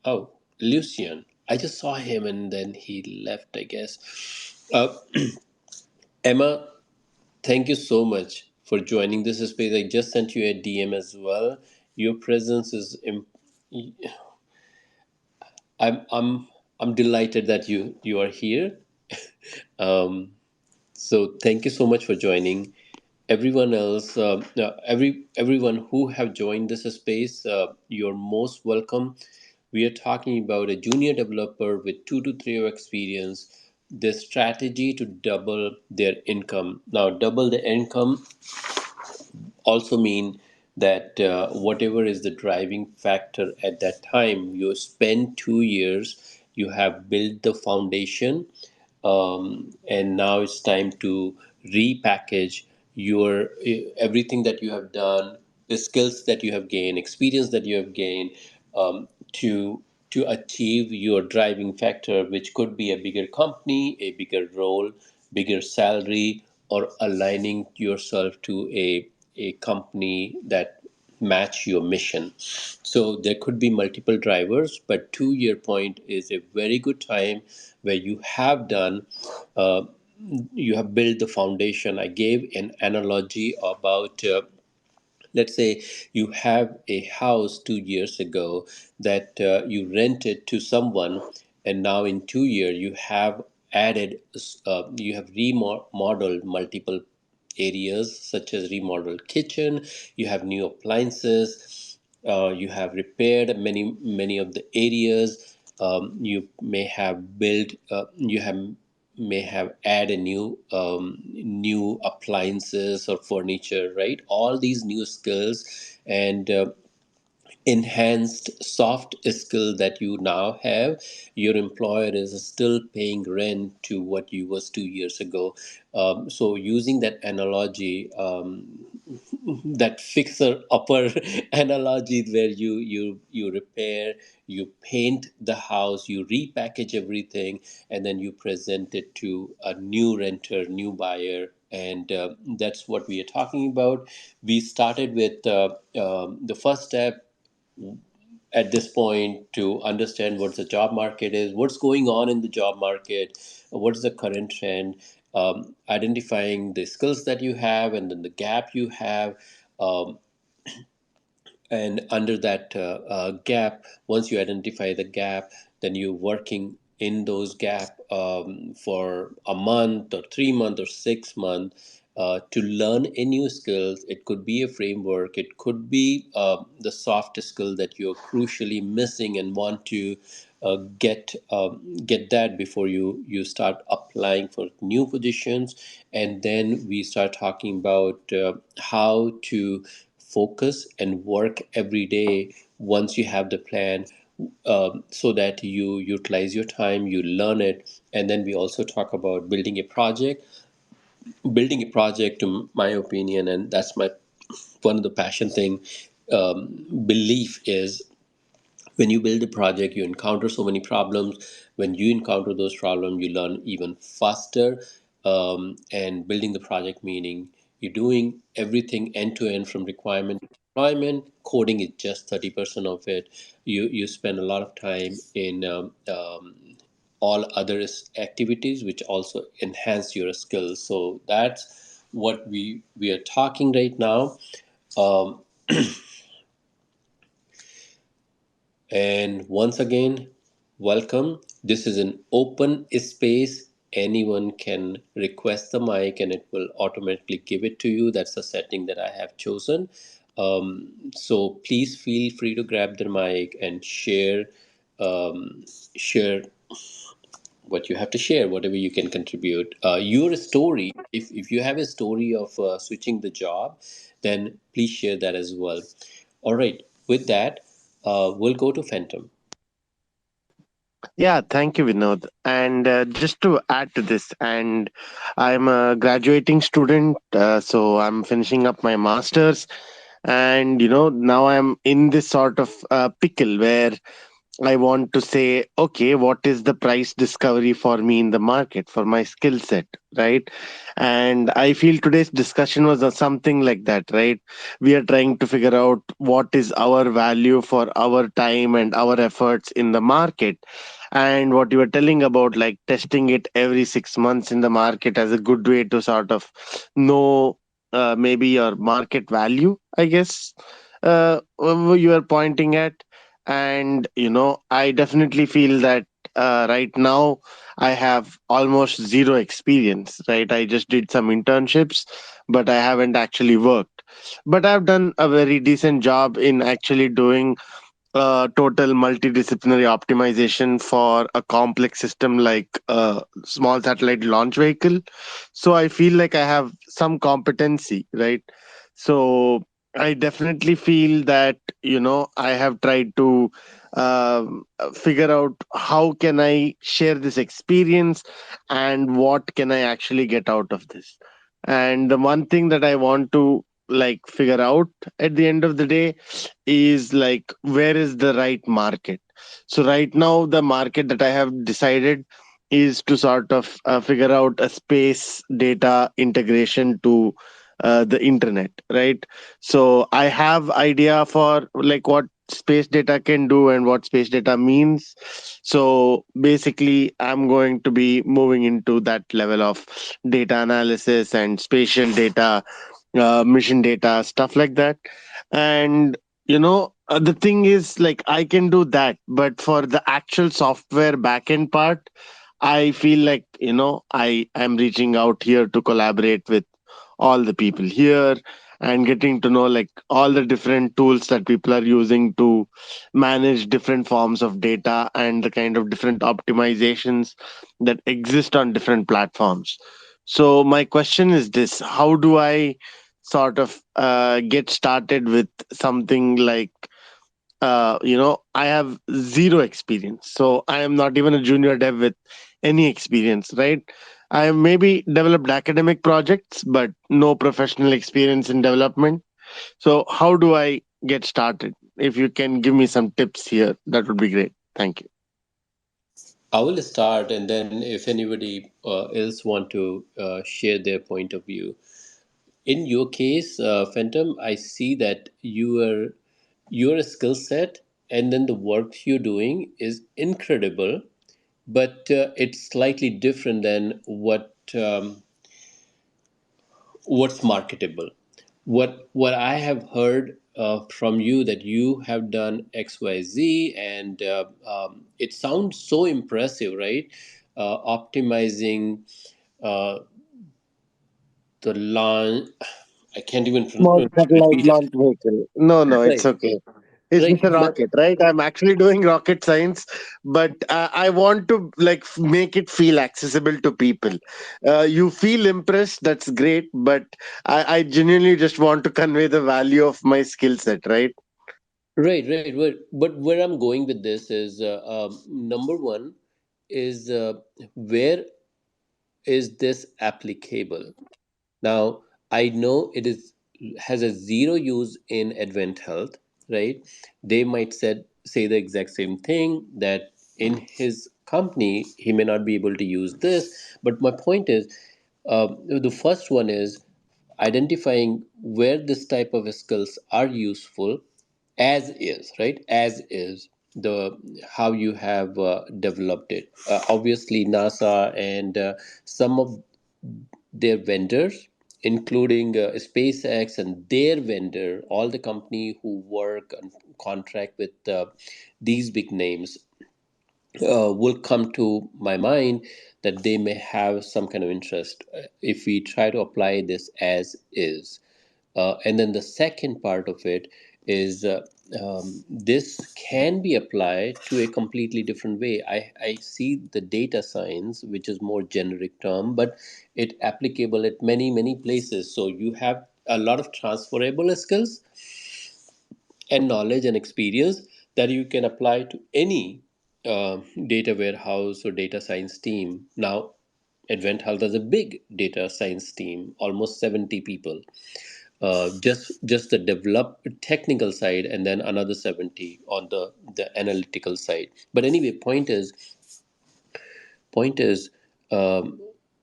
oh, Lucian. I just saw him and then he left, I guess. Uh, Emma, thank you so much for joining this space. I just sent you a DM as well. Your presence is. I'm. I'm delighted that you are here. Um, so thank you so much for joining. Everyone else, everyone who have joined this space, you're most welcome. We are talking about a junior developer with 2 to 3 year experience. The strategy to double their income. Now, double the income also mean that whatever is the driving factor at that time, you spend 2 years, you have built the foundation, and now it's time to repackage your everything that you have done, the skills that you have gained, experience that you have gained, to achieve your driving factor, which could be a bigger company, a bigger role, bigger salary, or aligning yourself to a company that match your mission. So there could be multiple drivers, but 2 year point is a very good time where you have done, uh, you have built the foundation. I gave an analogy about, let's say you have a house 2 years ago that you rented to someone, and now in 2 years you have added, you have remodeled multiple areas, such as remodeled kitchen, you have new appliances, you have repaired many of the areas, you may have built, you have may have add a new appliances or furniture, right? All these new skills, and enhanced soft skill that you now have, your employer is still paying rent to what you was 2 years ago. So using that analogy, that fixer upper analogy, where you repair, you paint the house, you repackage everything, and then you present it to a new renter, new buyer. And that's what we are talking about. We started with the first step at this point to understand what the job market is, what's going on in the job market, what's the current trend, identifying the skills that you have and then the gap you have. And under that gap, once you identify the gap, then you're working in those gap for a month or 3 month or 6 month to learn a new skills. It could be a framework, it could be the soft skill that you're crucially missing and want to get that before you start applying for new positions. And then we start talking about how to focus and work every day once you have the plan, so that you utilize your time, you learn it. And then we also talk about building a project. Building a project, to my opinion, and that's my one of the passion thing, belief is, when you build a project, you encounter so many problems. When you encounter those problems, you learn even faster. And building the project, meaning you're doing everything end to end from requirement to deployment. Coding is just 30% of it. You spend a lot of time in all other activities, which also enhance your skills. So that's what we are talking right now. Um, And once again, welcome. This is an open space. Anyone can request the mic and it will automatically give it to you. That's the setting that I have chosen. So please feel free to grab the mic and share what you have to share, whatever you can contribute. Your story, if you have a story of switching the job, then please share that as well. All right, with that, we'll go to Phantom. Yeah, thank you, Vinod. And just to add to this, and I'm a graduating student, so I'm finishing up my master's, and now I'm in this sort of pickle where I want to say, okay, what is the price discovery for me in the market for my skill set, right? And I feel today's discussion was something like that, right? We are trying to figure out what is our value for our time and our efforts in the market. And what you were telling about, like testing it every 6 months in the market as a good way to sort of know maybe your market value, I guess, you are pointing at. And I definitely feel that right now I have almost zero experience, right? I just did some internships, but I haven't actually worked. But I've done a very decent job in actually doing total multidisciplinary optimization for a complex system like a small satellite launch vehicle. So I feel like I have some competency, right? So I definitely feel that I have tried to figure out how can I share this experience and what can I actually get out of this. And the one thing that I want to like figure out at the end of the day is like, where is the right market. So right now the market that I have decided is to sort of figure out a space data integration to the internet, right? So I have idea for like what space data can do and what space data means. So basically I'm going to be moving into that level of data analysis and spatial data, mission data, stuff like that. And the thing is, like, I can do that, but for the actual software backend part, I feel like I am reaching out here to collaborate with all the people here and getting to know like all the different tools that people are using to manage different forms of data and the kind of different optimizations that exist on different platforms. So my question is this: how do I sort of get started with something like I have zero experience. So I am not even a junior dev with any experience, right? I have maybe developed academic projects, but no professional experience in development. So how do I get started? If you can give me some tips here, that would be great. Thank you. I will start, and then if anybody else want to share their point of view. In your case, Phantom, I see that your skill set and then the work you're doing is incredible, but it's slightly different than what's marketable. What I have heard from you that you have done XYZ, and it sounds so impressive, right? Optimizing uh, the launch. I can't even Small satellite repeat it. launch vehicle. No, no, it's Right, okay. It's right. just a rocket, right? I'm actually doing rocket science, but I want to make it feel accessible to people. You feel impressed, that's great, but I genuinely just want to convey the value of my skill set, right? Right, right. But where I'm going with this is number one is where is this applicable? Now, I know it is has a zero use in advent health, right? They might say the exact same thing that in his company he may not be able to use this. But my point is, the first one is identifying where this type of skills are useful as is, right? As is the how you have developed it. Obviously, NASA and some of their vendors, including SpaceX and their vendor, all the company who work and contract with these big names, will come to my mind that they may have some kind of interest if we try to apply this as is. And then the second part of it is this can be applied to a completely different way. I see the data science, which is more generic term, but it applicable at many, many places. So you have a lot of transferable skills and knowledge and experience that you can apply to any data warehouse or data science team. Now, Advent Health has a big data science team, almost 70 people, just the develop technical side, and then another 70 on the analytical side. But anyway, point is um,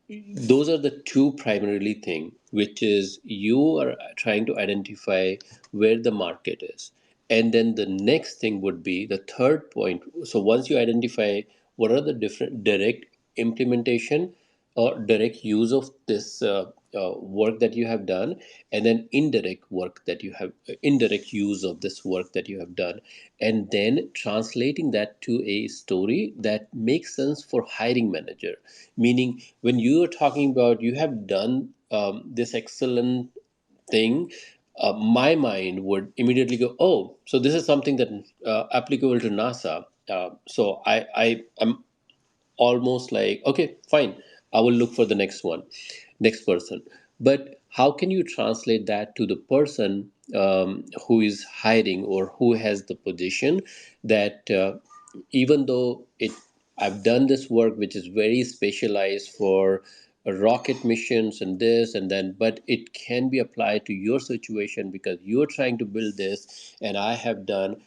those are the two primarily thing, which is you are trying to identify where the market is, and then the next thing would be the third point. So once you identify what are the different direct implementation or direct use of this work that you have done, and then indirect use of this work that you have done, and then translating that to a story that makes sense for hiring manager. Meaning, when you are talking about you have done this excellent thing, my mind would immediately go, oh, so this is something that applicable to NASA. So I am almost like, okay, fine, I will look for the next person. But how can you translate that to the person who is hiring or who has the position, that even though it I've done this work which is very specialized for rocket missions and this and then, but it can be applied to your situation because you're trying to build this, and I have done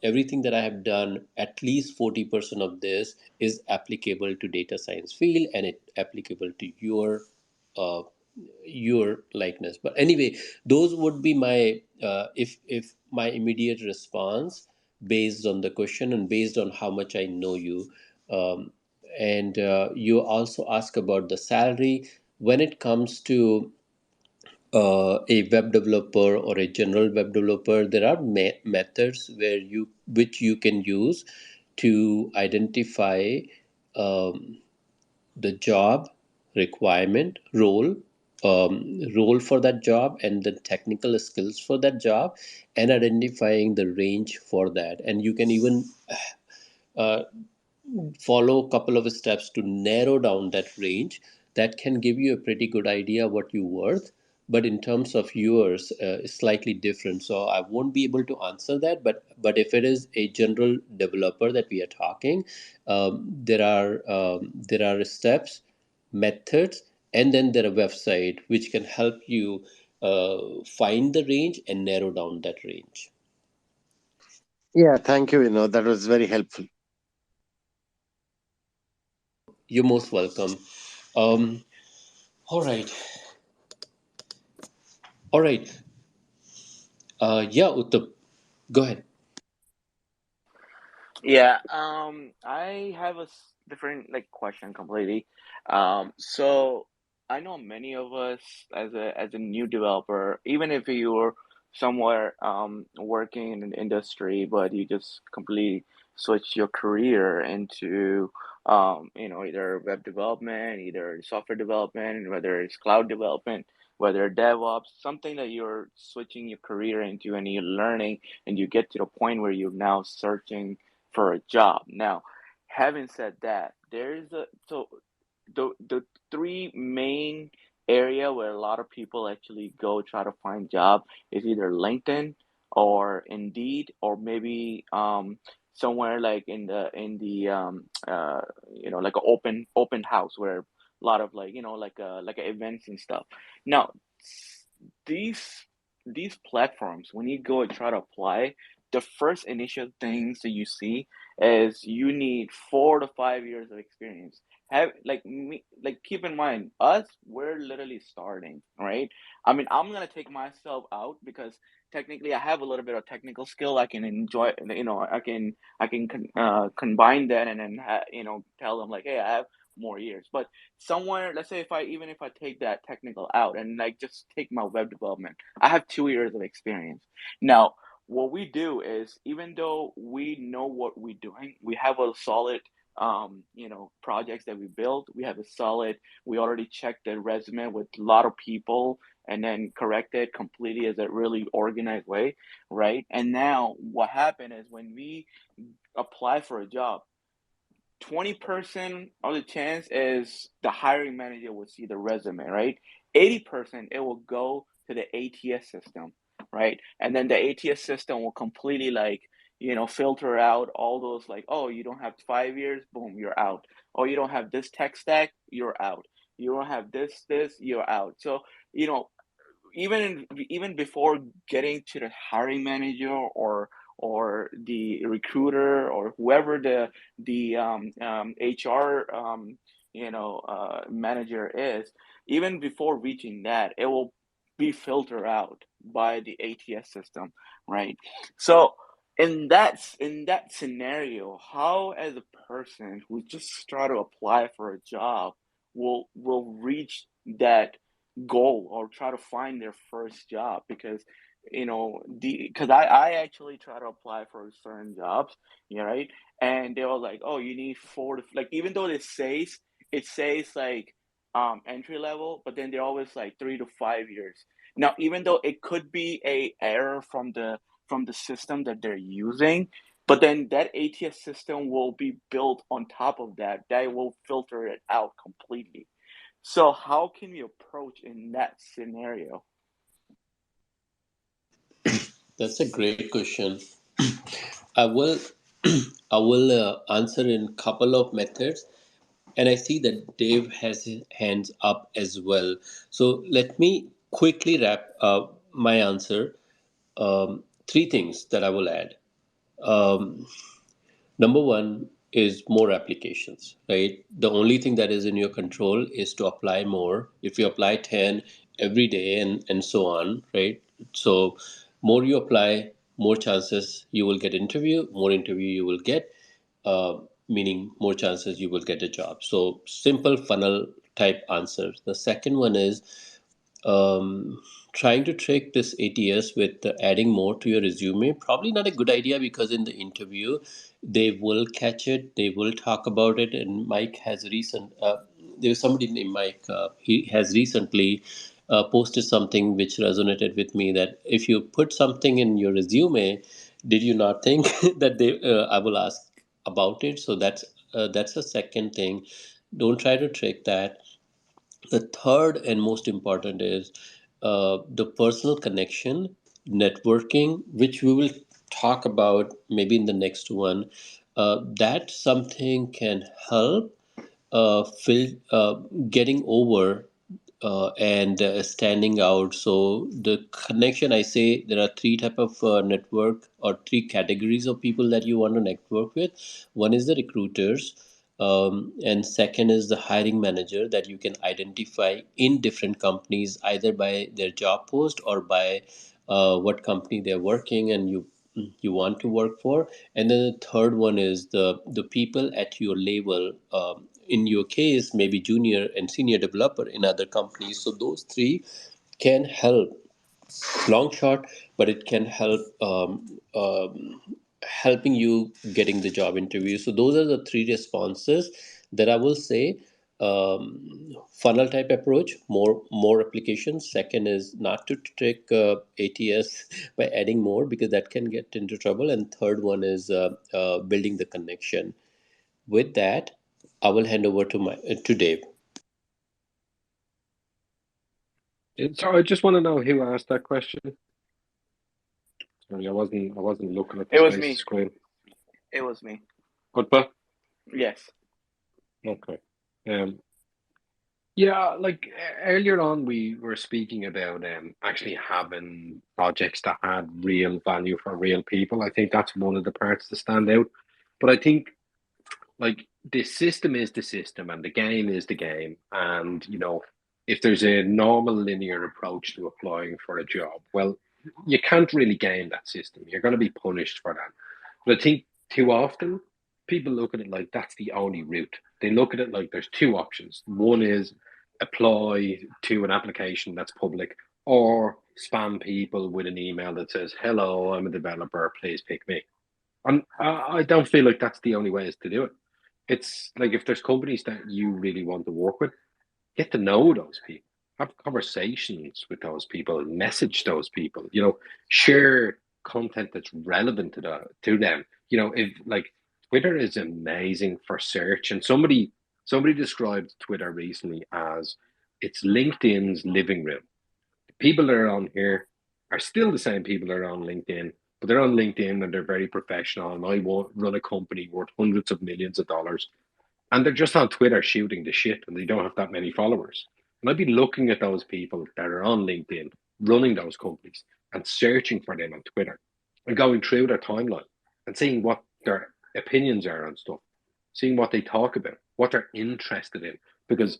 everything that I have done, at least 40% of this is applicable to data science field, and it applicable to uh, your likeness. But anyway, those would be my if my immediate response based on the question and based on how much I know you. And you also ask about the salary. When it comes to a web developer or a general web developer, there are methods which you can use to identify um, the job requirement role for that job and the technical skills for that job, and identifying the range for that. And you can even uh, follow a couple of steps to narrow down that range. That can give you a pretty good idea what you're worth. but in terms of yours, it's slightly different. So I won't be able to answer that. But if it is a general developer that we are talking, there are steps, methods, and then there are website which can help you find the range and narrow down that range. Yeah, thank you. That was very helpful. You're most welcome. Um, all right, all right. Yeah, Uttam, go ahead. Yeah, I have a different like question completely. So I know many of us as a new developer, even if you're somewhere working in an industry, but you just completely switch your career into either web development, either software development, whether it's cloud development, whether DevOps, something that you're switching your career into and you're learning and you get to the point where you're now searching for a job. Now, having said that, there's a so the three main area where a lot of people actually go try to find job is either LinkedIn or Indeed or maybe somewhere like in the like an open house where a lot of like like events and stuff. Now these these platforms when you go and try to apply, the first initial things that you see is you need 4 to 5 years of experience. Have like me like keep in mind us, we're literally starting, right? I mean, I'm gonna take myself out because technically I have a little bit of technical skill. I can enjoy, combine that and then tell them like, hey, I have more years. But somewhere, let's say if I take that technical out and like just take my web development, I have 2 years of experience. Now what we do is even though we know what we're doing, we have a solid projects that we build. We have a solid, we already checked the resume with a lot of people and then corrected completely as a really organized way, right? And now what happened is when we apply for a job, 20% of the chance is the hiring manager will see the resume, right? 80% it will go to the ATS system, right? And then the ATS system will completely like, filter out all those like, oh, you don't have 5 years, boom, you're out. Oh, you don't have this tech stack, you're out. You don't have this, you're out. So, you know, even before getting to the hiring manager or the recruiter or whoever the HR manager is, even before reaching that, it will be filtered out by the ATS system, right? So in that scenario, how as a person who just try to apply for a job will reach that goal or try to find their first job because because I actually try to apply for certain jobs, right? And they were like, oh, you need four to like, even though it says like entry level, but then they're always like 3 to 5 years. Now even though it could be a error from the system that they're using, but then that ATS system will be built on top of that will filter it out completely. So how can we approach in that scenario? That's a great question. I will I will answer in couple of methods, and I see that Dave has his hands up as well. So let me quickly wrap up my answer. Three things that I will add. Um, Number one is more applications, right? The only thing that is in your control is to apply more. If you apply 10 every day and so on, right? So more you apply, more chances you will get interview, more interview you will get, meaning more chances you will get a job. So simple funnel type answers. The second one is trying to trick this ATS with adding more to your resume, probably not a good idea because in the interview they will catch it, they will talk about it. And Mike has there's somebody named Mike, he has recently posted something which resonated with me, that if you put something in your resume, did you not think that I will ask about it? So that's a second thing. Don't try to trick that. The third and most important is the personal connection, networking, which we will talk about maybe in the next one, that something can help getting over and standing out. So the connection, I say there are three type of network or three categories of people that you want to network with. One is the recruiters, and second is the hiring manager that you can identify in different companies either by their job post or by what company they're working and you want to work for. And then the third one is the people at your level, in your case maybe junior and senior developer in other companies. So those three can help, long shot, but it can help helping you getting the job interview. So those are the three responses that I will say. Funnel type approach, more applications. Second is not to trick ATS by adding more because that can get into trouble. And third one is building the connection. With that, I will hand over to Dave. So I just want to know who asked that question. Sorry, I wasn't looking at the It was space me. screen. It was me. What, but Yes. okay. Um, yeah, like earlier on, we were speaking about actually having projects that had real value for real people. I think that's one of the parts to stand out. But I think like the system is the system and the game is the game. And, if there's a normal linear approach to applying for a job, well, you can't really game that system. You're going to be punished for that. But I think too often people look at it like that's the only route. They look at it like there's two options. One is apply to an application that's public or spam people with an email that says, "Hello, I'm a developer, please pick me." And I don't feel like that's the only way is to do it. It's like if there's companies that you really want to work with, get to know those people, have conversations with those people, message those people, share content that's relevant to them. If like Twitter is amazing for search, and somebody described Twitter recently as it's LinkedIn's living room. The people that are on here are still the same people that are on LinkedIn, but they're on LinkedIn and they're very professional. And I won't run a company worth hundreds of millions of dollars, and they're just on Twitter shooting the shit and they don't have that many followers. And I'd be looking at those people that are on LinkedIn, running those companies, and searching for them on Twitter and going through their timeline and seeing what their opinions are on stuff, seeing what they talk about, what they're interested in. Because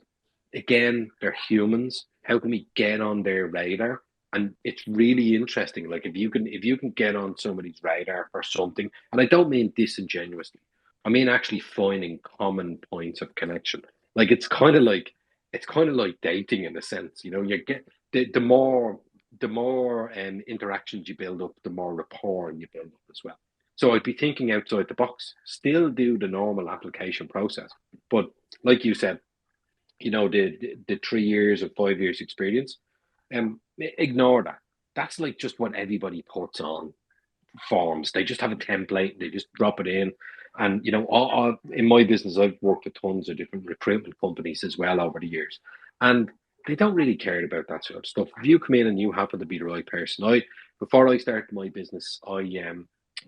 again, they're humans. How can we get on their radar? And it's really interesting. Like if you can get on somebody's radar for something, and I don't mean disingenuously, I mean actually finding common points of connection. Like it's kind of like dating in a sense. You get the more interactions you build up, the more rapport you build up as well. So I'd be thinking outside the box, still do the normal application process, but like you said, the 3 years or 5 years experience, ignore that. That's like just what everybody puts on forms. They just have a template, they just drop it in. And in my business, I've worked with tons of different recruitment companies as well over the years, and they don't really care about that sort of stuff. If you come in and you happen to be the right person, before I started my business, I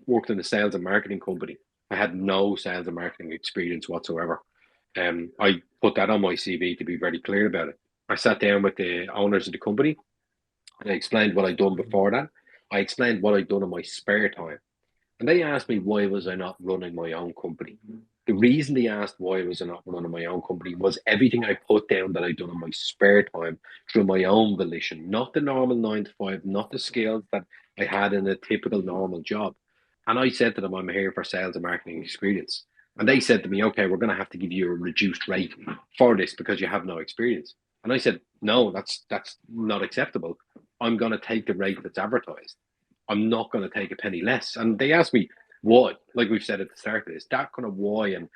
worked in a sales and marketing company. I had no sales and marketing experience whatsoever. I put that on my CV to be very clear about it. I sat down with the owners of the company and I explained what I'd done before that. I explained what I'd done in my spare time. And they asked me why was I not running my own company. The reason they asked why was I not running my own company was everything I put down that I'd done in my spare time through my own volition, not the normal 9 to 5, not the skills that I had in a typical normal job. And I said to them, I'm here for sales and marketing experience. And they said to me, okay, we're going to have to give you a reduced rate for this because you have no experience. And I said, no, that's not acceptable. I'm going to take the rate that's advertised. I'm not going to take a penny less. And they asked me why, like we've said at the start of this, that kind of why, and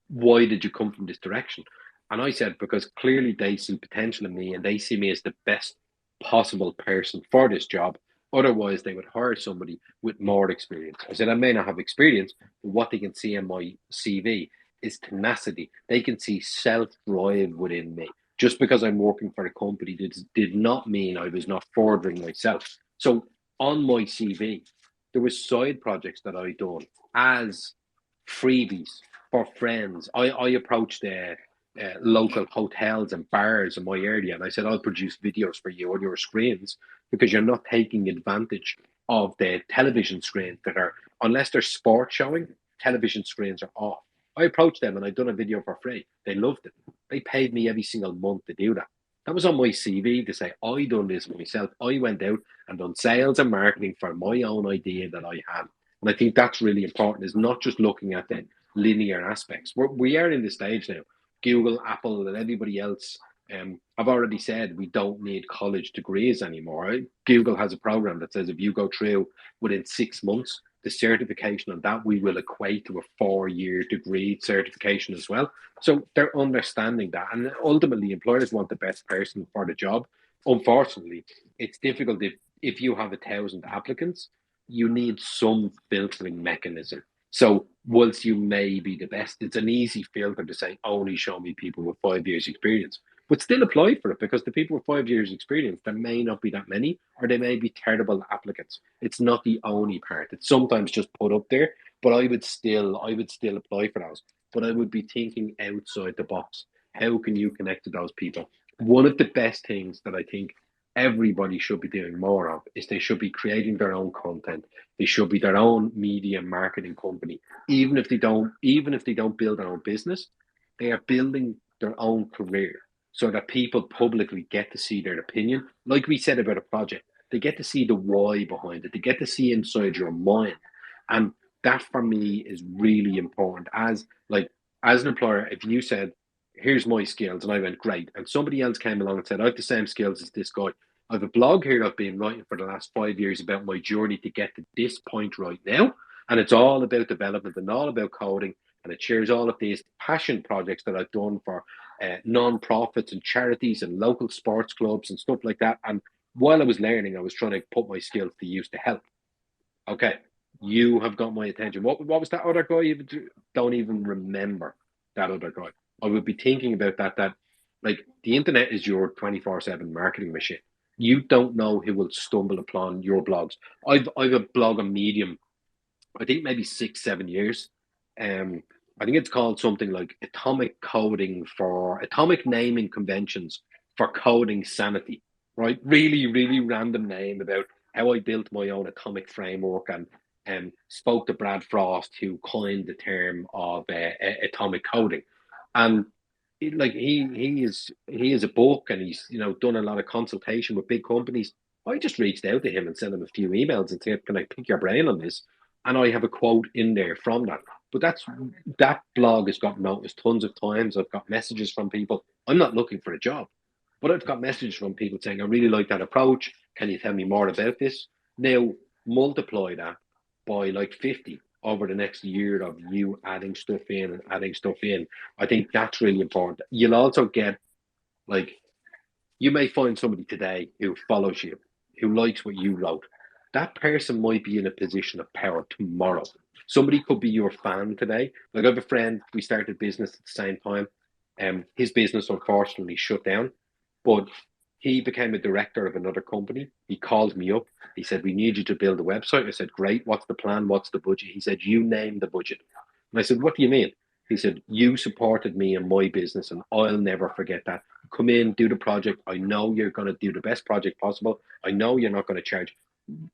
why did you come from this direction? And I said, because clearly they see potential in me and they see me as the best possible person for this job. Otherwise, they would hire somebody with more experience. I said, I may not have experience, but what they can see in my CV is tenacity. They can see self drive within me, Just because I'm working for a company did not mean I was not furthering myself. So on my CV, there was side projects that I done as freebies for friends. I approached local hotels and bars in my area, and I said, I'll produce videos for you on your screens because you're not taking advantage of the television screens that are, unless they're sport showing, television screens are off. I approached them and I'd done a video for free. They loved it. They paid me every single month to do that. That was on my CV to say, I done this myself. I went out and done sales and marketing for my own idea that I had. And I think that's really important, is not just looking at the linear aspects. We are in the stage now. Google, Apple, and everybody else I've already said we don't need college degrees anymore. Right? Google has a program that says if you go through within 6 months, the certification on that we will equate to a 4-year degree certification as well. So they're understanding that. And ultimately, employers want the best person for the job. Unfortunately, it's difficult if you have 1,000 applicants, you need some filtering mechanism. So whilst you may be the best, it's an easy filter to say, only show me people with 5 years experience. But still apply for it, because the people with 5 years experience, there may not be that many, or they may be terrible applicants. It's not the only part. It's sometimes just put up there, but I would still apply for those. But I would be thinking outside the box. How can you connect to those people? One of the best things that I think everybody should be doing more of is they should be creating their own content. They should be their own media marketing company. Even if they don't build their own business, they are building their own career, so that people publicly get to see their opinion. Like we said about a project, they get to see the why behind it. They get to see inside your mind. And that for me is really important. As an employer, if you said, here's my skills, and I went, great, and somebody else came along and said, I have the same skills as this guy. I have a blog here that I've been writing for the last 5 years about my journey to get to this point right now. And it's all about development and all about coding. And it shares all of these passion projects that I've done for non-profits and charities and local sports clubs and stuff like that. And while I was learning, I was trying to put my skills to use to help. Okay, you have got my attention. What was that other guy? You don't even remember that other guy. I would be thinking about that like the internet is your 24/7 marketing machine. You don't know who will stumble upon your blogs. I've a blog on Medium, I think maybe 6-7 years. I think it's called something like Atomic Naming Conventions for Coding Sanity, right? Really, really random name about how I built my own atomic framework, and spoke to Brad Frost, who coined the term of atomic coding. And he is a book, and he's done a lot of consultation with big companies. I just reached out to him and sent him a few emails and said, "Can I pick your brain on this?" And I have a quote in there from that. But that blog has got noticed tons of times. I've got messages from people. I'm not looking for a job, but I've got messages from people saying, "I really like that approach. Can you tell me more about this?" Now multiply that by like 50 over the next year of you adding stuff in and adding stuff in. I think that's really important. You'll also get, like, you may find somebody today who follows you, who likes what you wrote. That person might be in a position of power tomorrow. Somebody could be your fan today. Like, I have a friend, we started business at the same time. His business unfortunately shut down, but he became a director of another company. He called me up. He said, "We need you to build a website." I said, "Great. What's the plan? What's the budget?" He said, "You name the budget." And I said, "What do you mean?" He said, "You supported me in my business, and I'll never forget that. Come in, do the project. I know you're going to do the best project possible. I know you're not going to charge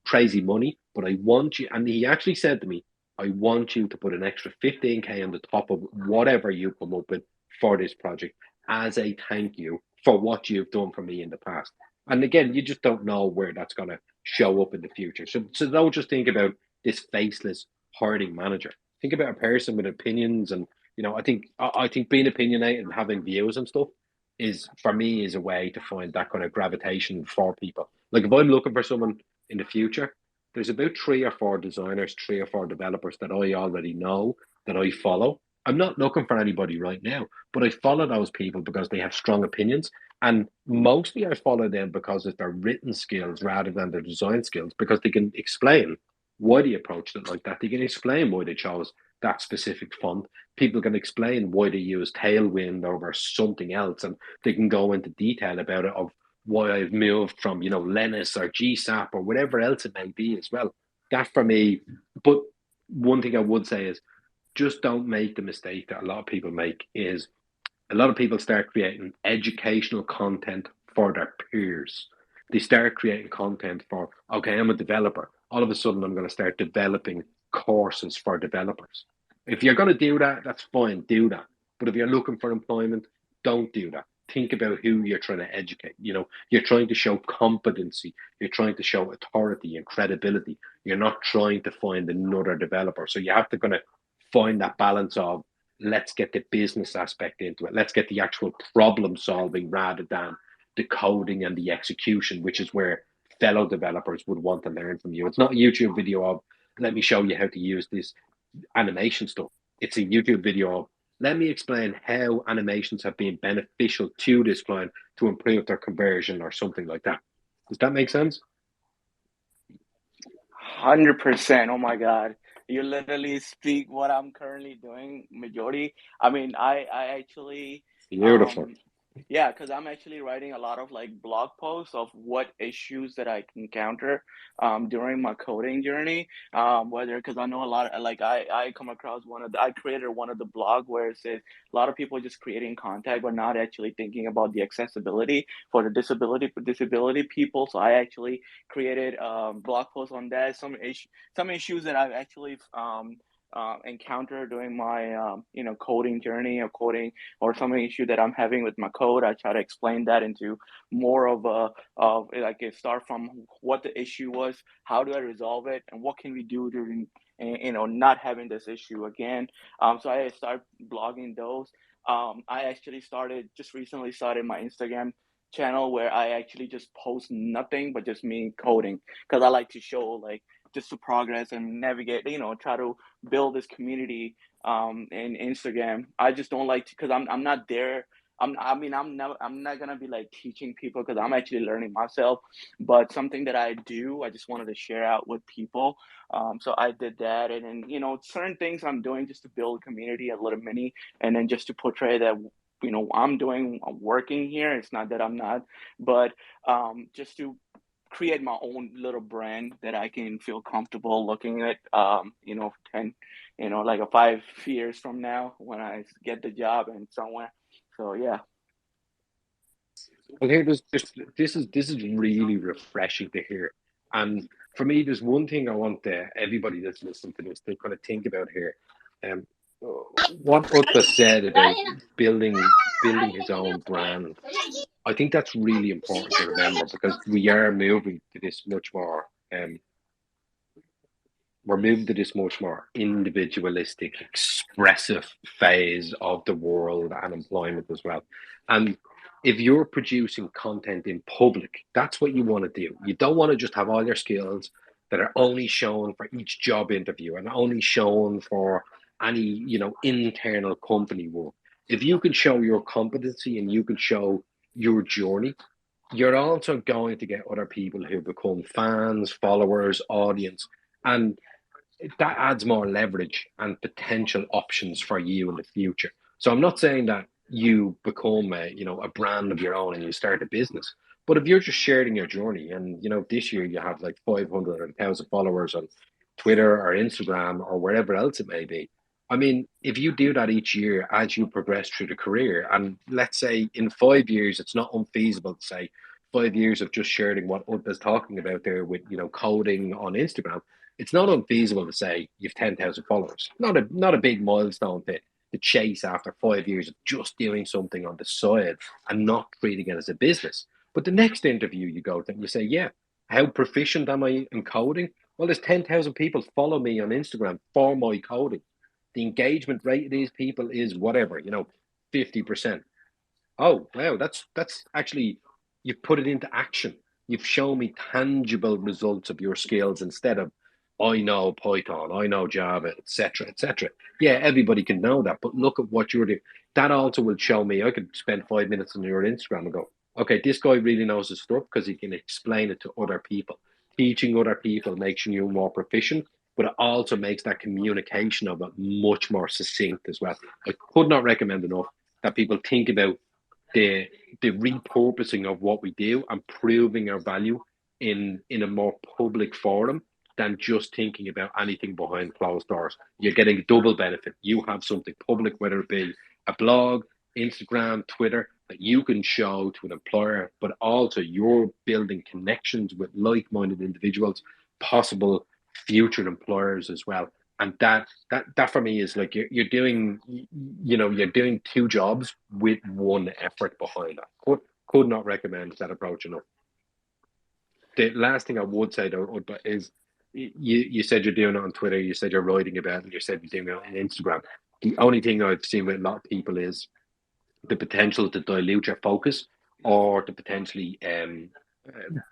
crazy money, but I want you." And he actually said to me, "I want you to put an extra 15K on the top of whatever you come up with for this project as a thank you for what you've done for me in the past." And again, you just don't know where that's going to show up in the future. So don't just think about this faceless hiring manager. Think about a person with opinions, and I think being opinionated and having views and stuff is, for me, is a way to find that kind of gravitation for people. Like, if I'm looking for someone in the future, there's about 3 or 4 designers, 3 or 4 developers that I already know, that I follow. I'm not looking for anybody right now, but I follow those people because they have strong opinions. And mostly I follow them because of their written skills rather than their design skills, because they can explain why they approached it like that. They can explain why they chose that specific font. People can explain why they use Tailwind over something else, and they can go into detail about it of why I've moved from, Linus or GSAP or whatever else it may be as well. That for me, but one thing I would say is just don't make the mistake that a lot of people make is a lot of people start creating educational content for their peers. They start creating content for, okay, I'm a developer. All of a sudden, I'm going to start developing courses for developers. If you're going to do that, that's fine, do that. But if you're looking for employment, don't do that. Think about who you're trying to educate. You're trying to show competency. You're trying to show authority and credibility. You're not trying to find another developer. So you have to kind of find that balance of let's get the business aspect into it. Let's get the actual problem solving rather than the coding and the execution, which is where fellow developers would want to learn from you. It's not a YouTube video of let me show you how to use this animation stuff. It's a YouTube video of let me explain how animations have been beneficial to this client to improve their conversion or something like that. Does that make sense? 100%. Oh my God. You literally speak what I'm currently doing, majority. I mean, I actually, Beautiful. yeah, because I'm actually writing a lot of like blog posts of what issues that I encounter during my coding journey. Whether because I know a lot of like I come across I created one of the blog where it says a lot of people just creating content but not actually thinking about the accessibility for the disability people. So I actually created blog posts on that. Some issues that I've actually encounter during my coding journey or coding or some issue that I'm having with my code. I try to explain that into more of like a start from what the issue was, how do I resolve it, and what can we do during not having this issue again. So I start blogging those. I actually just recently started my Instagram channel where I actually just post nothing but just me coding because I like to show like just to progress and navigate, try to build this community in Instagram. I just don't like to because I'm not there. I'm not gonna be like teaching people because I'm actually learning myself. But something that I do, I just wanted to share out with people. So I did that, and then certain things I'm doing just to build a community, a little mini, and then just to portray that I'm working here. It's not that I'm not, but just to create my own little brand that I can feel comfortable looking at, 10, like a 5 years from now when I get the job and somewhere. So yeah. Well, here, this is really refreshing to hear, and for me, there's one thing I want everybody that's listening to this to kind of think about here. Um, what Utpah said about building his own brand, I think that's really important to remember because we are moving to this much more we're moving to this much more individualistic, expressive phase of the world and employment as well. And if you're producing content in public, that's what you want to do. You don't want to just have all your skills that are only shown for each job interview and only shown for any, internal company work. If you can show your competency and you can show your journey, you're also going to get other people who become fans, followers, audience. And that adds more leverage and potential options for you in the future. So I'm not saying that you become a brand of your own and you start a business, but if you're just sharing your journey and this year you have like 500 or 1,000 followers on Twitter or Instagram or wherever else it may be. I mean, if you do that each year as you progress through the career, and let's say in 5 years, it's not unfeasible to say 5 years of just sharing what Udda's talking about there with coding on Instagram, it's not unfeasible to say you've 10,000 followers. Not a big milestone to chase after 5 years of just doing something on the side and not treating it as a business. But the next interview you go to and you say, yeah, how proficient am I in coding? Well, there's 10,000 people follow me on Instagram for my coding. The engagement rate of these people is whatever, 50%. Oh, wow, that's actually you've put it into action. You've shown me tangible results of your skills instead of I know Python, I know Java, etc., etc. Yeah, everybody can know that, but look at what you're doing. That also will show me. I could spend 5 minutes on your Instagram and go, okay, this guy really knows his stuff because he can explain it to other people. Teaching other people makes you more proficient, but it also makes that communication of it much more succinct as well. I could not recommend enough that people think about the the repurposing of what we do and proving our value in a more public forum than just thinking about anything behind closed doors. You're getting double benefit. You have something public, whether it be a blog, Instagram, Twitter, that you can show to an employer, but also you're building connections with like-minded individuals, possible future employers as well. And that for me is like you're doing, you're doing two jobs with one effort behind that. Could not recommend that approach enough. The last thing I would say though is you said you're doing it on Twitter, you said you're writing about it, and you said you're doing it on Instagram. The only thing I've seen with a lot of people is the potential to dilute your focus or to potentially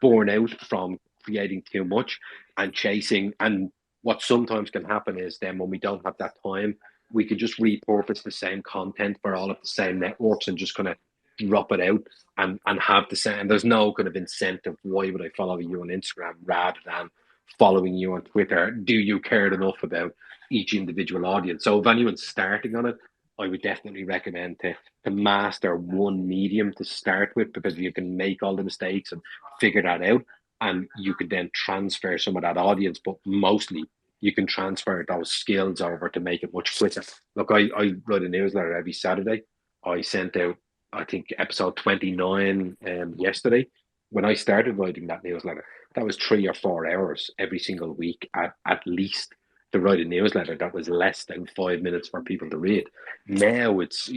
burn out from creating too much and chasing. And what sometimes can happen is then when we don't have that time, we could just repurpose the same content for all of the same networks and just kind of drop it out and have the same. There's no kind of incentive. Why would I follow you on Instagram rather than following you on Twitter? Do you care enough about each individual audience? So if anyone's starting on it, I would definitely recommend to master one medium to start with, because you can make all the mistakes and figure that out, and you could then transfer some of that audience, but mostly you can transfer those skills over to make it much quicker. Look, I write a newsletter every Saturday. I sent out, I think, episode 29 yesterday. When I started writing that newsletter, that was 3 or 4 hours every single week at least to write a newsletter that was less than 5 minutes for people to read. Now it's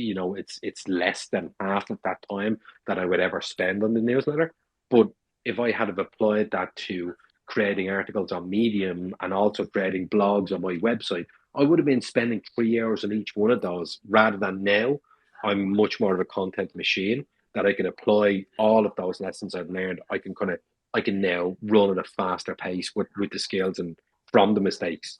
less than half of that time that I would ever spend on the newsletter. But if I had have applied that to creating articles on Medium and also creating blogs on my website, I would have been spending 3 hours on each one of those, rather than now I'm much more of a content machine that I can apply all of those lessons I've learned. I can now run at a faster pace with the skills and from the mistakes.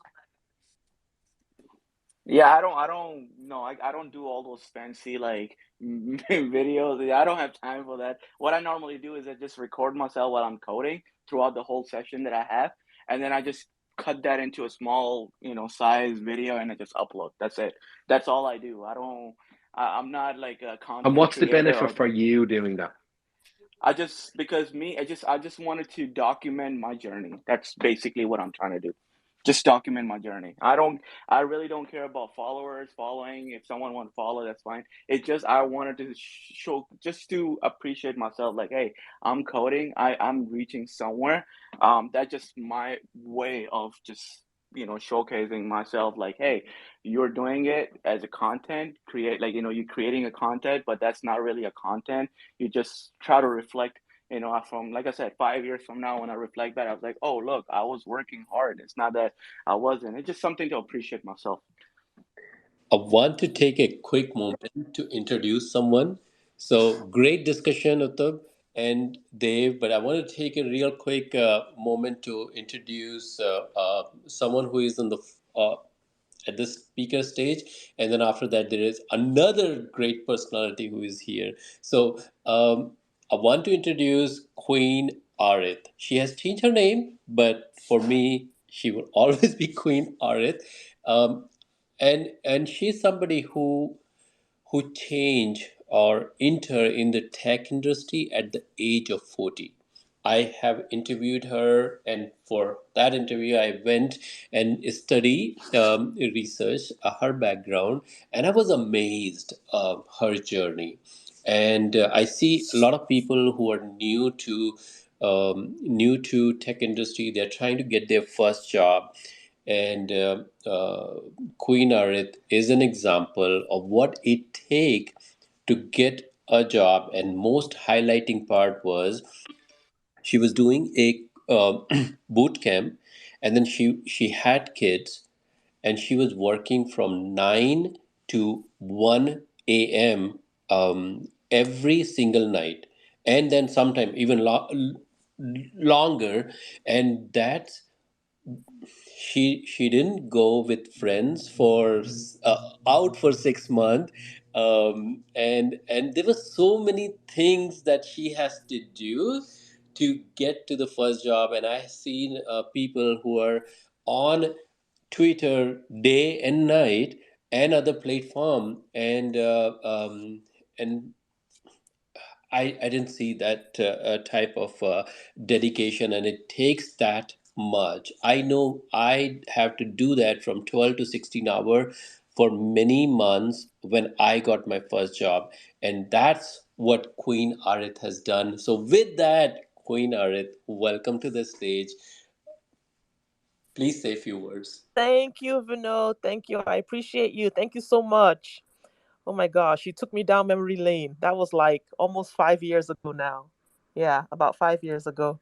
Yeah, I don't no, I don't do all those fancy like videos. I don't have time for that. What I normally do is I just record myself while I'm coding throughout the whole session that I have, and then I just cut that into a small, size video, and I just upload. That's it. That's all I do. I'm not like a And content what's the creator benefit or for you doing that? I just because me, I just wanted to document my journey. That's basically what I'm trying to do. Just document my journey. I really don't care about followers, following. If someone want to follow, that's fine. It's just I wanted to show, just to appreciate myself. Like, hey, I'm coding. I'm reaching somewhere. That's just my way of just showcasing myself. Like, hey, you're doing it as a content create. Like, you're creating a content, but that's not really a content. You just try to reflect, from, like I said, 5 years from now, when I reflect back, I was like, oh, look, I was working hard. It's not that I wasn't. It's just something to appreciate myself. I want to take a quick moment to introduce someone. So, great discussion, Uttab and Dave, but I want to take a real quick moment to introduce someone who is on the at the speaker stage, and then after that there is another great personality who is here. So I want to introduce Queen Arith. She has changed her name, but for me she will always be Queen Arith. um, and she's somebody who change or enter in the tech industry at the age of 40. I have interviewed her, and for that interview, I went and studied research her background, and I was amazed of her journey. And I see a lot of people who are new to tech industry. They're trying to get their first job, and Queen Arith is an example of what it take to get a job. And most highlighting part was she was doing a boot camp, and then she had kids, and she was working from 9 to 1 a.m. Every single night, and then sometime even longer. And that's she didn't go with friends for out for 6 months. And there were so many things that she has to do to get to the first job. And I've seen people who are on Twitter day and night and other platform, and I didn't see that type of dedication, and it takes that much. I know I have to do that from 12 to 16 hour for many months when I got my first job, and that's what Queen Arith has done. So with that, Queen Arith, welcome to the stage. Please say a few words. Thank you, Vinod. Thank you. I appreciate you. Thank you so much. Oh my gosh, you took me down memory lane. That was like almost 5 years ago now. Yeah, about 5 years ago.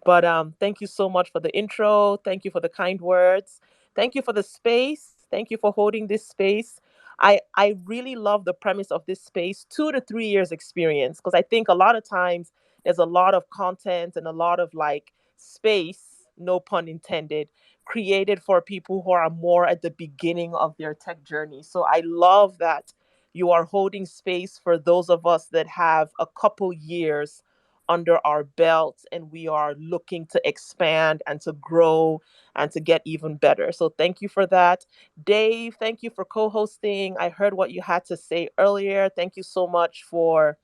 But thank you so much for the intro. Thank you for the kind words. Thank you for the space. Thank you for holding this space. I really love the premise of this space, 2 to 3 years experience, because I think a lot of times there's a lot of content and a lot of like space, no pun intended, created for people who are more at the beginning of their tech journey. So I love that you are holding space for those of us that have a couple years under our belts and we are looking to expand and to grow and to get even better. So thank you for that. Dave, thank you for co-hosting. I heard what you had to say earlier. Thank you so much for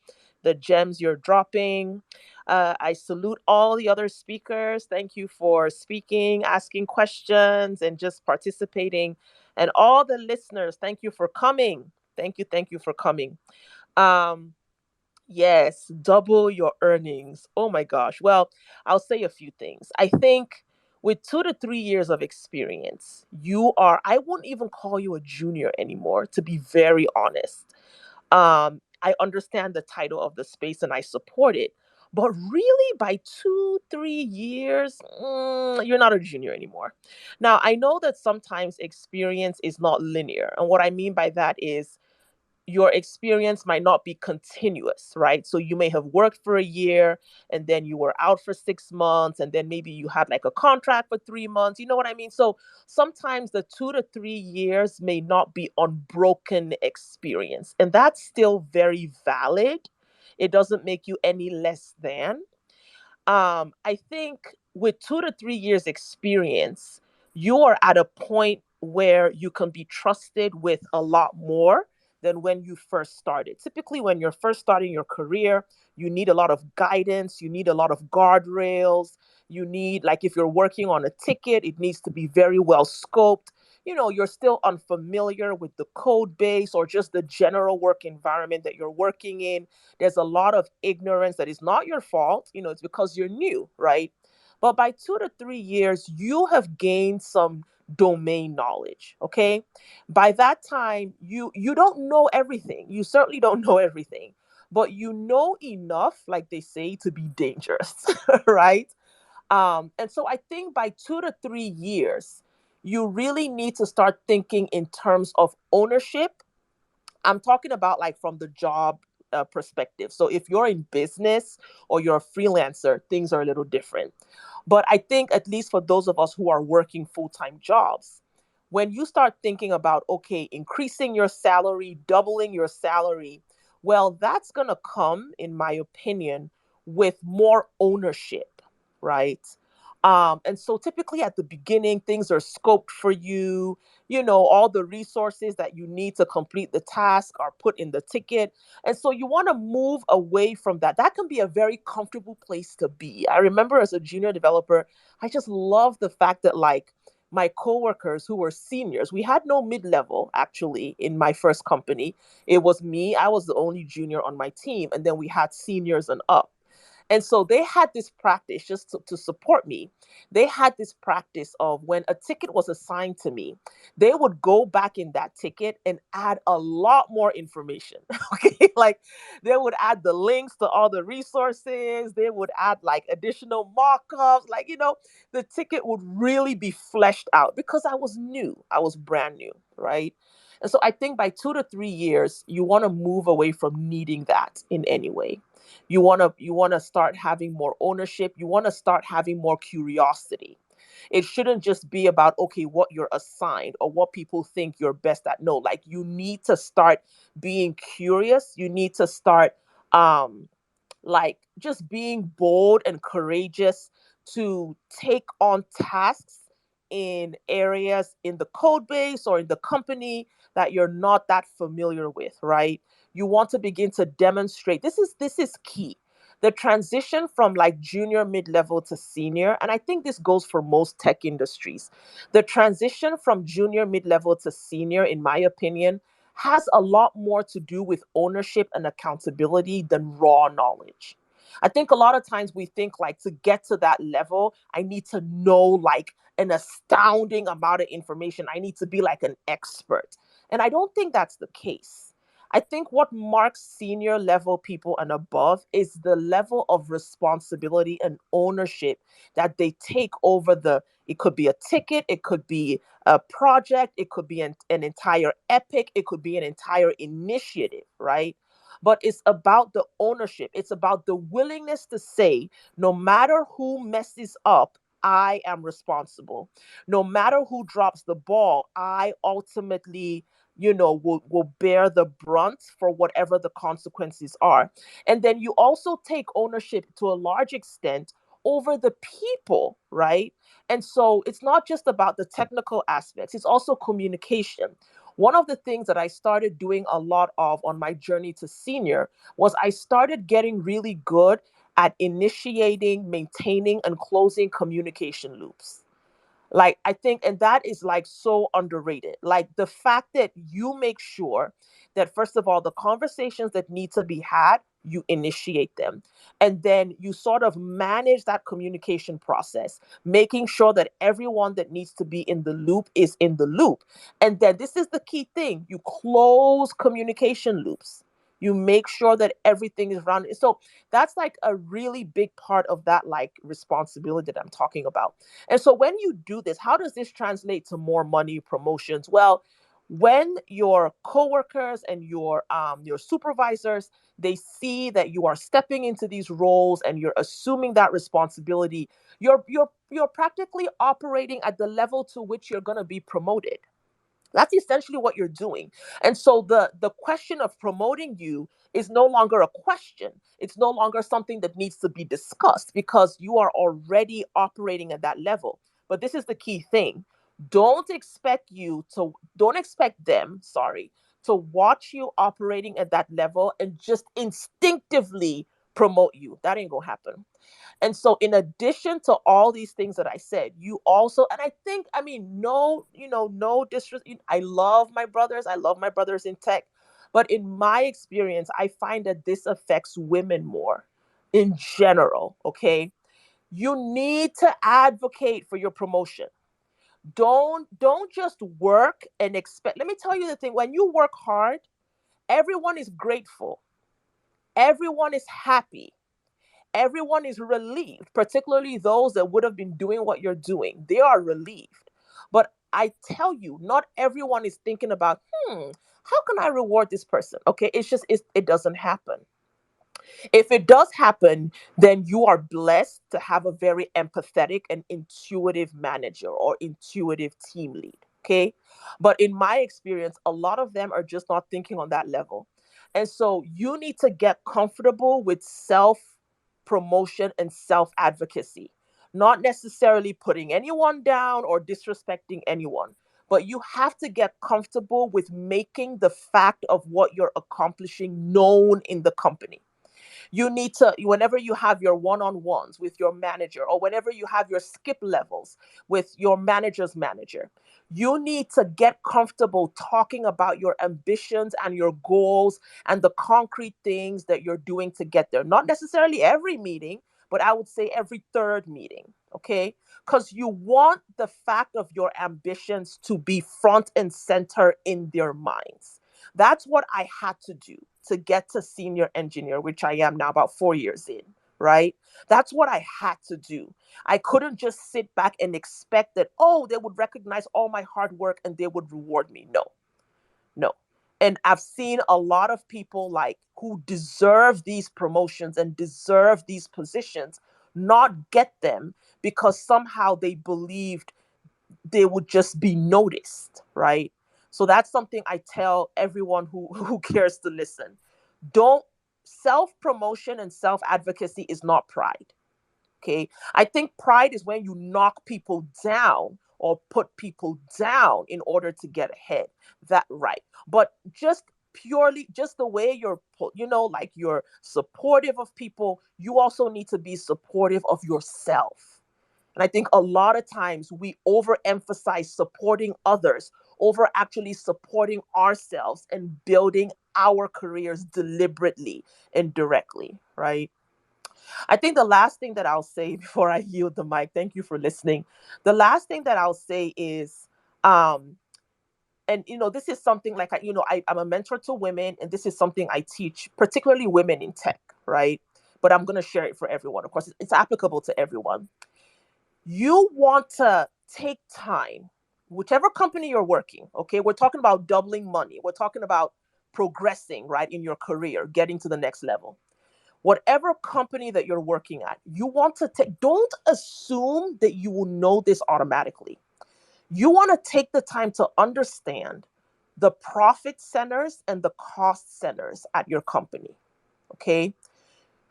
the gems you're dropping. I salute all the other speakers. Thank you for speaking, asking questions, and just participating. And all the listeners, thank you for coming. Thank you for coming. Um, yes, double your earnings. Oh my gosh. Well, I'll say a few things. I think with 2 to 3 years of experience, you are, I wouldn't even call you a junior anymore, to be very honest. I understand the title of the space and I support it. But really, by 2, 3 years, you're not a junior anymore. Now, I know that sometimes experience is not linear. And what I mean by that is your experience might not be continuous, right? So you may have worked for a year and then you were out for 6 months and then maybe you had like a contract for 3 months. You know what I mean? So sometimes the 2 to 3 years may not be unbroken experience. And that's still very valid. It doesn't make you any less than. I think with 2 to 3 years experience, you are at a point where you can be trusted with a lot more than when you first started. Typically, when you're first starting your career, you need a lot of guidance, you need a lot of guardrails. You need, like, if you're working on a ticket, it needs to be very well scoped. You know, you're still unfamiliar with the code base or just the general work environment that you're working in. There's a lot of ignorance that is not your fault. You know, it's because you're new, right? But by 2 to 3 years, you have gained some domain knowledge. Okay. By that time, you don't know everything. You certainly don't know everything, but you know enough, like they say, to be dangerous, right? And so I think by 2 to 3 years, you really need to start thinking in terms of ownership. I'm talking about like from the job perspective. So if you're in business or you're a freelancer, things are a little different. But I think, at least for those of us who are working full time jobs, when you start thinking about, okay, increasing your salary, doubling your salary, well, that's going to come, in my opinion, with more ownership, right? And so typically at the beginning, things are scoped for you. You know, all the resources that you need to complete the task are put in the ticket. And so you want to move away from that. That can be a very comfortable place to be. I remember as a junior developer, I just love the fact that, like, my coworkers who were seniors, we had no mid-level actually in my first company. It was me, I was the only junior on my team, and then we had seniors and up. And so they had this practice, just to support me. They had this practice of, when a ticket was assigned to me, they would go back in that ticket and add a lot more information. Okay. Like, they would add the links to all the resources. They would add like additional markups. Like, the ticket would really be fleshed out because I was new. I was brand new. Right. And so I think by 2 to 3 years, you want to move away from needing that in any way. You want to start having more ownership. You want to start having more curiosity. It shouldn't just be about, okay, what you're assigned or what people think you're best at. No, like, you need to start being curious. You need to start um like just being bold and courageous to take on tasks in areas in the code base or in the company that you're not that familiar with, right? You want to begin to demonstrate. This is key. The transition from like junior, mid-level to senior, and I think this goes for most tech industries. The transition from junior, mid-level to senior, in my opinion, has a lot more to do with ownership and accountability than raw knowledge. I think a lot of times we think like to get to that level, I need to know like an astounding amount of information. I need to be like an expert. And I don't think that's the case. I think what marks senior level people and above is the level of responsibility and ownership that they take over it could be a ticket, it could be a project, it could be an entire epic, it could be an entire initiative, right? But it's about the ownership. It's about the willingness to say, no matter who messes up, I am responsible. No matter who drops the ball, I ultimately, will bear the brunt for whatever the consequences are. And then you also take ownership to a large extent over the people, right? And so it's not just about the technical aspects, it's also communication. One of the things that I started doing a lot of on my journey to senior was I started getting really good at initiating, maintaining, and closing communication loops. Like, I think, and that is like so underrated. Like the fact that you make sure that, first of all, the conversations that need to be had, you initiate them. And then you sort of manage that communication process, making sure that everyone that needs to be in the loop is in the loop. And then this is the key thing, you close communication loops. You make sure that everything is rounded. So that's like a really big part of that like responsibility that I'm talking about. And so when you do this, how does this translate to more money, promotions? Well, when your coworkers and your supervisors, they see that you are stepping into these roles and you're assuming that responsibility, you're practically operating at the level to which you're going to be promoted. That's essentially what you're doing. And so the question of promoting you is no longer a question. It's no longer something that needs to be discussed because you are already operating at that level. But this is the key thing. Don't expect them, sorry, to watch you operating at that level and just instinctively promote you. That ain't gonna happen. And so, in addition to all these things that I said, you also, and I think, I mean, no, no disrespect. I love my brothers. I love my brothers in tech. But in my experience, I find that this affects women more in general. Okay. You need to advocate for your promotion. Don't just work and expect. Let me tell you the thing. When you work hard, everyone is grateful. Everyone is happy. Everyone is relieved, particularly those that would have been doing what you're doing. They are relieved. But I tell you, not everyone is thinking about, how can I reward this person? Okay, it doesn't happen. If it does happen, then you are blessed to have a very empathetic and intuitive manager or intuitive team lead. Okay. But in my experience, a lot of them are just not thinking on that level. And so you need to get comfortable with self promotion and self advocacy, not necessarily putting anyone down or disrespecting anyone. But you have to get comfortable with making the fact of what you're accomplishing known in the company. You need to, whenever you have your one-on-ones with your manager, or whenever you have your skip levels with your manager's manager, you need to get comfortable talking about your ambitions and your goals and the concrete things that you're doing to get there. Not necessarily every meeting, but I would say every third meeting. Okay. Because you want the fact of your ambitions to be front and center in their minds. That's what I had to do to get to senior engineer, which I am now about 4 years in, right? That's what I had to do. I couldn't just sit back and expect that, oh, they would recognize all my hard work and they would reward me. No, no. And I've seen a lot of people like who deserve these promotions and deserve these positions not get them because somehow they believed they would just be noticed, right? So that's something I tell everyone who cares to listen. Don't Self promotion and self advocacy is not pride. Okay. I think pride is when you knock people down or put people down in order to get ahead. That right. But just purely just the way you're, like you're supportive of people, you also need to be supportive of yourself. And I think a lot of times we overemphasize supporting others over actually supporting ourselves and building our careers deliberately and directly, right? I think the last thing that I'll say before I yield the mic, thank you for listening. The last thing that I'll say is, and this is something like I'm a mentor to women, and this is something I teach, particularly women in tech, right? But I'm going to share it for everyone. Of course, it's applicable to everyone. You want to take time, whichever company you're working, okay? We're talking about doubling money. We're talking about progressing, right, in your career, getting to the next level. Whatever company that you're working at, you want to take, don't assume that you will know this automatically. You want to take the time to understand the profit centers and the cost centers at your company, okay?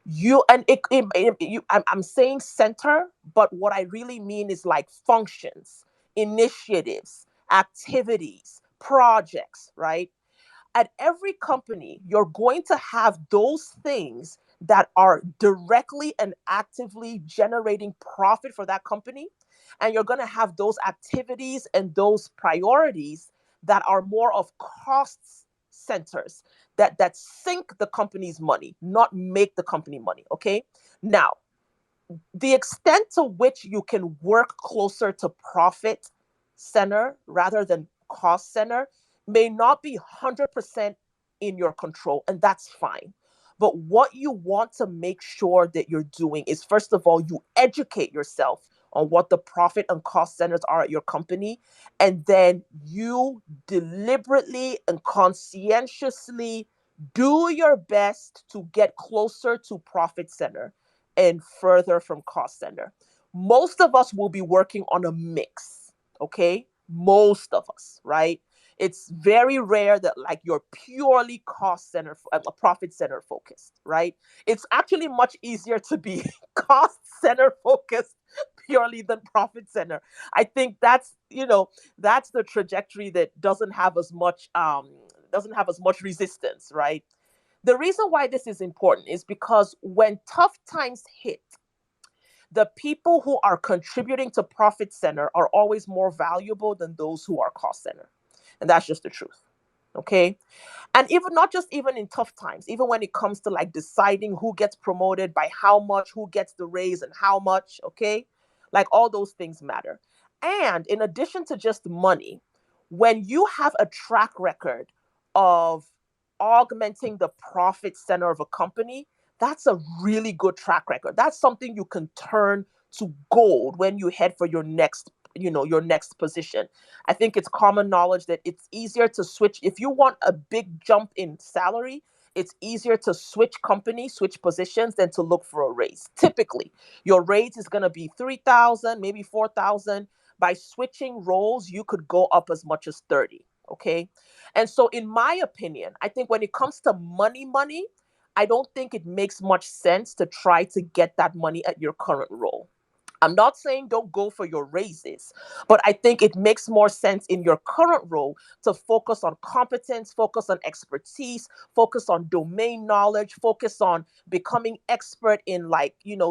I'm saying center, but what I really mean is like functions, initiatives, activities, projects, right? At every company, you're going to have those things that are directly and actively generating profit for that company. And you're going to have those activities and those priorities that are more of cost centers that sink the company's money, not make the company money. Okay. Now, the extent to which you can work closer to profit center rather than cost center may not be 100% in your control, and that's fine. But what you want to make sure that you're doing is, first of all, you educate yourself on what the profit and cost centers are at your company, and then you deliberately and conscientiously do your best to get closer to profit center and further from cost center. Most of us will be working on a mix, okay? Most of us, right? It's very rare that like you're purely cost center, profit center focused, right? It's actually much easier to be cost center focused purely than profit center. I think that's the trajectory that doesn't have as much resistance, right? The reason why this is important is because when tough times hit, the people who are contributing to profit center are always more valuable than those who are cost center. And that's just the truth. Okay. And even not just even in tough times, even when it comes to like deciding who gets promoted by how much, who gets the raise and how much. Okay. Like all those things matter. And in addition to just money, when you have a track record of augmenting the profit center of a company, that's a really good track record. That's something you can turn to gold when you head for your next position. I think it's common knowledge that it's easier to switch. If you want a big jump in salary, it's easier to switch companies, switch positions than to look for a raise. Typically, your raise is going to be 3,000, maybe 4,000. By switching roles, you could go up as much as 30. Okay. And so, in my opinion, I think when it comes to money, I don't think it makes much sense to try to get that money at your current role. I'm not saying don't go for your raises, but I think it makes more sense in your current role to focus on competence, focus on expertise, focus on domain knowledge, focus on becoming expert in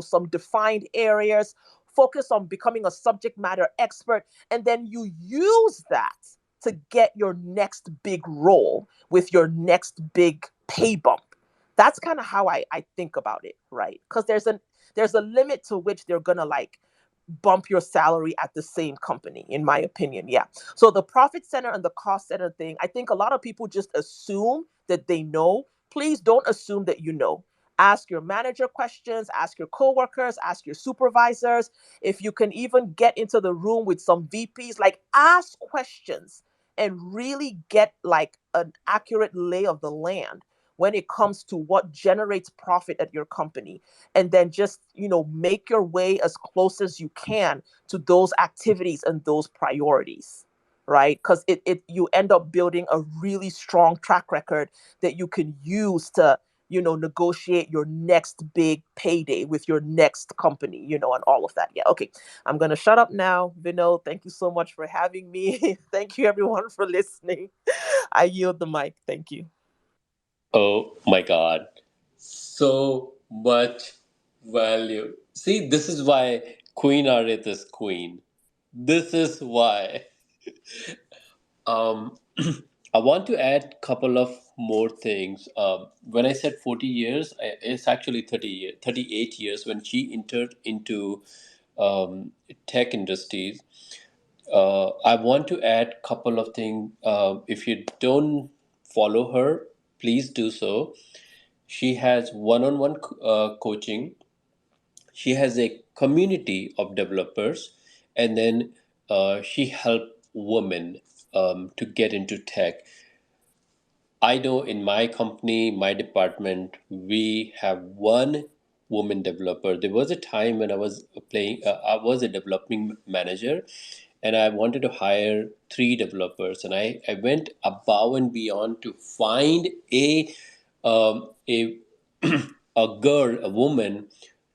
some defined areas, focus on becoming a subject matter expert, and then you use that to get your next big role with your next big pay bump. That's kind of how I think about it, right? Because there's a limit to which they're gonna like bump your salary at the same company, in my opinion. Yeah. So the profit center and the cost center thing, I think a lot of people just assume that they know. Please don't assume that you know. Ask your manager questions, ask your coworkers, ask your supervisors. If you can even get into the room with some VPs, like ask questions and really get like an accurate lay of the land when it comes to what generates profit at your company, and then just make your way as close as you can to those activities and those priorities, right? Because you end up building a really strong track record that you can use to negotiate your next big payday with your next company, and all of that. Yeah, okay. I'm going to shut up now. Vinod, thank you so much for having me. Thank you, everyone, for listening. I yield the mic. Thank you. Oh my God. So much value. See, this is why Queen Arith is queen. This is why. Um, I want to add couple of more things. When I said 40 years, it's actually 38 years when she entered into tech industries. I want to add couple of things. If you don't follow her, please do so. She has one-on-one coaching. She has a community of developers, and then she helped women to get into tech. I know in my company, my department, we have one woman developer. There was a time when I was a developing manager, and I wanted to hire three developers, and I went above and beyond to find a a girl, a woman,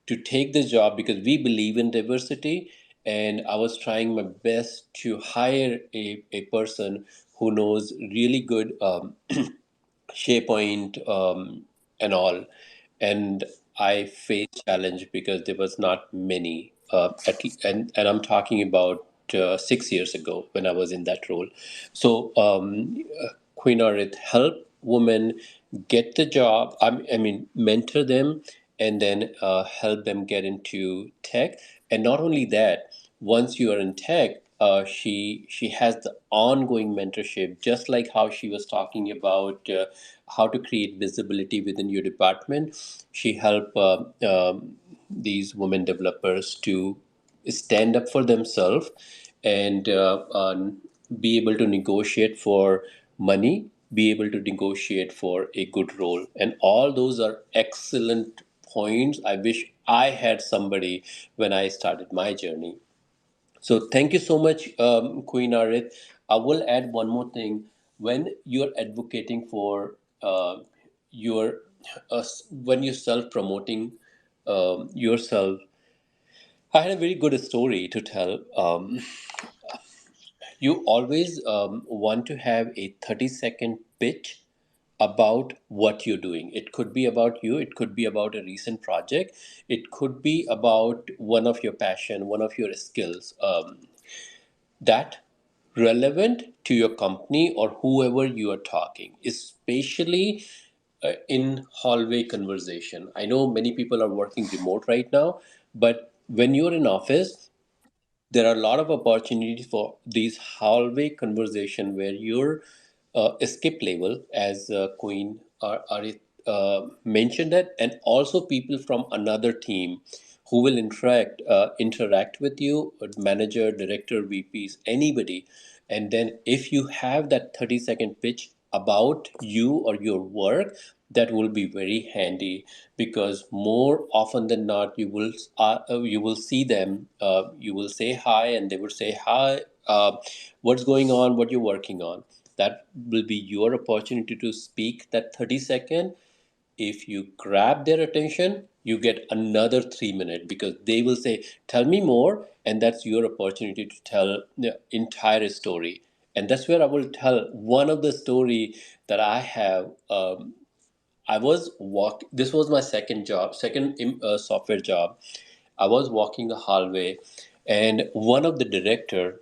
to take the job because we believe in diversity. And I was trying my best to hire a person who knows really good SharePoint and all. And I faced challenge because there was not many. And I'm talking about 6 years ago when I was in that role. So Queen Arith help women get the job. I mean, mentor them and then help them get into tech. And not only that, once you are in tech, she has the ongoing mentorship, just like how she was talking about how to create visibility within your department. She helped these women developers to stand up for themselves and be able to negotiate for money, be able to negotiate for a good role. And all those are excellent points. I wish I had somebody when I started my journey. So thank you so much, Queen Arith. I will add one more thing. When you're advocating for your, when you're self-promoting yourself, I had a very good story to tell. You always want to have a 30-second pitch about what you're doing. It could be about you, it could be about a recent project, it could be about one of your passion, one of your skills. That relevant to your company or whoever you are talking, especially in hallway conversation. I know many people are working remote right now, but when you're in office, there are a lot of opportunities for these hallway conversation where your escape level, as Queen Arith mentioned that, and also people from another team who will interact with you, manager, director, VPs, anybody. And then if you have that 30-second pitch about you or your work, that will be very handy, because more often than not you will see them, you will say hi and they will say hi, what's going on, what you're working on. That will be your opportunity to speak that 30-second. If you grab their attention, you get another 3 minutes, because they will say, tell me more, and that's your opportunity to tell the entire story. And that's where I will tell one of the story that I have. This was my second job, software job. I was walking the hallway, and one of the director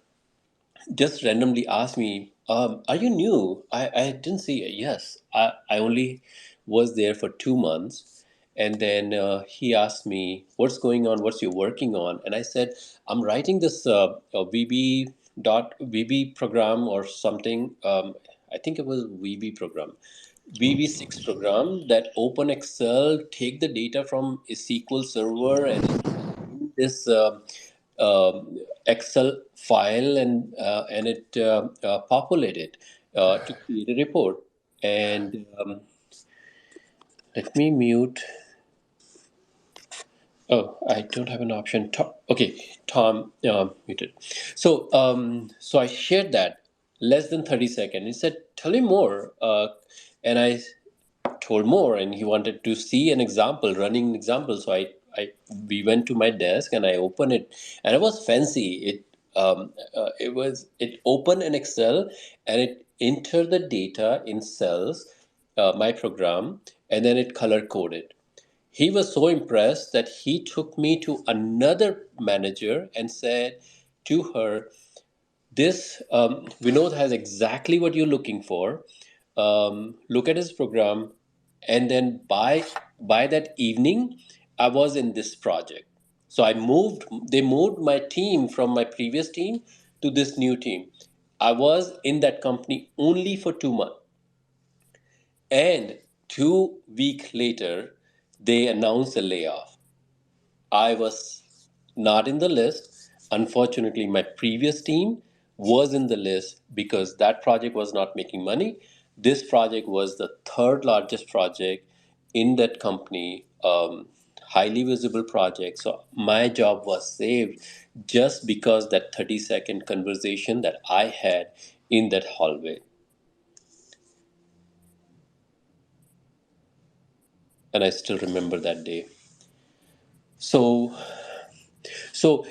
just randomly asked me, "Are you new?" I didn't say yes. I only was there for 2 months. And then he asked me, "What's going on? What's you working on?" And I said, "I'm writing this VB program or something." I think it was VB program, VB6 program, that open Excel, take the data from a SQL server and this Excel file, and it populated to create a report. And let me mute. Oh, I don't have an option. Okay, Tom muted. So I shared that less than 30 seconds. He said, "Tell me more," and I told more, and he wanted to see an example, running example. So we went to my desk and I opened it, and it was fancy. It opened an Excel, and it entered the data in cells, my program, and then it color coded. He was so impressed that he took me to another manager and said to her, this Vinod has exactly what you're looking for. Look at his program, and then by that evening, I was in this project. So I moved. They moved my team from my previous team to this new team. I was in that company only for 2 months, and 2 weeks later, they announced a layoff. I was not in the list. Unfortunately, my previous team was in the list because that project was not making money. This project was the third largest project in that company, highly visible project. So my job was saved just because that 30-second conversation that I had in that hallway. And I still remember that day. So so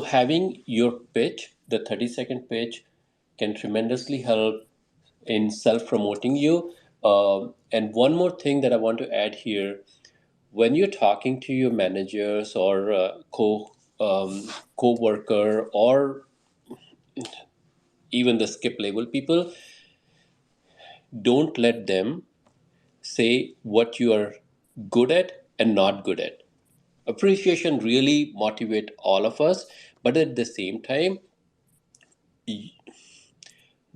having your pitch, the 30-second pitch, can tremendously help in self-promoting you. And one more thing that I want to add here, when you're talking to your managers or co-worker or even the skip label people, don't let them say what you are good at and not good at. Appreciation really motivate all of us, but at the same time,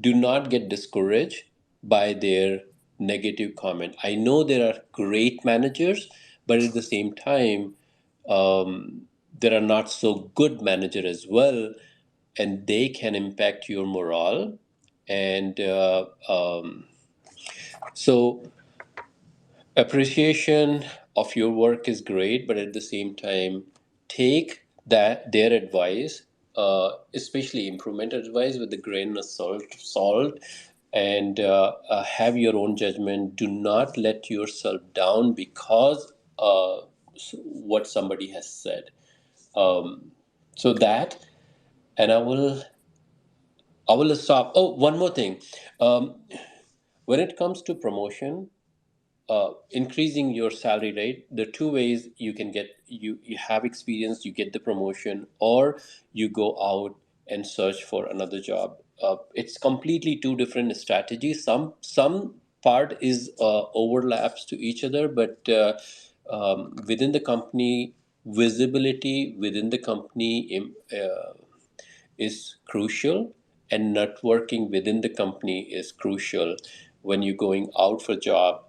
do not get discouraged by their negative comment. I know there are great managers, but at the same time, there are not so good managers as well, and they can impact your morale. And so appreciation of your work is great, but at the same time, take that their advice, especially improvement advice, with a grain of salt, and have your own judgment. Do not let yourself down because what somebody has said. So that, and I will stop. Oh, one more thing. Um, when it comes to promotion, increasing your salary rate, the two ways you can get, you have experience, you get the promotion, or you go out and search for another job. It's completely two different strategies. Some part is overlaps to each other, but within the company, visibility within the company is crucial, and networking within the company is crucial when you're going out for job.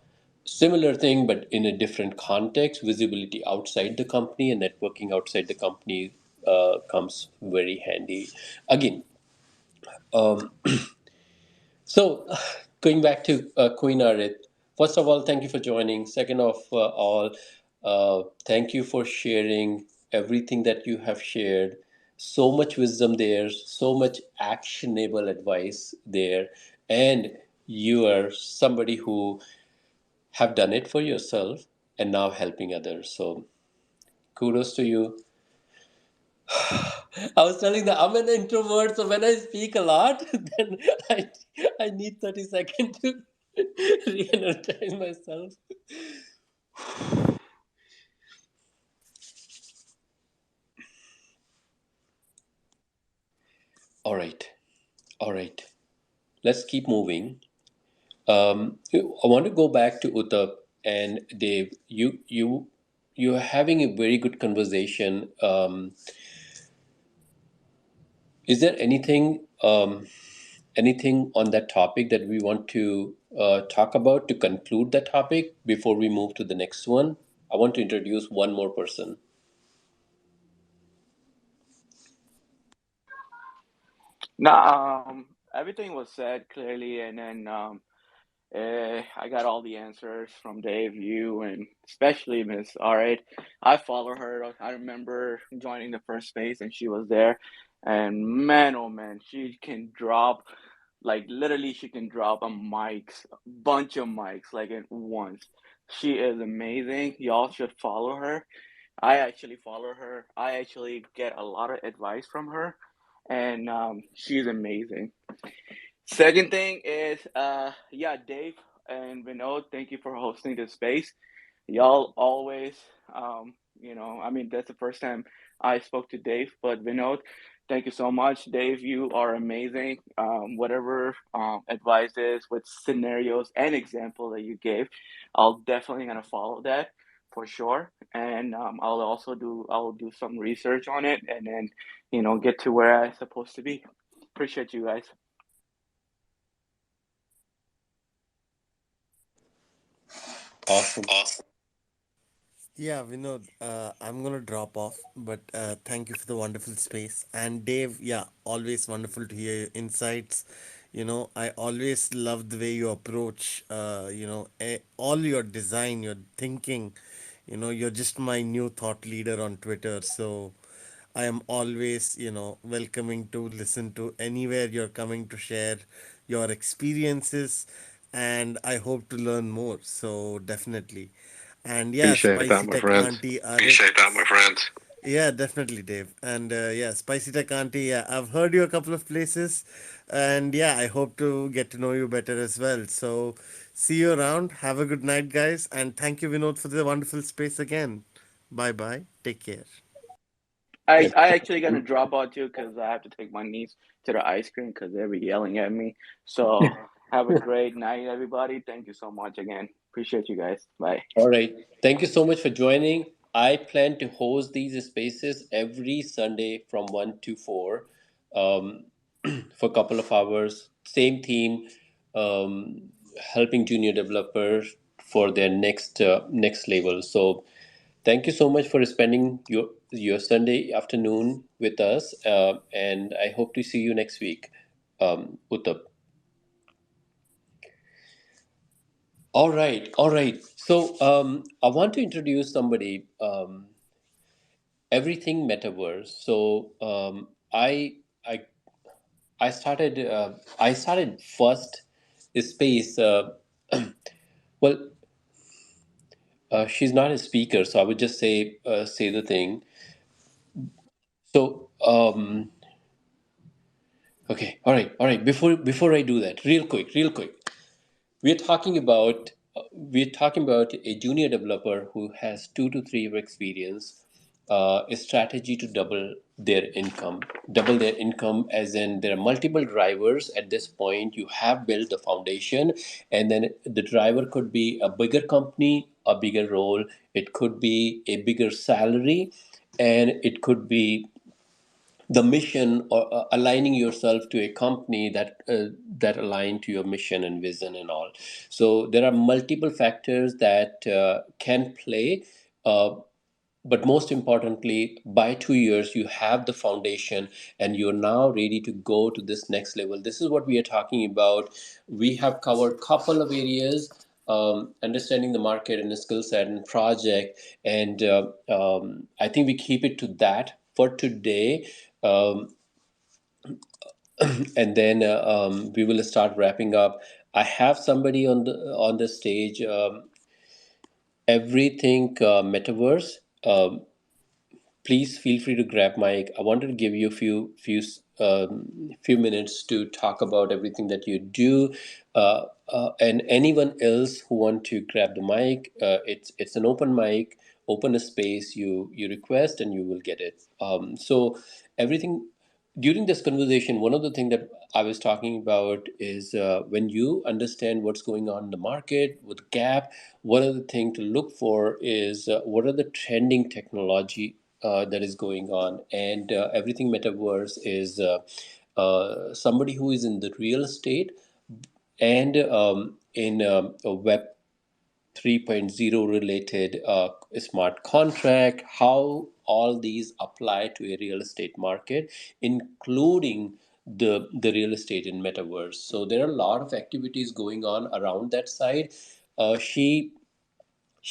Similar thing, but in a different context. Visibility outside the company and networking outside the company comes very handy. Again, um, so, going back to Queen Arit, first of all, thank you for joining. Second of all, thank you for sharing everything that you have shared. So much wisdom there, so much actionable advice there, and you are somebody who have done it for yourself and now helping others. So, kudos to you. I was telling that I'm an introvert, so when I speak a lot, then I need 30 seconds to re-energize myself. All right, all right. Let's keep moving. I want to go back to Uttab and Dave. You're having a very good conversation. Is there anything on that topic that we want to talk about to conclude that topic before we move to the next one? I want to introduce one more person. No, everything was said clearly, and then I got all the answers from Dave, you, and especially Miss. All right, I follow her. I remember joining the first space, and she was there, and man, oh man, she can drop. Like literally, she can drop a mics, a bunch of mics, like at once. She is amazing. Y'all should follow her. I actually follow her. I actually get a lot of advice from her, and she's amazing. Second thing is, yeah, Dave and Vinod, thank you for hosting this space. Y'all always, I mean, that's the first time I spoke to Dave, but Vinod, thank you so much. Dave, you are amazing. Whatever advices with scenarios and example that you gave, I'll definitely gonna follow that for sure. And I'll do some research on it and then, get to where I'm supposed to be. Appreciate you guys. Awesome. Yeah, Vinod, I'm gonna drop off, but thank you for the wonderful space. And Dave, yeah, always wonderful to hear your insights. I always love the way you approach, all your design, your thinking. You're just my new thought leader on Twitter. So I am always, welcoming to listen to anywhere you're coming to share your experiences, and I hope to learn more. So definitely. And yeah, Appreciate that, Spicy my Tech friend. Auntie Appreciate that, my friend. Yeah, definitely, Dave. And yeah, Spicy Tech Auntie, yeah, I've heard you a couple of places. And yeah, I hope to get to know you better as well. So see you around. Have a good night, guys. And thank you, Vinod, for the wonderful space again. Bye bye. Take care. Yeah. I actually gonna drop out too because I have to take my niece to the ice cream because they be yelling at me. So have a great night, everybody. Thank you so much again. Appreciate you guys. Bye. All right. Thank you so much for joining. I plan to host these spaces every Sunday from 1 to 4 um, for a couple of hours. Same theme, helping junior developers for their next level. So thank you so much for spending your Sunday afternoon with us. And I hope to see you next week, Uttab. All right, all right. So I want to introduce somebody. Everything metaverse. So I I started first space. Well, she's not a speaker, so I would just say the thing. So okay, all right. Before I do that, real quick. We're talking about a junior developer who has 2 to 3 year experience, a strategy to double their income, as in there are multiple drivers at this point. You have built the foundation, and then the driver could be a bigger company, a bigger role. It could be a bigger salary, and it could be the mission, or aligning yourself to a company that align to your mission and vision and all. So there are multiple factors that can play, uh, but most importantly, by 2 years you have the foundation and you're now ready to go to this next level. This is what we are talking about. We have covered couple of areas, understanding the market and the skill set and project, and I think we keep it to that for today. um, and then we will start wrapping up. I have somebody on the stage. Everything metaverse. Please feel free to grab mic. I wanted to give you a few minutes to talk about everything that you do, and anyone else who want to grab the mic. It's an open mic, open a space. You request and you will get it. So everything during this conversation, one of the things that I was talking about is when you understand what's going on in the market with Gap, one of the things to look for is what are the trending technology that is going on, and everything metaverse is somebody who is in the real estate and in a web 3.0 related smart contract, how all these apply to a real estate market, including the real estate in metaverse. So there are a lot of activities going on around that side. She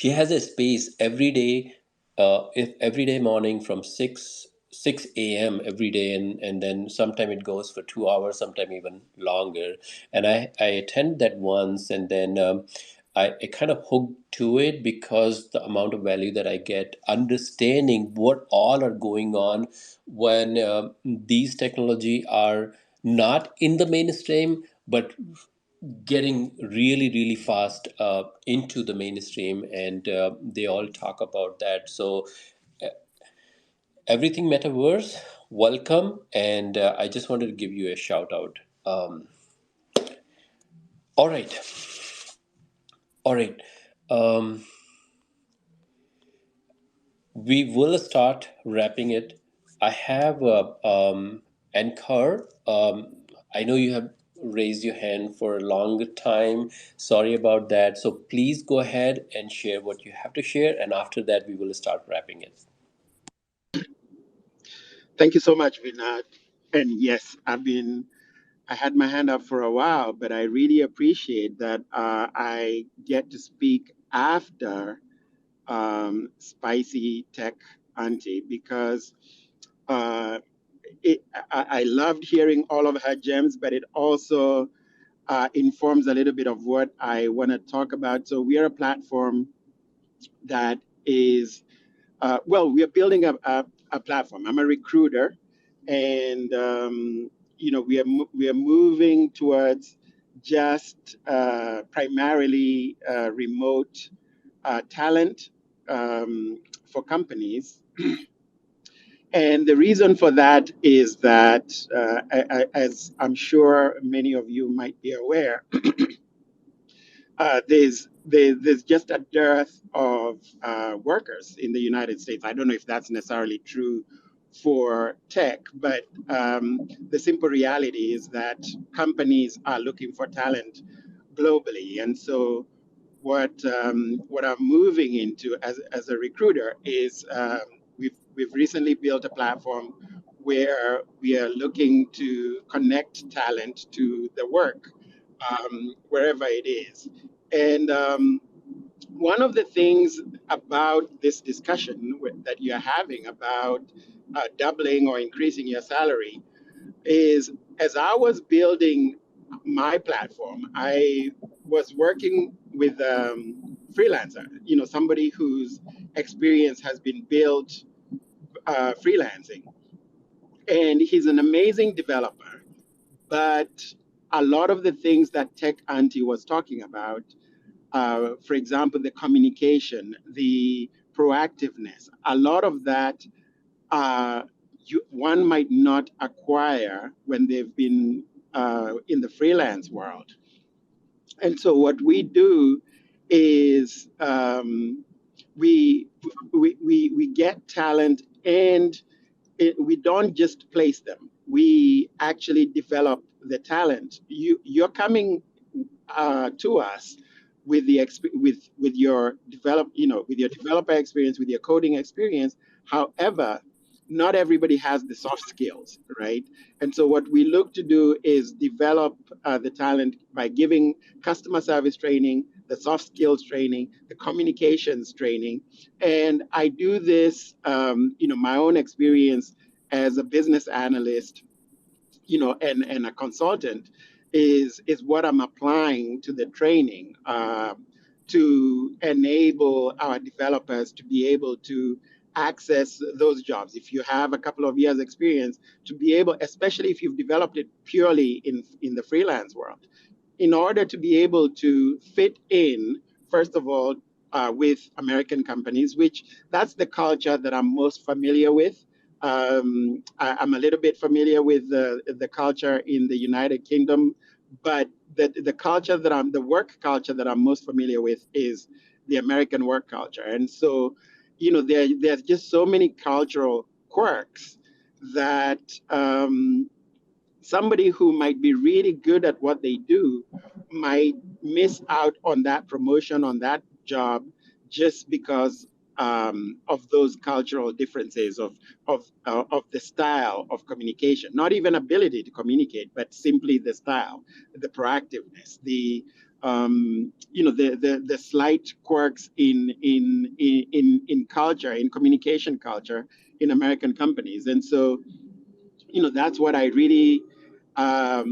has a space every day, if every day morning from 6 6 a.m. every day, and then sometime it goes for 2 hours, sometime even longer. And I attend that once, and then I kind of hooked to it because the amount of value that I get, understanding what all are going on when these technology are not in the mainstream, but getting really, really fast into the mainstream, and they all talk about that. So everything metaverse, welcome, and I just wanted to give you a shout out. All right, all right. Um, we will start wrapping it. I have Anchor. I know you have raised your hand for a long time. Sorry about that. So please go ahead and share what you have to share, and after that, we will start wrapping it. Thank you so much, Vinod. And yes, I had my hand up for a while, but I really appreciate that I get to speak after Spicy Tech Auntie because uh, I loved hearing all of her gems, but it also informs a little bit of what I want to talk about. So we are a platform that is we are building a platform. I'm a recruiter, and we are moving towards just primarily remote talent for companies. And the reason for that is that, as I'm sure many of you might be aware, there's just a dearth of workers in the United States. I don't know if that's necessarily true for tech, but the simple reality is that companies are looking for talent globally, and so what I'm moving into as a recruiter is we've recently built a platform where we are looking to connect talent to the work wherever it is. And one of the things about this discussion that you're having about doubling or increasing your salary is as I was building my platform, I was working with freelancer, somebody whose experience has been built freelancing. And he's an amazing developer. But a lot of the things that Tech Auntie was talking about, for example, the communication, the proactiveness, a lot of that one might not acquire when they've been in the freelance world. And so what we do is we, we get talent, and we don't just place them. We actually develop the talent. You're coming to us with with your with your developer experience, with your coding experience. However, not everybody has the soft skills, right? And so what we look to do is develop the talent by giving customer service training, the soft skills training, the communications training. And I do this, my own experience as a business analyst, and a consultant is what I'm applying to the training to enable our developers to be able to access those jobs. If you have a couple of years experience, to be able, especially if you've developed it purely in the freelance world, in order to be able to fit in, first of all, with American companies, which that's the culture that I'm most familiar with. I'm a little bit familiar with the culture in the United Kingdom, but the work culture that I'm most familiar with is the American work culture. And so, there's just so many cultural quirks that somebody who might be really good at what they do might miss out on that promotion, on that job, just because of those cultural differences of the style of communication. Not even ability to communicate, but simply the style, the proactiveness, the the slight quirks in culture, in communication culture in American companies. And so that's what I really I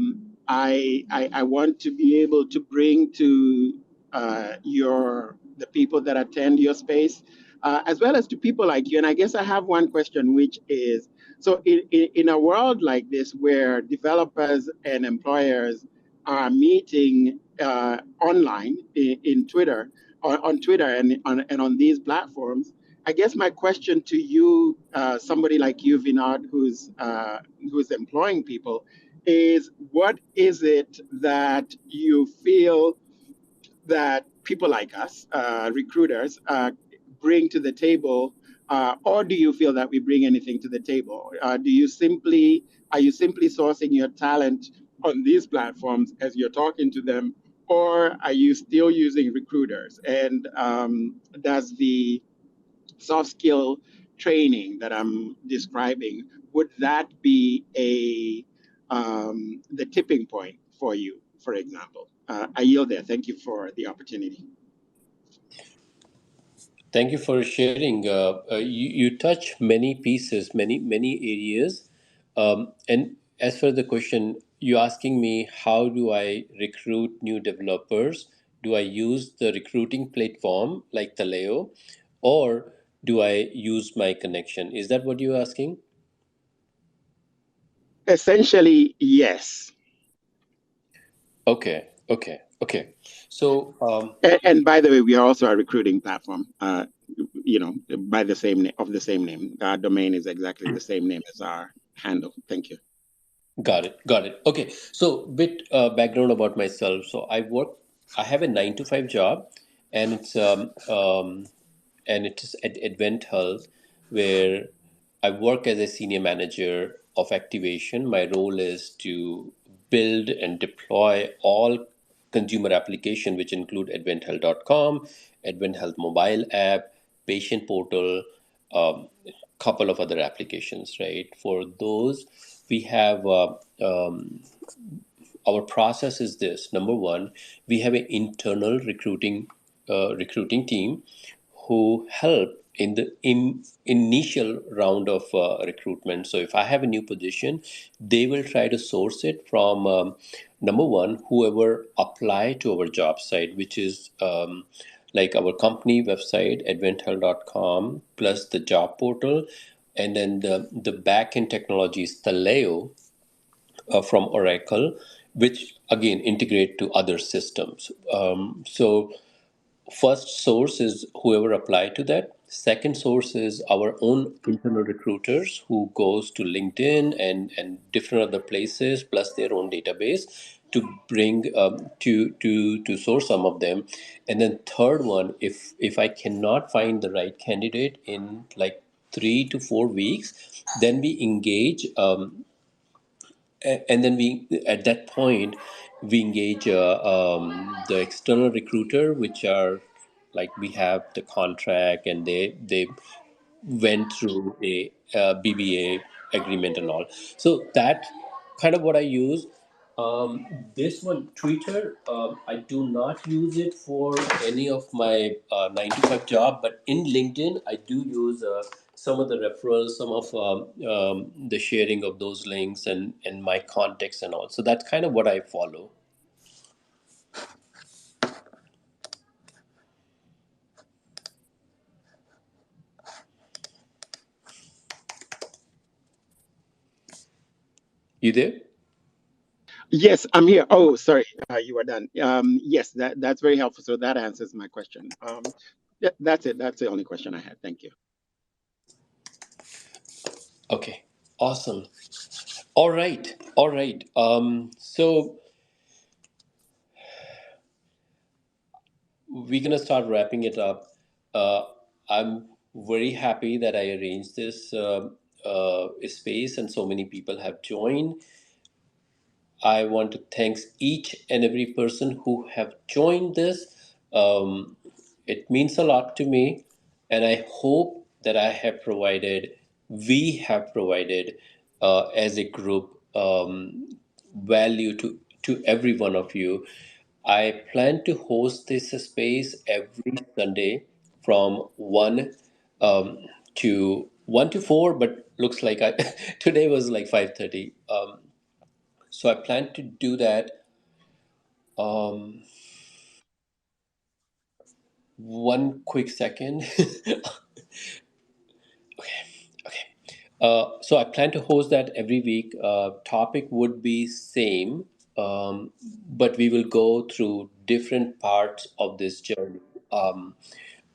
want to be able to bring to the people that attend your space, as well as to people like you. And I guess I have one question, which is, so in a world like this where developers and employers are meeting online in Twitter, on Twitter and on these platforms, I guess my question to you, somebody like you, Vinod, who's employing people, is what is it that you feel that people like us, recruiters, bring to the table, or do you feel that we bring anything to the table? Are you simply sourcing your talent on these platforms as you're talking to them, or are you still using recruiters? And does the soft skill training that I'm describing, would that be the tipping point for you, for example? I yield there. Thank you for the opportunity. Thank you for sharing. You touch many pieces, many areas. And as for the question, you're asking me how do I recruit new developers? Do I use the recruiting platform like Taleo, or do I use my connection? Is that what you're asking? Essentially, yes. Okay. So, And by the way, we are also a recruiting platform. By the same name of the same name. Our domain is exactly the same name as our handle. Thank you. got it. Okay, so bit background about myself. So I have a 9 to 5 job, and it's at Advent Health, where I work as a senior manager of activation. My role is to build and deploy all consumer application, which include adventhealth.com, Advent Health mobile app, patient portal, couple of other applications, right? For those, we have our process is this. Number one, we have an internal recruiting team who help in the initial round of recruitment. So if I have a new position, they will try to source it from number one, whoever apply to our job site, which is like our company website, adventhealth.com, plus the job portal, and then the back end technology is Taleo from Oracle, which again integrate to other systems. So first source is whoever applied to that. Second source is our own internal recruiters who goes to LinkedIn and different other places, plus their own database to bring to source some of them. And then third one, if I cannot find the right candidate in like 3 to 4 weeks, then we engage. And then we at that point we engage the external recruiter, which are like we have the contract and they went through a BBA agreement and all. So that kind of what I use. This one, Twitter, I do not use it for any of my 9 to 5 job, but in LinkedIn, I do use some of the referrals, some of the sharing of those links and my context and all. So that's kind of what I follow. You there? Yes, I'm here. Oh, sorry, you are done. Yes, that's very helpful. So that answers my question. That's it. That's the only question I had. Thank you. Okay, awesome. All right. So we're gonna start wrapping it up. Uh, I'm very happy that I arranged this space and so many people have joined. I want to thank each and every person who have joined this. Um, it means a lot to me, and I hope that we have provided as a group value to every one of you. I plan to host this space every Sunday from 1 to 1 to 4, but looks like I today was like 5:30. So I plan to do that. Um, one quick second. Okay. So I plan to host that every week. Topic would be same, but we will go through different parts of this journey. Um,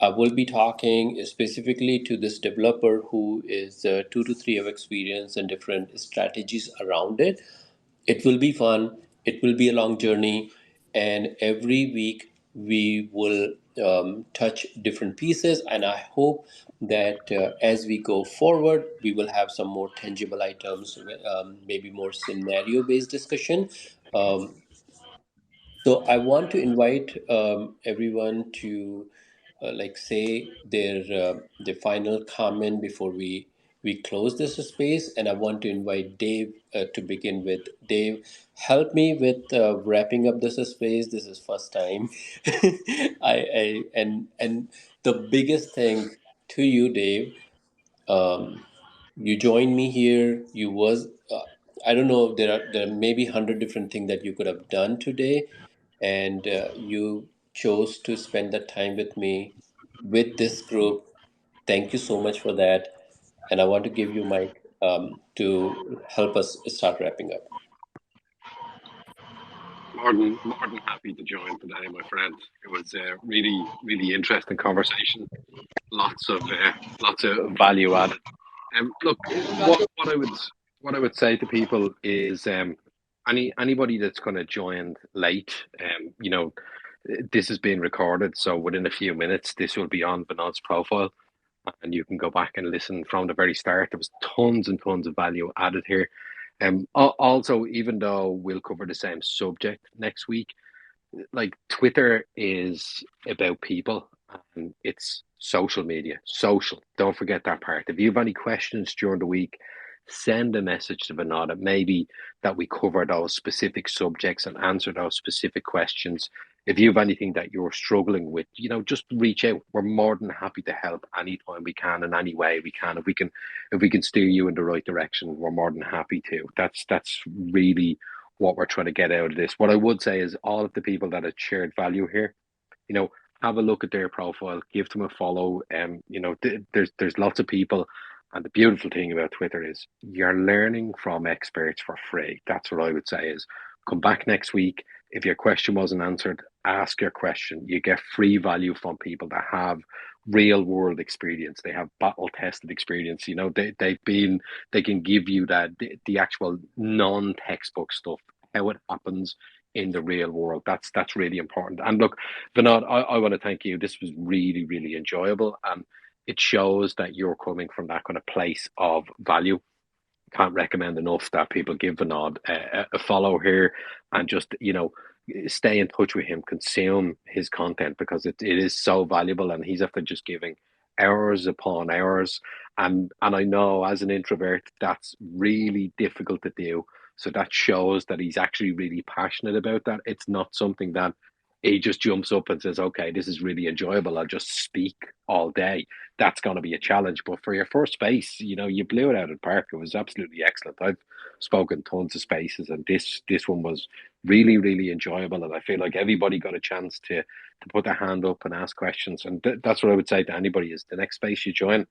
I will be talking specifically to this developer who is 2 to 3 of experience and different strategies around it. It will be fun. It will be a long journey, and every week we will touch different pieces. And I hope that as we go forward, we will have some more tangible items, maybe more scenario-based discussion. Um, so I want to invite everyone to like say their final comment before we close this space, and I want to invite Dave to begin with. Dave, help me with wrapping up this space. This is first time. And the biggest thing to you, Dave. Um, you joined me here. You was I don't know. There may be 100 different things that you could have done today, and you chose to spend the time with me with this group. Thank you so much for that. And I want to give you Mike to help us start wrapping up. More than happy to join today, my friend. It was a really interesting conversation. Lots of value added. Look, what I would say to people is anybody that's going to join late, this is being recorded, so within a few minutes this will be on Vinod's profile, and you can go back and listen from the very start. There was tons and tons of value added here. Also, even though we'll cover the same subject next week, like Twitter is about people and it's social media. Social. Don't forget that part. If you have any questions during the week, send a message to Vinod. It may be that we cover those specific subjects and answer those specific questions. If you have anything that you're struggling with, just reach out. We're more than happy to help anytime we can in any way we can. If we can steer you in the right direction, we're more than happy to. That's really what we're trying to get out of this. What I would say is all of the people that have shared value here, you know, have a look at their profile, give them a follow. There's lots of people, and the beautiful thing about Twitter is you're learning from experts for free. That's what I would say is come back next week. If your question wasn't answered, ask your question. You get free value from people that have real world experience. They have battle tested experience. They can give you the actual non textbook stuff, how it happens in the real world. That's really important. And look, Vinod, I want to thank you. This was really enjoyable, and it shows that you're coming from that kind of place of value. Can't recommend enough that people give Vinod a follow here, and just stay in touch with him, consume his content, because it is so valuable, and he's after just giving hours upon hours. And I know as an introvert that's really difficult to do, so that shows that he's actually really passionate about that. It's not something that he just jumps up and says, okay, this is really enjoyable, I'll just speak all day. That's going to be a challenge. But for your first space, you blew it out of the park. It was absolutely excellent. I've spoken tons of spaces, and this one was really enjoyable. And I feel like everybody got a chance to put their hand up and ask questions. And that's what I would say to anybody: is the next space you join,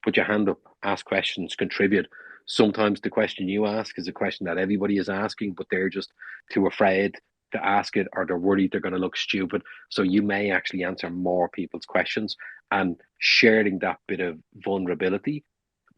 put your hand up, ask questions, contribute. Sometimes the question you ask is a question that everybody is asking, but they're just too afraid to ask it, or they're worried they're going to look stupid. So you may actually answer more people's questions, and sharing that bit of vulnerability,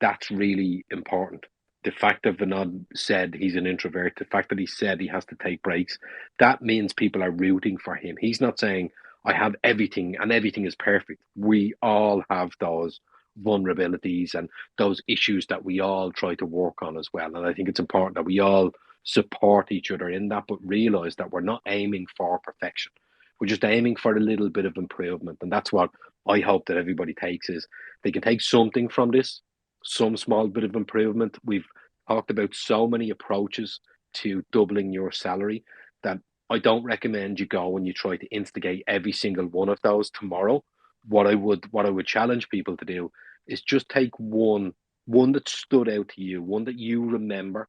that's really important. The fact that Vinod said he's an introvert, the fact that he said he has to take breaks, that means people are rooting for him. He's not saying, I have everything and everything is perfect. We all have those vulnerabilities and those issues that we all try to work on as well. And I think it's important that we all support each other in that, but realize that we're not aiming for perfection. We're just aiming for a little bit of improvement. And that's what I hope that everybody takes, is they can take something from this, some small bit of improvement. We've talked about so many approaches to doubling your salary that I don't recommend you go and you try to instigate every single one of those tomorrow. What I would challenge people to do is just take one that stood out to you, one that you remember,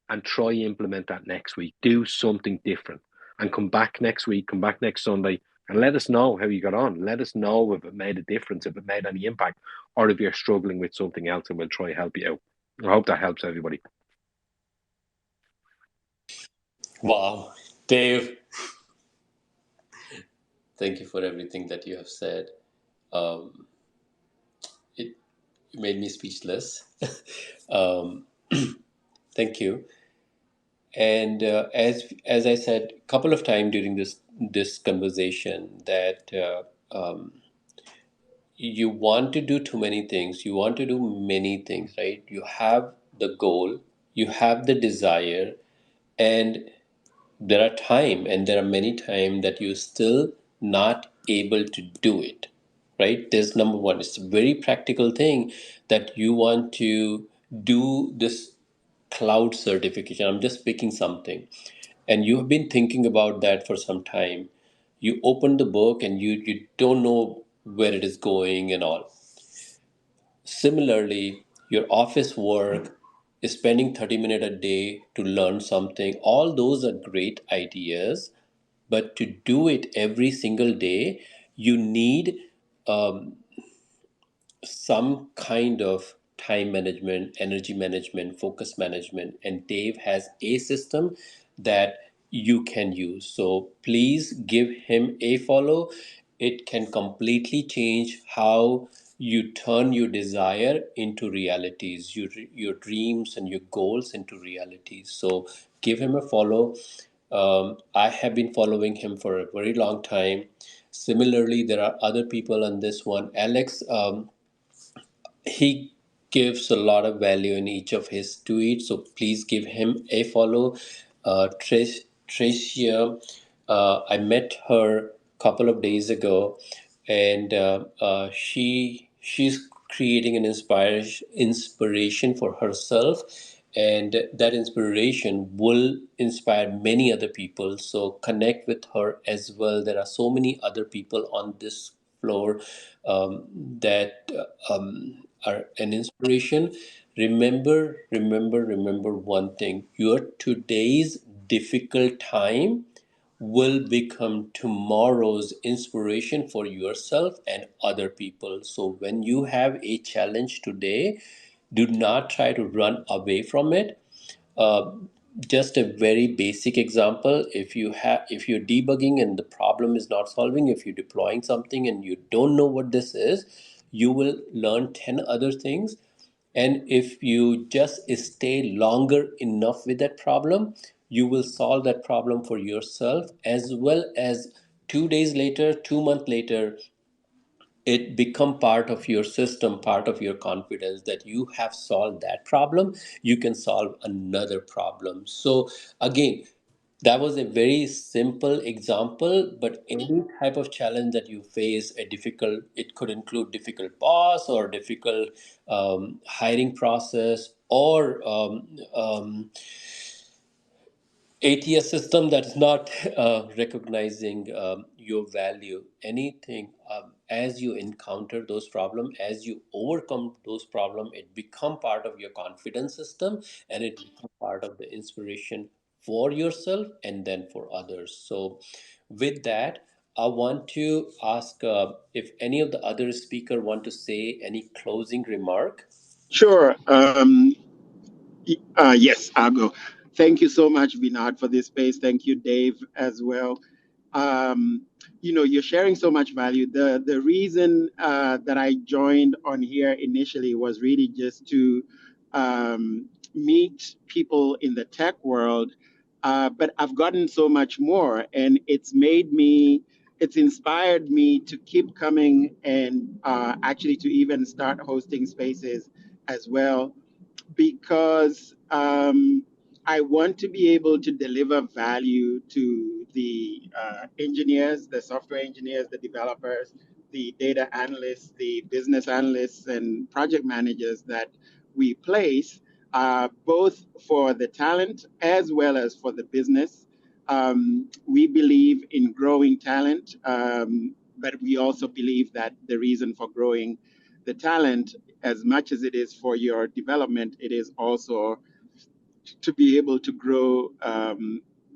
and try implement that next week. Do something different and come back next week, come back next Sunday, and let us know how you got on. Let us know if it made a difference, if it made any impact, or if you're struggling with something else, and we'll try to help you out. I hope that helps everybody. Wow, Dave, thank you for everything that you have said. Um, it made me speechless. um, thank you. And as I said a couple of times during this conversation, that you want to do too many things. You want to do many things, right? You have the goal, you have the desire, and there are time, and there are many time that you're still not able to do it, right? There's number one. It's a very practical thing that you want to do this cloud certification. I'm just picking something, and you have been thinking about that for some time. You open the book and you don't know where it is going and all. Similarly, your office work is spending 30 minutes a day to learn something. All those are great ideas, but to do it every single day, you need um, some kind of time management, energy management, focus management, and Dave has a system that you can use. So please give him a follow. It can completely change how you turn your desire into realities, your dreams and your goals into realities. So give him a follow. I have been following him for a very long time. Similarly, there are other people on this one. Alex, he gives a lot of value in each of his tweets, so please give him a follow. Tracia, I met her a couple of days ago, and she's creating an inspiration for herself, and that inspiration will inspire many other people. So connect with her as well. There are so many other people on this floor that are an inspiration. Remember one thing: your today's difficult time will become tomorrow's inspiration for yourself and other people. So when you have a challenge today, do not try to run away from it. uh, just a very basic example: if you're debugging and the problem is not solving, if you're deploying something and you don't know what this is, you will learn 10 other things. And if you just stay longer enough with that problem, you will solve that problem for yourself, as well as 2 days later, 2 months later, it become part of your system, part of your confidence, that you have solved that problem, you can solve another problem. So again, that was a very simple example, but any type of challenge that you face, a difficult, it could include difficult boss or difficult hiring process, or ATS system that is not recognizing your value, anything. As you encounter those problems, as you overcome those problems, it become part of your confidence system, and it become part of the inspiration for yourself and then for others. So with that, I want to ask if any of the other speaker want to say any closing remark. Sure. Yes, I'll go. Thank you so much, Vinod, for this space. Thank you, Dave, as well. You're sharing so much value. The reason that I joined on here initially was really just to meet people in the tech world, but I've gotten so much more, and it's inspired me to keep coming, and actually to even start hosting spaces as well, because I want to be able to deliver value to the engineers, the software engineers, the developers, the data analysts, the business analysts, and project managers that we place, both for the talent as well as for the business. we believe in growing talent, but we also believe that the reason for growing the talent, as much as it is for your development, it is also to be able to grow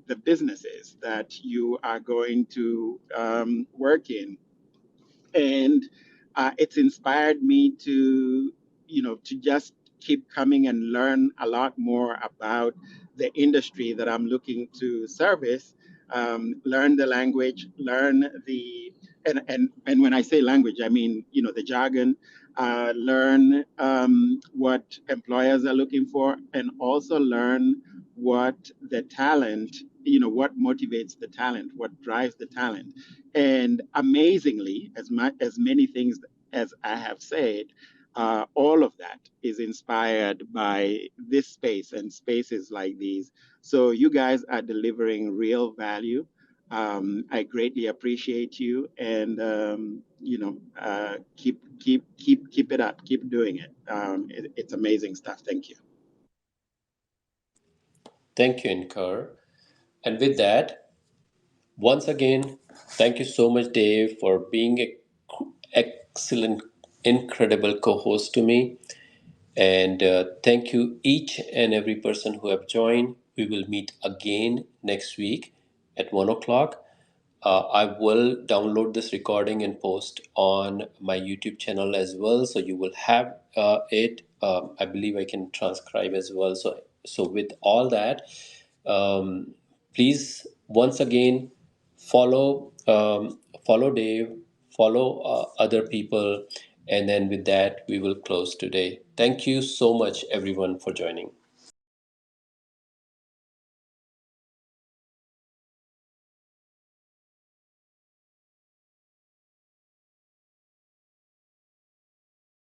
the businesses that you are going to work in. And it's inspired me to, to just keep coming and learn a lot more about the industry that I'm looking to service. Learn the language, learn the and when I say language, I mean the jargon. Learn what employers are looking for, and also learn what the talent, what motivates the talent, what drives the talent. And amazingly, as many things as I have said, all of that is inspired by this space and spaces like these. So you guys are delivering real value. I greatly appreciate you, and keep it up, keep doing it. It's amazing stuff. Thank you. Thank you, Incur. And with that, once again, thank you so much, Dave, for being a excellent, incredible co-host to me. And thank you each and every person who have joined. We will meet again next week at 1 o'clock. I will download this recording and post on my YouTube channel as well, so you will have it. I believe I can transcribe as well. So with all that, please once again follow Dave, follow other people, and then with that we will close today. Thank you so much, everyone, for joining.